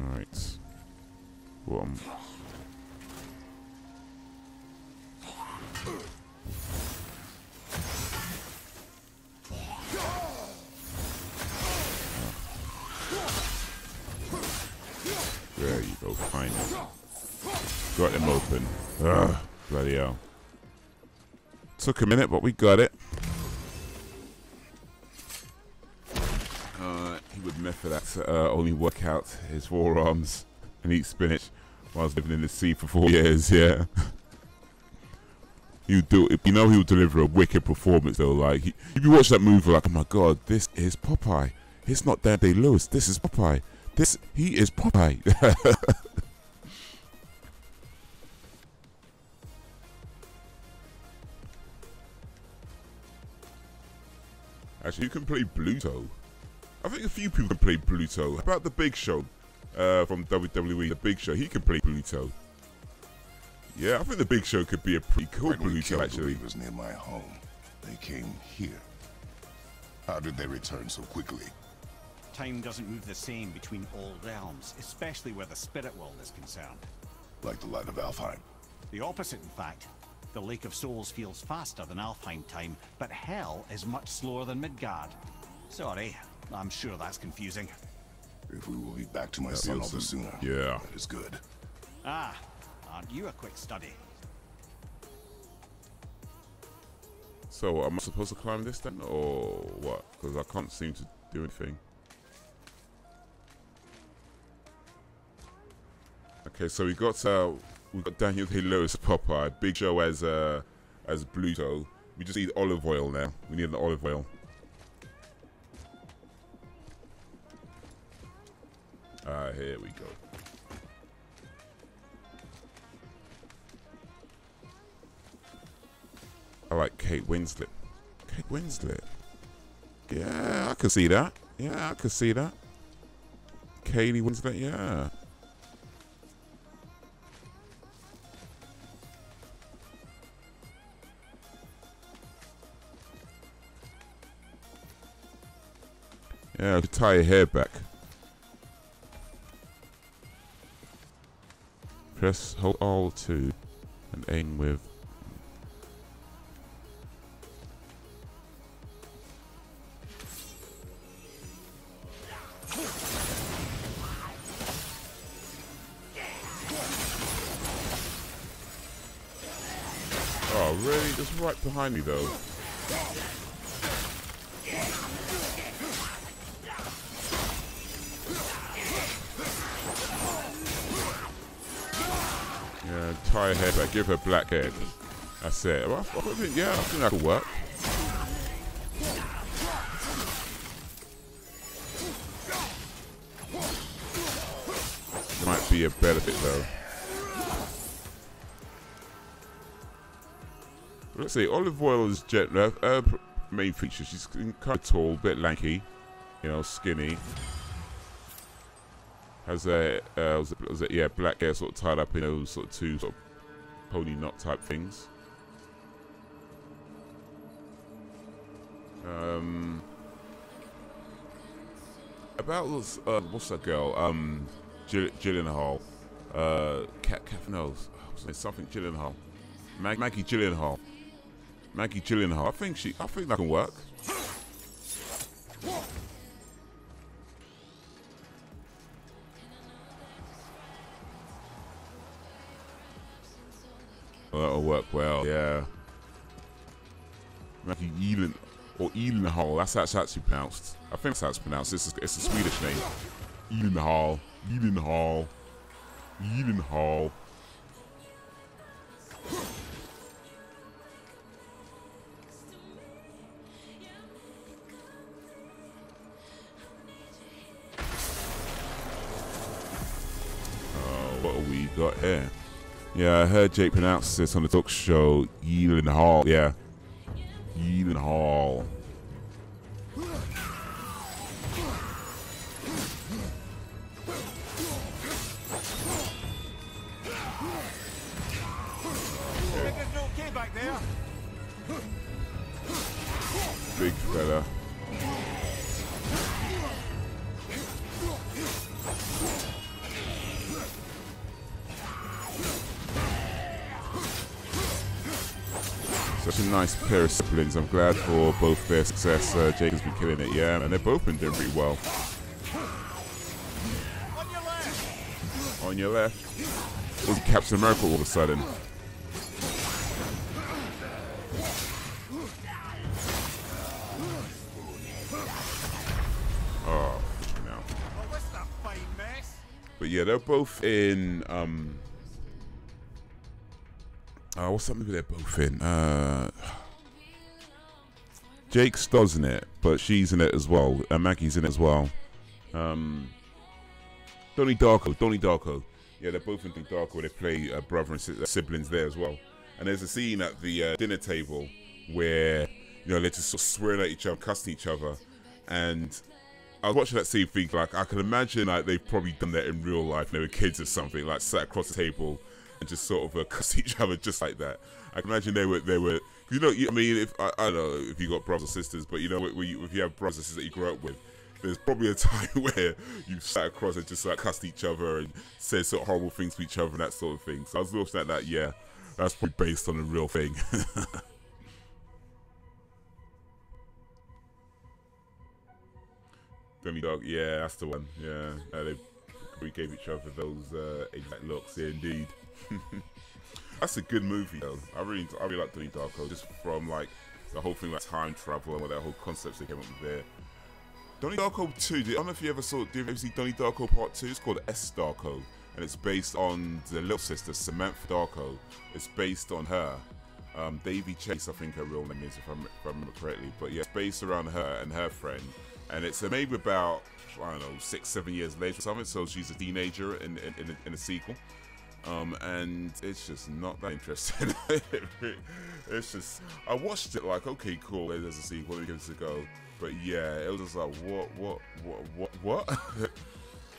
Speaker 3: Alright. Well, there you go, fine. Got him open. Ugh, bloody hell. Took a minute, but we got it. He would method that only work out his forearms and eat spinach while I was living in the sea for 4 years, yeah. He would do it, you know, he would deliver a wicked performance though. Like, if you watch that movie, like, oh my god, this is Popeye. It's not Dan Day-Lewis, this is Popeye. He is Popeye. Actually, you can play Bluto. I think a few people can play Bluto. How about the Big Show from WWE? The Big Show, he can play Bluto. Yeah, I think the Big Show could be a pretty cool Bluto, actually.
Speaker 11: Was near my home. They came here. How did they return so quickly?
Speaker 6: Time doesn't move the same between all realms, especially where the spirit world is concerned.
Speaker 11: Like the light of Alfheim.
Speaker 6: The opposite, in fact. The Lake of Souls feels faster than Alfheim time, but Hell is much slower than Midgard. Sorry, I'm sure that's confusing.
Speaker 11: If we will be back to my son all the sooner,
Speaker 3: yeah,
Speaker 11: that is good.
Speaker 6: Ah, aren't you a quick study?
Speaker 3: So, am I supposed to climb this then, or what? Because I can't seem to do anything. Okay, so we got Daniel Day-Lewis as Popeye, Big Show as Bluto. We just need olive oil now. We need an olive oil. Here we go. I like Kate Winslet. Kate Winslet. Yeah, I could see that. Yeah, I could see that. Katie Winslet, yeah. Yeah, I could tie your hair back. Press hold Alt2 and aim with. Oh, really? Just right behind me, though. Yeah, tie her head back, give her black head. That's it. Well, yeah, I think that could work. Might be a benefit, though. Let's see, Olive Oil is her main feature. She's kind of tall, a bit lanky, you know, skinny. Has a, yeah, black hair sort of tied up in those sort of two sort of pony knot type things. About what's that girl? Gyllenhaal. Something Gyllenhaal. Maggie Gyllenhaal. Maggie Gyllenhaal. I think that can work. Well, that'll work well, yeah. Maggie Gyllenhaal, or Gyllenhaal, that's how it's actually pronounced. I think that's how it's pronounced. It's a Swedish name. Gyllenhaal. Gyllenhaal. Gyllenhaal. What have we got here? Yeah, I heard Jake pronounce this on the talk show. Gyllenhaal. Yeah. Gyllenhaal.
Speaker 6: Okay back there.
Speaker 3: Big fella. Such a nice pair of siblings. I'm glad for both their success. Jake has been killing it, yeah, and they've both been doing pretty well. On your left. Was Captain America all of a sudden? Oh, no. But yeah, they're both in what's that movie they're both in? Jake Stodd's in it, but she's in it as well. Maggie's in it as well. Donnie Darko. Yeah, they're both in Donnie Darko. They play brother and siblings there as well. And there's a scene at the dinner table where, you know, they're just sort of swearing at each other, cussing each other. And I was watching that scene thinking, like, I can imagine like they've probably done that in real life when they were kids or something, like sat across the table and just sort of cuss each other just like that. I can imagine they were, you know, I mean, if I don't know if you got brothers or sisters, but you know, if you have brothers and sisters that you grew up with, there's probably a time where you sat across and just like cussed each other and said sort of horrible things to each other and that sort of thing. So I was looking at that, yeah, that's probably based on a real thing. Donnie Dog, yeah, that's the one. Yeah, we gave each other those exact looks. Yeah, indeed. That's a good movie though. I really like Donnie Darko, just from like the whole thing like time travel and all that whole concepts they came up with there. Donnie Darko 2. I don't know if you ever saw. Did you ever see Donnie Darko Part 2? It's called S Darko, and it's based on the little sister Samantha Darko. It's based on her. Davy Chase, I think her real name is, if I remember correctly. But yeah, it's based around her and her friend. And it's maybe about, I don't know, 6-7 years later or something. So she's a teenager in a sequel. And it's just not that interesting. It's just, I watched it like, okay, cool, there's a sequel, let me give this a go. But yeah, it was just like, what?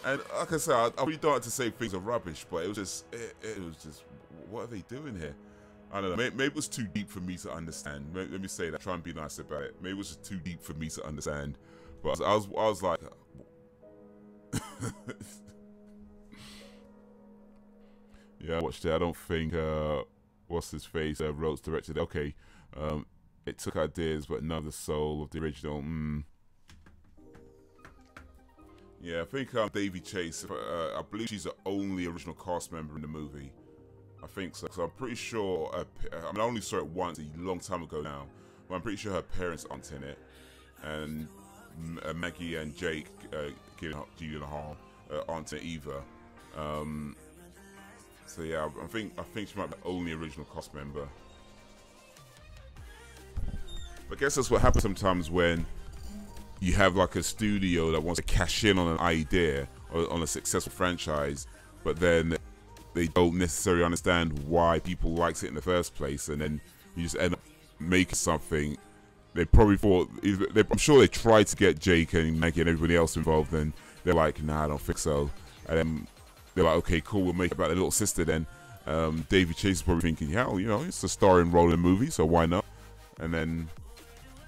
Speaker 3: And like I said, I really don't like to say things are rubbish, but it was just, what are they doing here? I don't know, maybe it was too deep for me to understand. Let me say that, try and be nice about it. Maybe it was just too deep for me to understand. But I was like, yeah, I watched it. I don't think, what's his face, Rhodes directed it. Okay, it took ideas, but none of the soul of the original. Yeah, I think Davy Chase, I believe she's the only original cast member in the movie. I think so. So I'm pretty sure. I mean, I only saw it once a long time ago now, but I'm pretty sure her parents aren't in it, and Maggie and Jake, Gyllenhaal, aren't in it either. So yeah, I think she might be the only original cast member. But I guess that's what happens sometimes when you have like a studio that wants to cash in on an idea or on a successful franchise, but then they don't necessarily understand why people likes it in the first place, and then you just end up making something. They probably thought, I'm sure they tried to get Jake and Maggie and everybody else involved, and they're like, nah, I don't think so. And then they're like, okay, cool, we'll make it about their little sister then. David Chase is probably thinking, yeah, you know, it's a starring role in the movie, so why not? And then,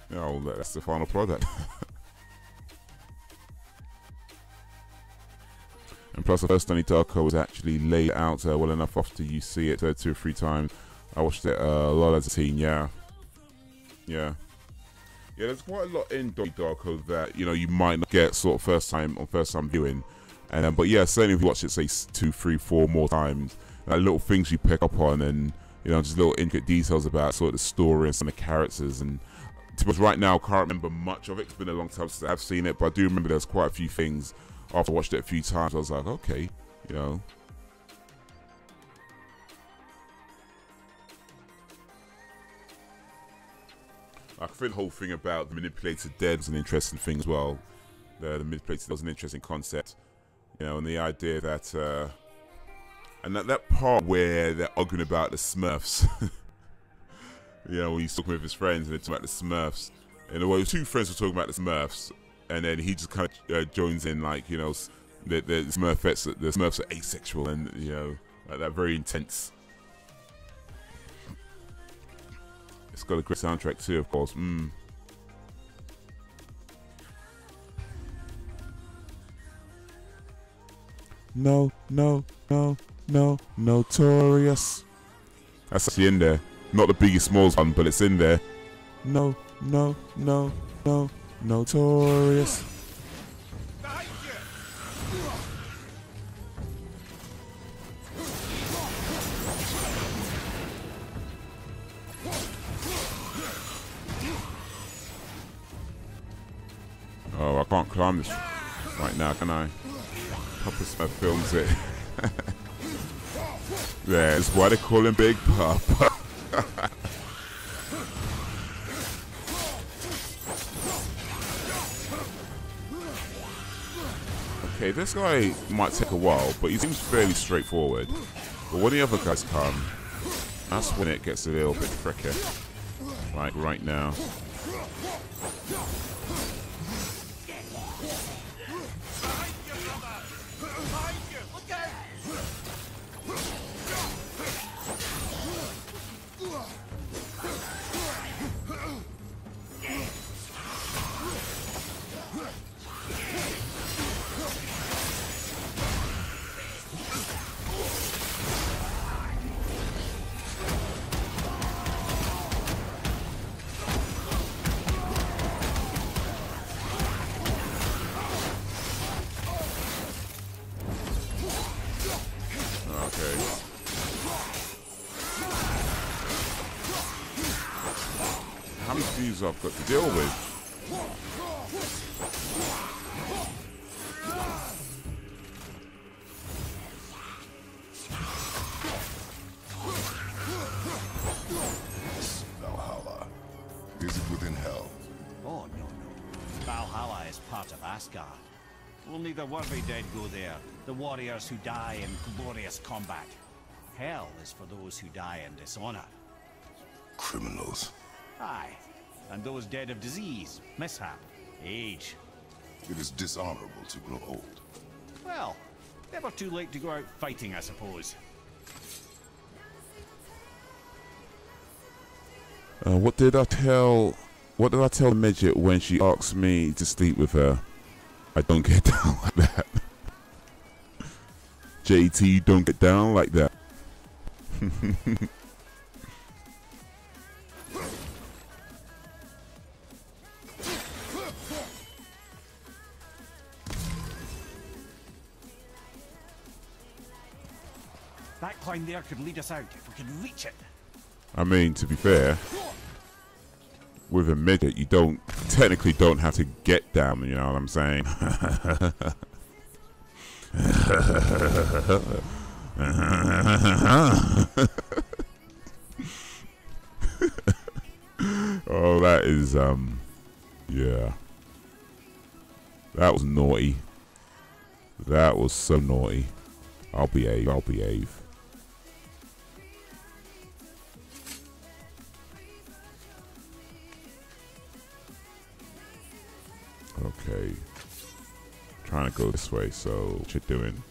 Speaker 3: you know, that's the final product. And plus, the first Donnie Darko was actually laid out well enough after you see it 2 or 3 times. I watched it a lot as a teen, yeah. Yeah, there's quite a lot in Donnie Darko that, you know, you might not get sort of first time viewing. And but yeah, certainly if you watch it, say 2, 3, 4 more times, little things you pick up on, and you know, just little intricate details about sort of the story and some of the characters. And to be honest, right now, I can't remember much of it. It's been a long time since I've seen it, but I do remember there's quite a few things. After I watched it a few times, I was like, okay, you know. I think the whole thing about the manipulated dead is an interesting thing as well. The manipulated dead was an interesting concept, you know, and the idea that, and that part where they're arguing about the Smurfs, you know, when he's talking with his friends and they're talking about the Smurfs, and well, 2 friends were talking about the Smurfs, and then he just kind of joins in, like, you know, the Smurfs are asexual, and you know, like that very intense. It's got a great soundtrack too, of course. No, Notorious. That's actually in there. Not the Biggie Smalls one, but it's in there. No, Notorious. Oh, I can't climb this right now, can I? Papa Smith films it. That's why they call him Big Papa. Okay, this guy might take a while, but he seems fairly straightforward. But when the other guys come, that's when it gets a little bit tricky. Like right now. How many views I've got to deal with?
Speaker 11: Valhalla. Is it within hell?
Speaker 6: Oh, no. Valhalla is part of Asgard. Only the worthy dead go there, the warriors who die in glorious combat. Hell is for those who die in dishonor.
Speaker 11: Criminals.
Speaker 6: Aye, and those dead of disease, mishap, age.
Speaker 11: It is dishonorable to grow old.
Speaker 6: Well, never too late to go out fighting, I suppose.
Speaker 3: What did I tell the midget when she asked me to sleep with her? I don't get down like that. JT, you don't get down like that.
Speaker 6: That climb there could lead us out if we could reach it.
Speaker 3: I mean, to be fair, with a midget, you technically don't have to get down, you know what I'm saying? Oh, that is, yeah. That was naughty. That was so naughty. I'll behave, I'll behave. Okay. Trying to go this way, so what you doing?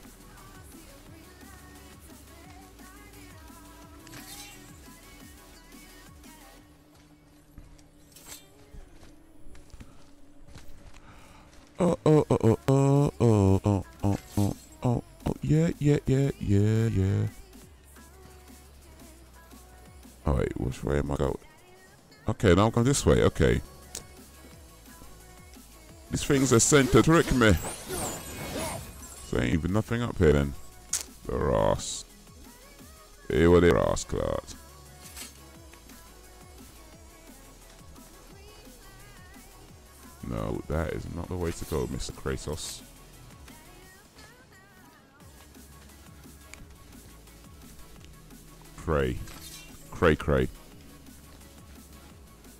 Speaker 3: Yeah. Oh wait, which way am I going? Okay, now I'm going this way. Okay. These things are sent to trick me. So ain't even nothing up here then. The ass. Here what their ass class. No, that is not the way to go, Mr. Kratos. Cray. Cray.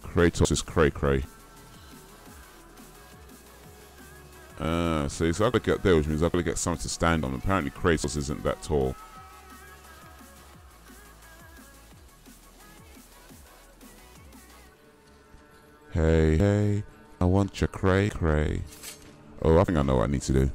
Speaker 3: Kratos is cray. So I've got to get there, which means I've got to get something to stand on. Apparently Kratos isn't that tall. Hey, I want your cray. Oh, I think I know what I need to do.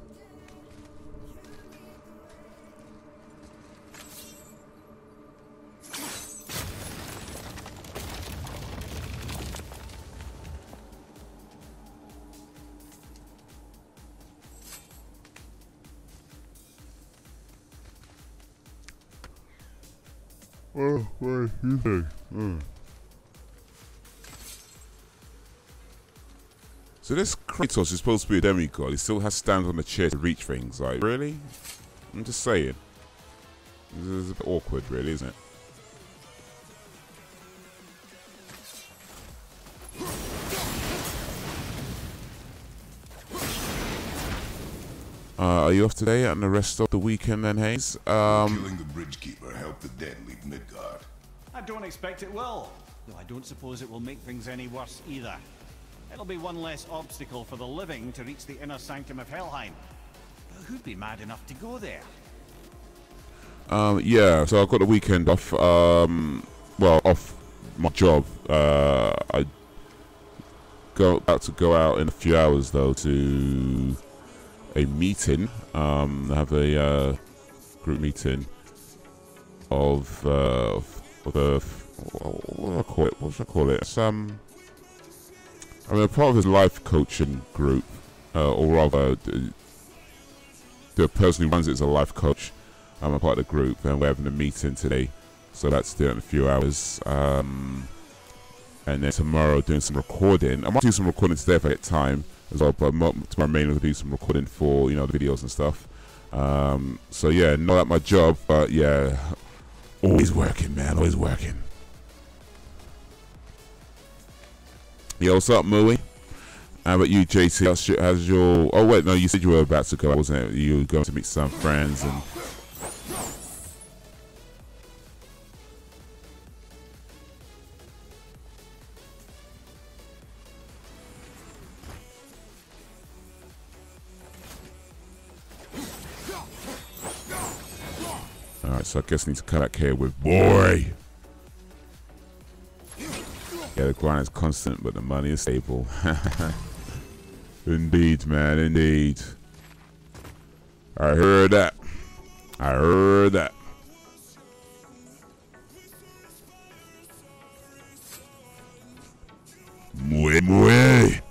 Speaker 3: Oh, wait, you think? So this Kratos is supposed to be a demigod. He still has to stand on the chair to reach things. Like, really? I'm just saying. This is a bit awkward, really, isn't it? Are you off today and the rest of the weekend then, Haze?
Speaker 11: Killing the Bridgekeeper helped the dead leave Midgard.
Speaker 6: I don't expect it will, though I don't suppose it will make things any worse either. It'll be one less obstacle for the living to reach the inner sanctum of Helheim. But who'd be mad enough to go there?
Speaker 3: Yeah, so I've got the weekend off, well, off my job. I about to go out in a few hours, though, to a meeting. Have a group meeting of the what should I call it? I'm a part of his life coaching group, or rather, the person who runs it is a life coach. I'm a part of the group, and we're having a meeting today, so that's there in a few hours. And then tomorrow, doing some recording. I might do some recording today if I get time as well, but tomorrow mainly will do some recording for, you know, the videos and stuff. So yeah, not at my job, but yeah, always working, man, always working. Yeah, what's up, Mooey? How about you, JT? How's your... Oh, wait, no, you said you were about to go, wasn't it? You were going to meet some friends and... Alright, so I guess I need to come back here with boy. Yeah, the grind is constant, but the money is stable. Indeed, man, indeed. I heard that. I heard that. Muy.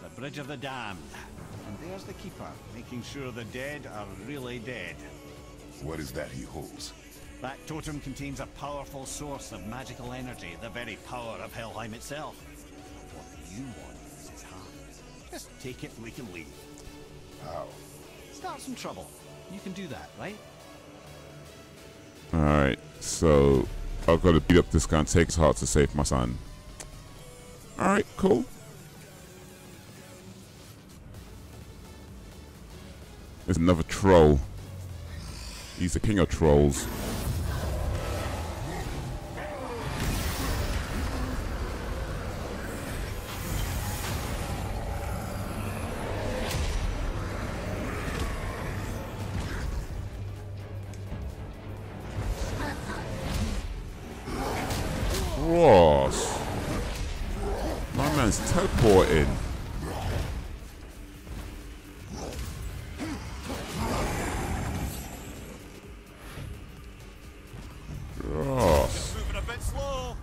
Speaker 6: The Bridge of the Damned. And there's the Keeper, making sure the dead are really dead.
Speaker 11: What is that he holds?
Speaker 6: That totem contains a powerful source of magical energy, the very power of Helheim itself. What you want is his heart. Just take it and we can leave.
Speaker 11: How?
Speaker 6: start some trouble. You can do that, right?
Speaker 3: Alright, so I've got to beat up this guy and take his heart to save my son. Alright, cool. There's another troll. He's the king of trolls. Ross. My man's teleporting. Ross.
Speaker 6: Moving a bit slow.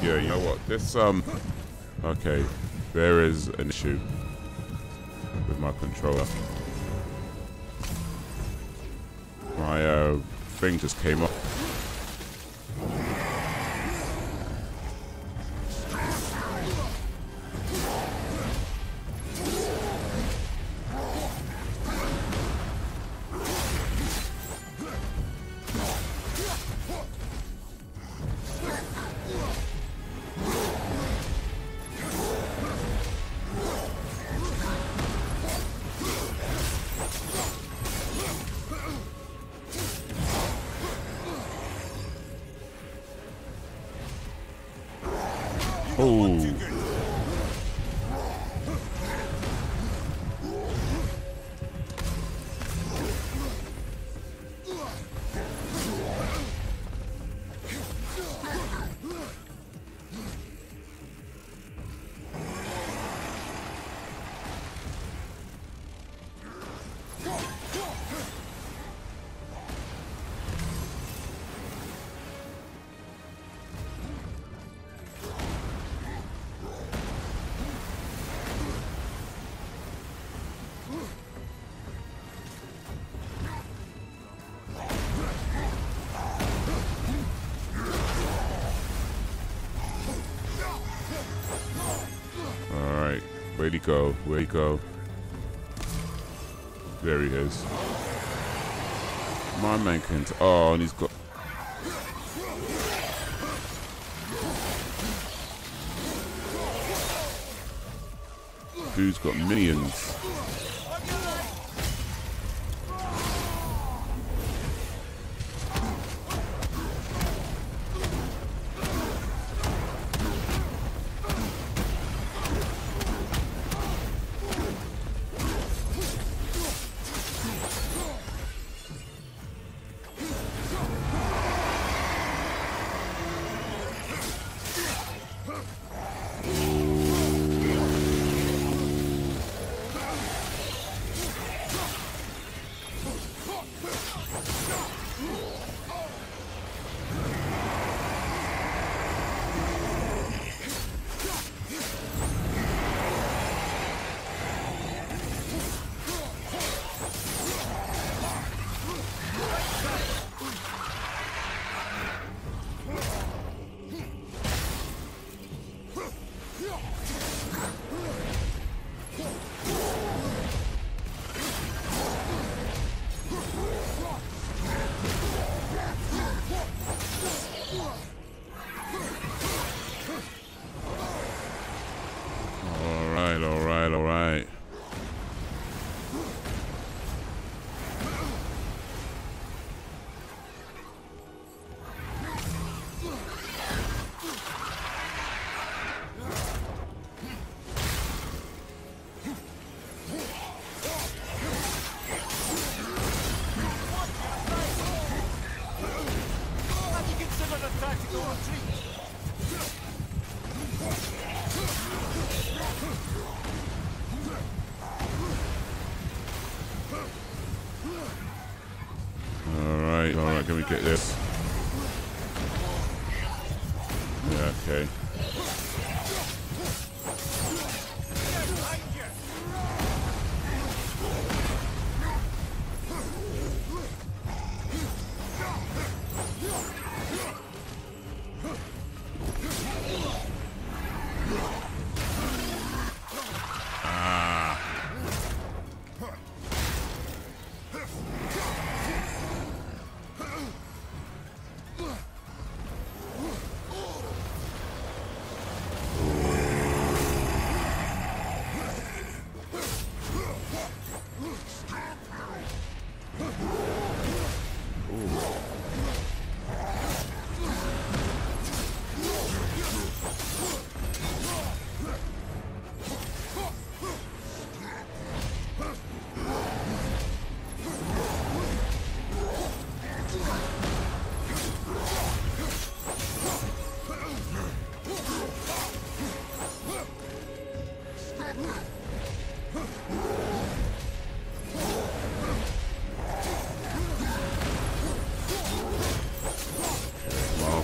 Speaker 3: Yeah, you know what? This okay, there is an issue with my controller. My thing just came up. Oh. Where'd he go? Where'd he go? There he is. My man can. Oh, and he's got. Dude's got minions.
Speaker 6: tactical retreat.
Speaker 3: Alright, can we get this? Yeah, okay.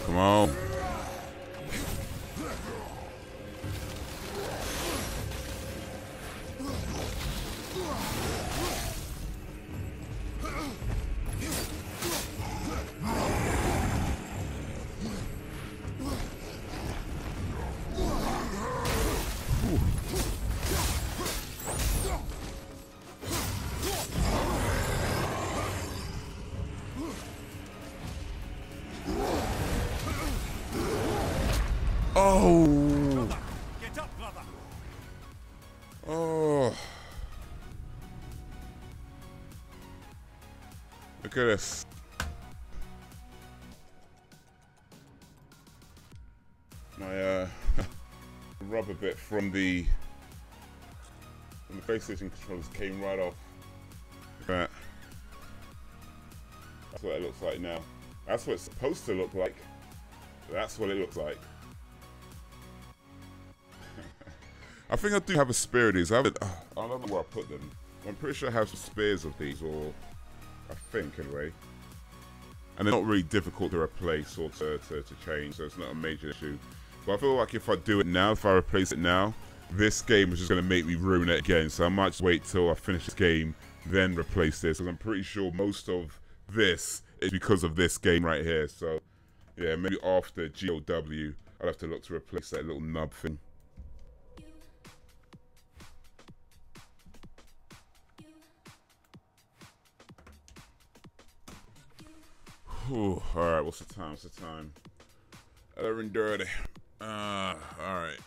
Speaker 3: Come on. Oh.
Speaker 6: Get up, brother.
Speaker 3: Oh. Look at this. My rubber bit from the PlayStation controllers came right off. Look at that. That's what it looks like now. That's what it's supposed to look like. That's what it looks like. I think I do have a spare of these. I don't know where I put them. I'm pretty sure I have some spares of these, or I think anyway. And they're not really difficult to replace or to change, so it's not a major issue. But I feel like if I do it now, if I replace it now, this game is just going to make me ruin it again. So I might just wait till I finish this game, then replace this. Because I'm pretty sure most of this is because of this game right here. So yeah, maybe after GOW, I'll have to look to replace that little nub thing. Ooh, all right, what's the time? What's the time? 11:30. All right.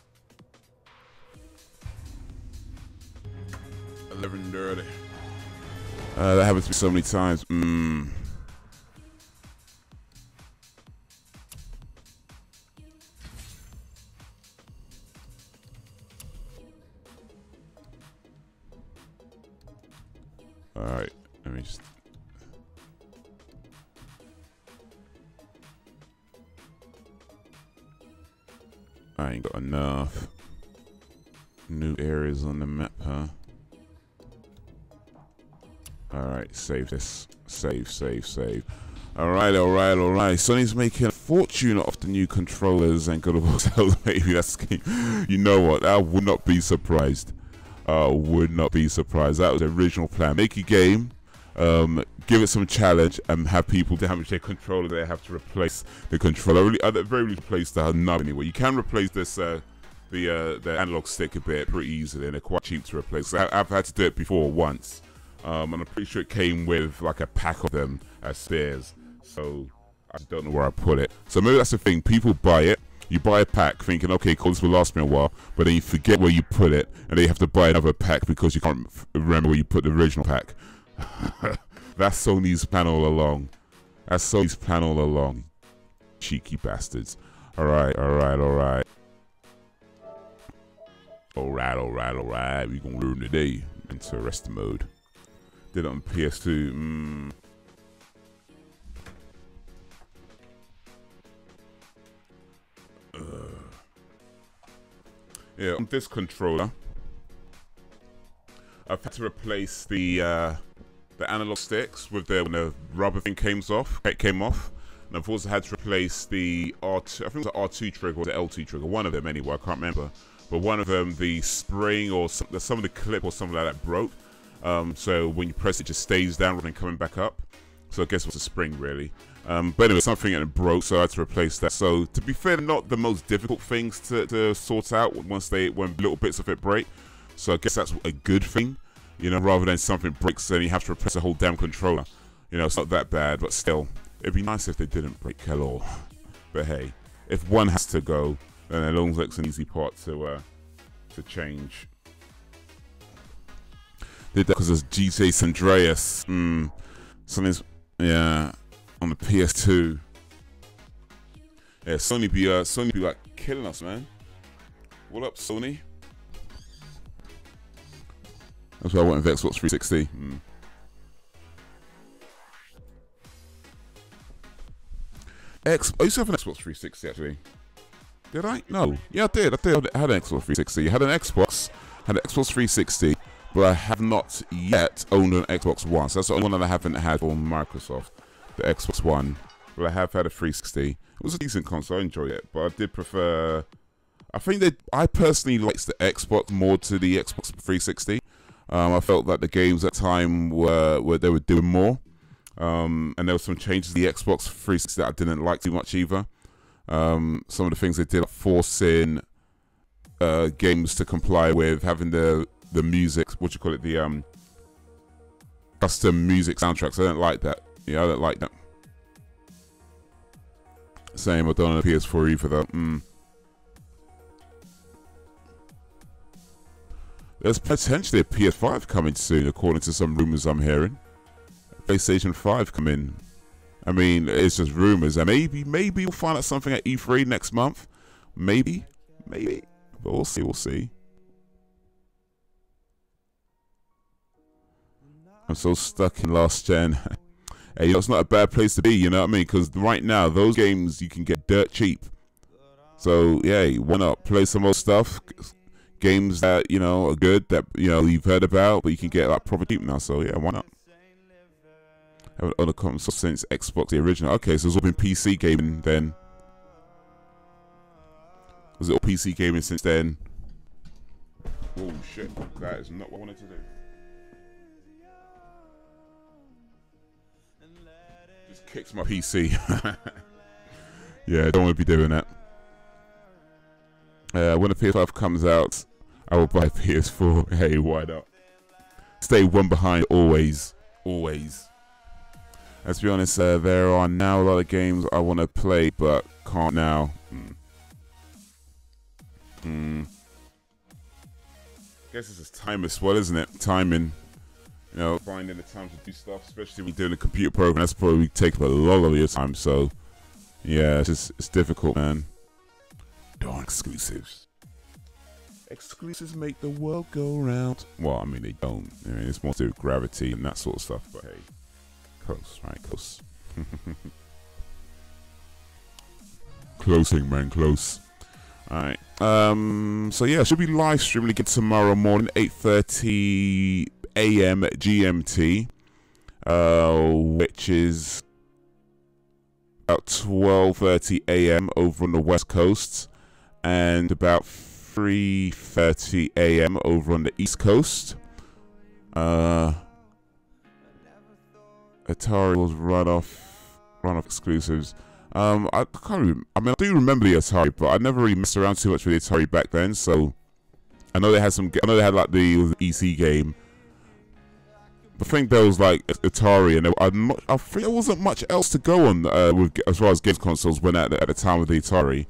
Speaker 3: 11:30. That happens to me so many times. All right, let me just. I ain't got enough new areas on the map, huh? Alright, save this. Save. Alright. Sony's making a fortune off the new controllers and God of War, maybe that's the game. You know what? I would not be surprised. That was the original plan. Make a game, give it some challenge, and have people damage their controller. They have to replace the controller. At the very least, replace the nub anyway. You can replace this the analog stick a bit pretty easily, and they're quite cheap to replace. I've had to do it before once, and I'm pretty sure it came with like a pack of them as spares. So I just don't know where I put it. So maybe that's the thing. People buy it. You buy a pack thinking, okay, cool, this will last me a while, but then you forget where you put it, and then you have to buy another pack because you can't remember where you put the original pack. That's Sony's plan all along. Cheeky bastards. Alright. Alright. We gonna learn today. Into rest mode. Did it on PS2. Yeah, on this controller, I've had to replace the analog sticks with when the rubber thing came off. And I've also had to replace the R2, I think it was the R2 trigger or the L2 trigger, one of them anyway, I can't remember. But one of them, the spring or some of the clip or something like that broke. So when you press it, just stays down rather than coming back up. So I guess it was a spring really. But anyway, something that broke, so I had to replace that. So to be fair, not the most difficult things to sort out when little bits of it break. So I guess that's a good thing, you know, rather than something breaks and you have to replace the whole damn controller. You know, it's not that bad, but still, it'd be nice if they didn't break at all. But hey, if one has to go, then it looks like it's an easy part to change. Did that because it's GTA San Andreas. Something's, yeah, on the PS2. Yeah, Sony be like killing us, man. What up, Sony? That's what I want with Xbox 360. I used to have an Xbox 360 actually. Did I? No. Yeah, I did. I had an Xbox 360. I had an Xbox 360, but I have not yet owned an Xbox One. So that's the only one that I haven't had from Microsoft, the Xbox One. But I have had a 360. It was a decent console. I enjoyed it, but I did prefer. I think I personally liked the Xbox more to the Xbox 360. I felt that the games at the time were they were doing more. And there were some changes to the Xbox 360 that I didn't like too much either. Some of the things they did, like forcing games to comply with having the music, the custom music soundtracks. I don't like that. Yeah, I don't like that. Same, I don't on the PS4 either though. There's potentially a PS5 coming soon, according to some rumors I'm hearing. PlayStation 5 coming. I mean, it's just rumors, and maybe we'll find out something at E3 next month. Maybe, but we'll see. I'm so stuck in last gen. Hey, it's not a bad place to be, you know what I mean? Because right now, those games you can get dirt cheap. So yeah, why not play some more stuff? Games that, you know, are good, that, you know, you've heard about, but you can get like proper cheap now. So yeah, why not? I haven't owned a console since Xbox, the original. Okay, so it's all been PC gaming then. Was it all PC gaming since then? Oh shit, that is not what I wanted to do. Just kicks my PC. Yeah, I don't want to be doing that. When the PS5 comes out, I will buy PS4. Hey, why not? Stay one behind always. Always. Let's be honest, there are now a lot of games I want to play, but can't now. Guess it's just time as well, isn't it? Timing. You know, finding the time to do stuff, especially when you're doing a computer program. That's probably take a lot of your time, so yeah, it's difficult, man. Darn exclusives. Exclusives make the world go round. Well, I mean, they don't. I mean, it's more to do with gravity and that sort of stuff, but hey. Close, right? Close. Closing, man, close. Alright. So yeah, should be live streaming again tomorrow morning, 8:30 AM GMT. Which is about 12:30 AM over on the West Coast, and about 3:30 AM over on the East Coast. Atari was run off exclusives. I can't. I mean, I do remember the Atari, but I never really messed around too much with the Atari back then. So I know they had some. I know they had like the EC game. But I think there was like Atari, and I think there wasn't much else to go on with as far as games consoles when at the time of the Atari.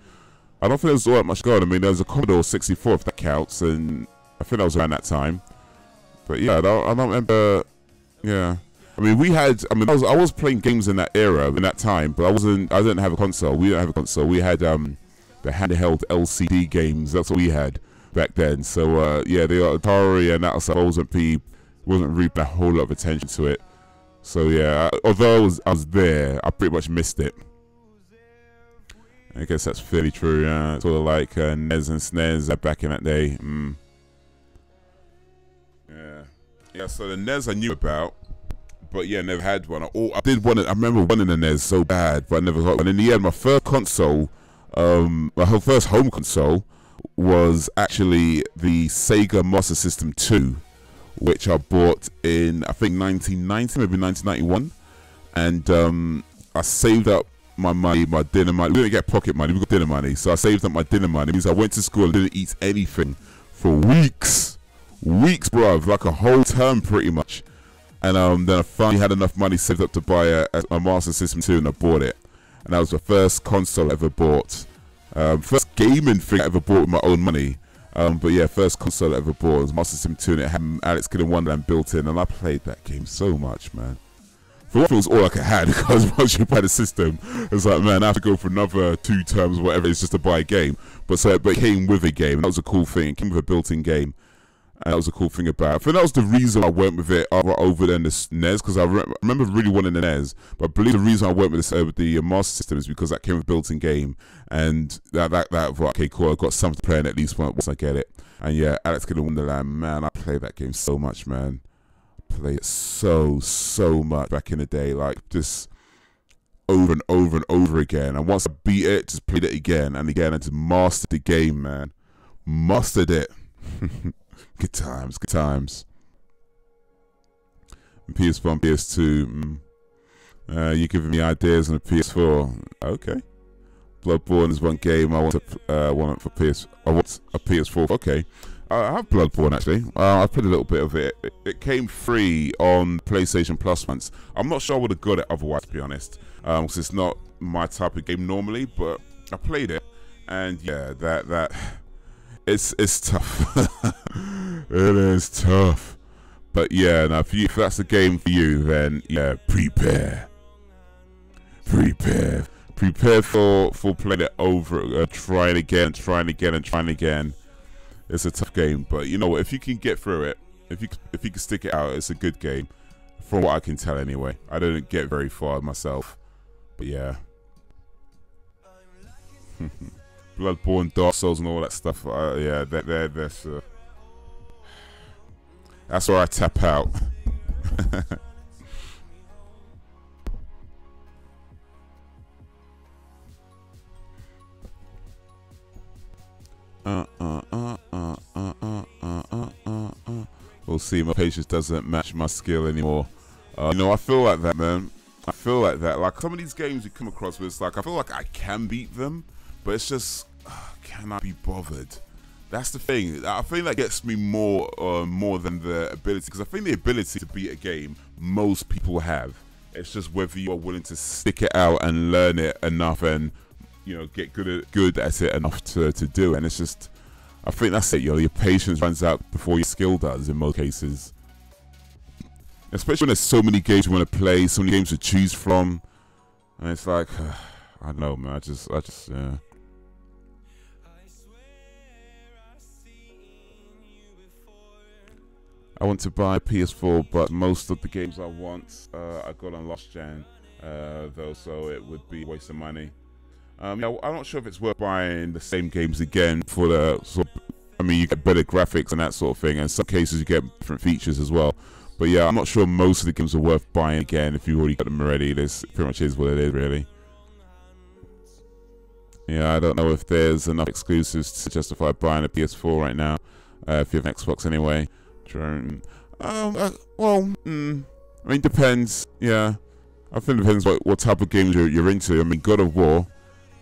Speaker 3: I don't think there was all that much going. I mean, there was a Commodore 64 if that counts, and I think that was around that time. But yeah, I don't remember. Yeah. I mean, I was playing games in that era, in that time, but I didn't have a console. We didn't have a console. We had the handheld LCD games. That's what we had back then. So yeah, the Atari and that stuff wasn't really a whole lot of attention to it. So yeah, although I was there, I pretty much missed it. I guess that's fairly true. Sort of like NES and SNES back in that day. Yeah. So the NES I knew about, but yeah, never had one. I did one. I remember wanting a NES so bad, but I never got one. In the end, my first console, my first home console, was actually the Sega Master System 2, which I bought in, I think, 1990, maybe 1991. And I saved up my money, my dinner money. We didn't get pocket money, we got dinner money. So I saved up my dinner money. It means I went to school and didn't eat anything for weeks. Weeks, bruv, like a whole term pretty much. And then I finally had enough money saved up to buy a Master System 2, and I bought it. And that was the first console I ever bought. First gaming thing I ever bought with my own money. But yeah, first console I ever bought was Master System 2, and it had Alex Kidd in Wonderland built in, and I played that game so much, man. For one, it was all I could have, because once you buy the system, it's like, man, I have to go for another 2 terms or whatever, it's just to buy a game. But it came with a game, and that was a cool thing. It came with a built-in game, and that was a cool thing about it. I think that was the reason I went with it over than the NES, because I remember really wanting the NES, but I believe the reason I went with the Master System is because that came with a built-in game, and okay, cool, I've got something to play in at least once I get it. And yeah, Alex Kidd in Wonderland, man, I played that game so much, man. Play it so much back in the day, like just over and over and over again. And once I beat it, just played it again and again, and just mastered the game, man. Mastered it. Good times, good times. And PS1, PS2. You're giving me ideas on the PS4. Okay. Bloodborne is one game I want for PS. I want a PS4. Okay. I have Bloodborne actually. I played a little bit of it. It came free on PlayStation Plus once. I'm not sure I would have got it otherwise, to be honest, because it's not my type of game normally. But I played it, and yeah, it's tough. It is tough. But yeah, now if that's the game for you, then yeah, prepare for playing it over, trying again. It's a tough game, but you know what? If you can get through it, if you can stick it out, it's a good game. From what I can tell, anyway. I didn't get very far myself, but yeah. Bloodborne, Dark Souls, and all that stuff. Yeah, that's where I tap out. We'll see. My patience doesn't match my skill anymore. You know, I feel like that, man. I feel like that. Like some of these games you come across where it's like, I feel like I can beat them, but it's just, can I be bothered? That's the thing. I think that gets me more than the ability, because I think the ability to beat a game most people have. It's just whether you are willing to stick it out and learn it enough, and you know, get good at it enough to do it. And it's just, I think that's it, yo. Your patience runs out before your skill does in most cases. Especially when there's so many games you want to play, so many games to choose from. And it's like, I don't know, man. I just, yeah. I want to buy a PS4, but most of the games I want, I got on last gen, though, so it would be a waste of money. Yeah, I'm not sure if it's worth buying the same games again for the sort of, I mean, you get better graphics and that sort of thing, and in some cases you get different features as well. But yeah, I'm not sure most of the games are worth buying again if you already got them already. This pretty much is what it is, really. Yeah, I don't know if there's enough exclusives to justify buying a PS4 right now, if you have an Xbox anyway. Well, I mean, depends. Yeah, I think it depends what type of games you're into. I mean, God of War,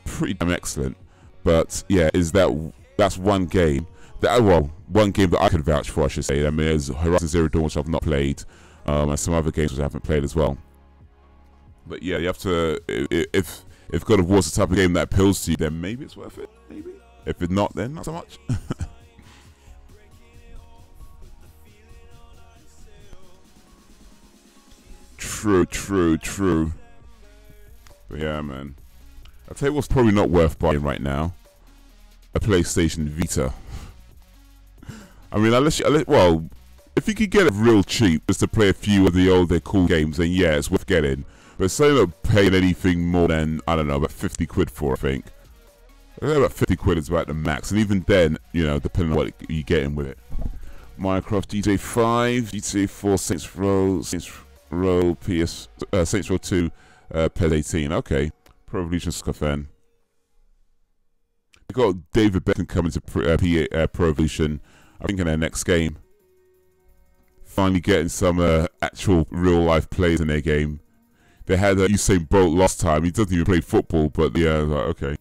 Speaker 3: pretty damn excellent, but yeah, that's one game one game that I could vouch for, I should say. I mean, there's Horizon Zero Dawn, which I've not played, and some other games which I haven't played as well. But yeah, you have to, if God of War's the type of game that appeals to you, then maybe it's worth it. Maybe if it's not, then not so much. True. But yeah, man. I'll tell you what's probably not worth buying right now. A PlayStation Vita. I mean, if you could get it real cheap just to play a few of the older cool games, then yeah, it's worth getting. But say not paying anything more than, I don't know, about 50 quid for, I think. About 50 quid is about the max, and even then, you know, depending on what you're getting with it. Minecraft, GTA 5, GTA 4, Saints Row, Saints Row 2, PES 18. Okay, Pro Evolution Soccer fan. They got David Beckham coming to Pro Evolution, I think, in their next game. Finally getting some actual real life players in their game. They had Usain Bolt last time. He doesn't even play football, but yeah, I was like, okay.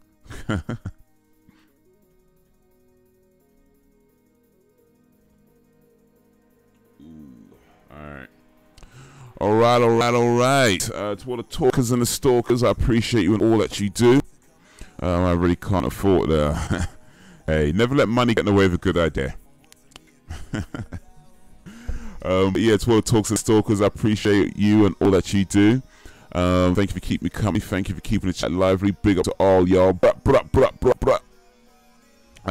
Speaker 3: Alright. To all the talkers and the stalkers, I appreciate you and all that you do. I really can't afford hey, never let money get in the way of a good idea. But yeah, to all the talkers and stalkers, I appreciate you and all that you do. Thank you for keeping me company. Thank you for keeping the chat lively. Big up to all y'all.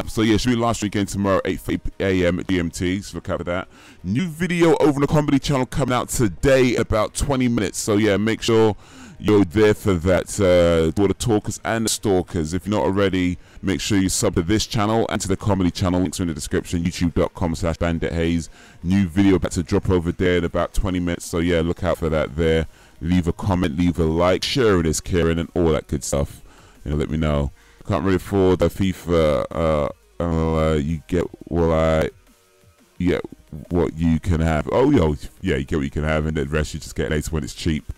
Speaker 3: So yeah, should be live stream again tomorrow, 8 AM at GMT. So look out for that. New video over on the comedy channel coming out today in about 20 minutes. So yeah, make sure you're there for that. For the talkers and the stalkers. If you're not already, make sure you sub to this channel and to the comedy channel. Links are in the description. YouTube.com/BanditHaze. New video about to drop over there in about 20 minutes. So yeah, look out for that there. Leave a comment, leave a like, share it as caring, and all that good stuff. You know, let me know. Can't really afford the FIFA. You get what you can have. Oh, yeah, you get what you can have, and the rest you just get later when it's cheap.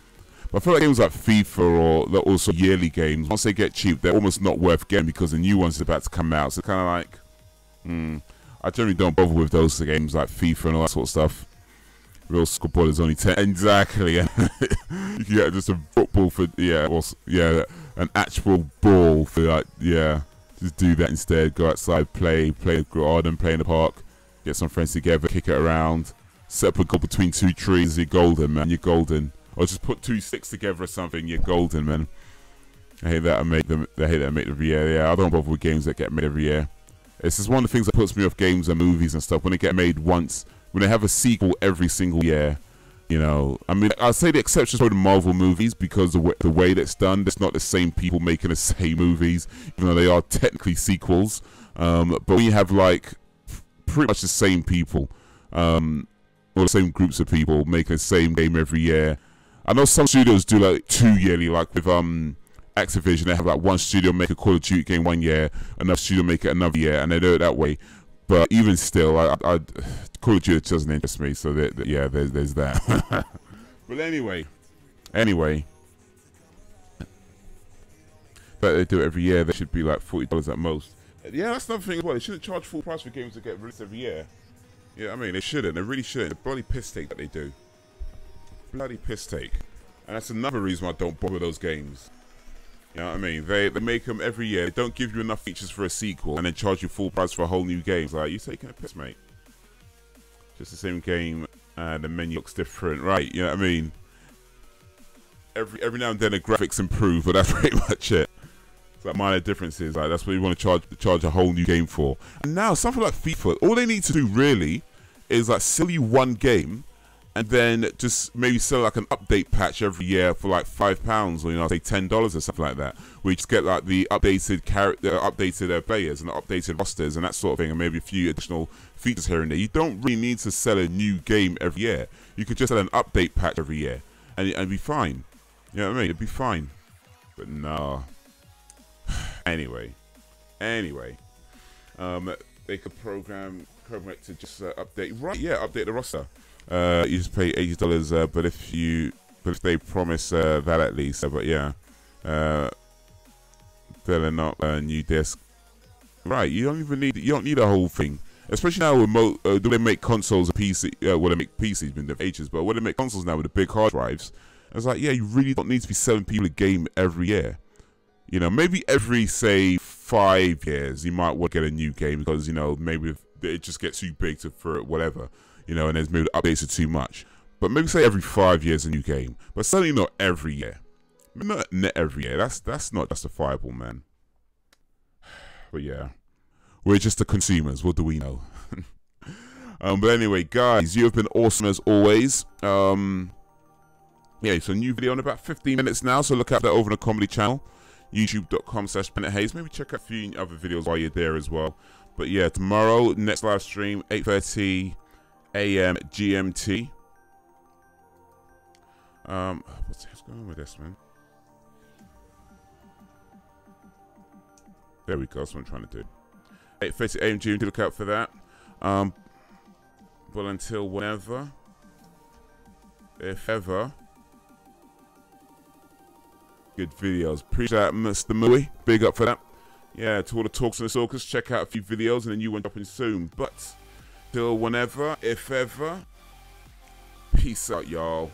Speaker 3: But I feel like games like FIFA or also yearly games, once they get cheap, they're almost not worth getting because the new one's about to come out. So kind of like, I generally don't bother with those games like FIFA and all that sort of stuff. Real scoreboard is only 10. Exactly. You can get just a football for, an actual ball for, like, just do that instead. Go outside, play the garden, play in the park, get some friends together, kick it around, set up a goal between two trees. You're golden, man. You're golden. Or just put 2 sticks together or something. You're golden, man. I hate that I make them every year. Yeah, I don't bother with games that get made every year. It's just one of the things that puts me off games and movies and stuff when they get made once. When they have a sequel every single year, you know, I mean, I'd say the exception is probably the Marvel movies because the way that's done, it's not the same people making the same movies, even though they are technically sequels. But when you have like pretty much the same people, or the same groups of people making the same game every year. I know some studios do like 2 yearly, like with Activision, they have like one studio make a Call of Duty game 1 year, another studio make it another year, and they do it that way. But even still, I Call of Duty doesn't interest me, so there's that. But anyway, but they do it every year. They should be like $40 at most. Yeah, that's another thing as well. They shouldn't charge full price for games that get released every year. Yeah, I mean, they shouldn't. They really shouldn't. The bloody piss take that they do. Bloody piss take. And that's another reason why I don't bother those games. You know what I mean? They make them every year. They don't give you enough features for a sequel and then charge you full price for a whole new game. It's like, you're taking a piss, mate. Just the same game, the menu looks different, right? You know what I mean? Every now and then the graphics improve, but that's pretty much it. It's like minor differences. Like that's what you want to charge a whole new game for. And now something like FIFA, all they need to do really is like sell you one game, and then just maybe sell like an update patch every year for like £5 or, you know, say $10 or something like that. Where you just get like the updated updated players and the updated rosters and that sort of thing, and maybe a few additional features here and there. You don't really need to sell a new game every year. You could just sell an update patch every year and be fine. You know what I mean? It'd be fine. But no. Anyway, they could program it to just update. Right? Yeah, update the roster. You just pay $80, but if they promise that at least, but yeah, filling up a new disc. Right? You don't need a whole thing. Especially now with they make consoles and PC. Well, they make PCs been there for ages, but when they make consoles now with the big hard drives, it's like, yeah, you really don't need to be selling people a game every year. You know, maybe every, say, 5 years, you might want to get a new game because, you know, maybe it just gets too big for whatever, you know, and there's maybe the updates are too much. But maybe say every 5 years a new game, but certainly not every year. Not every year. That's not justifiable, man. But yeah, we're just the consumers. What do we know? But anyway, guys, you have been awesome as always. Yeah, so new video in about 15 minutes now, so look out that over on the comedy channel. youtube.com/BennetHaze. Maybe check out a few other videos while you're there as well. But yeah, tomorrow, next live stream, 8:30 a.m. GMT. What's going on with this, man? There we go. That's what I'm trying to do. 8:30 a.m. GMT. Look out for that. Well, until whenever, if ever. Good videos. Appreciate that, Mr. Mui. Big up for that. Yeah, to all the talks and the talkers, check out a few videos and a new one dropping soon. But till whenever, if ever, peace out, y'all.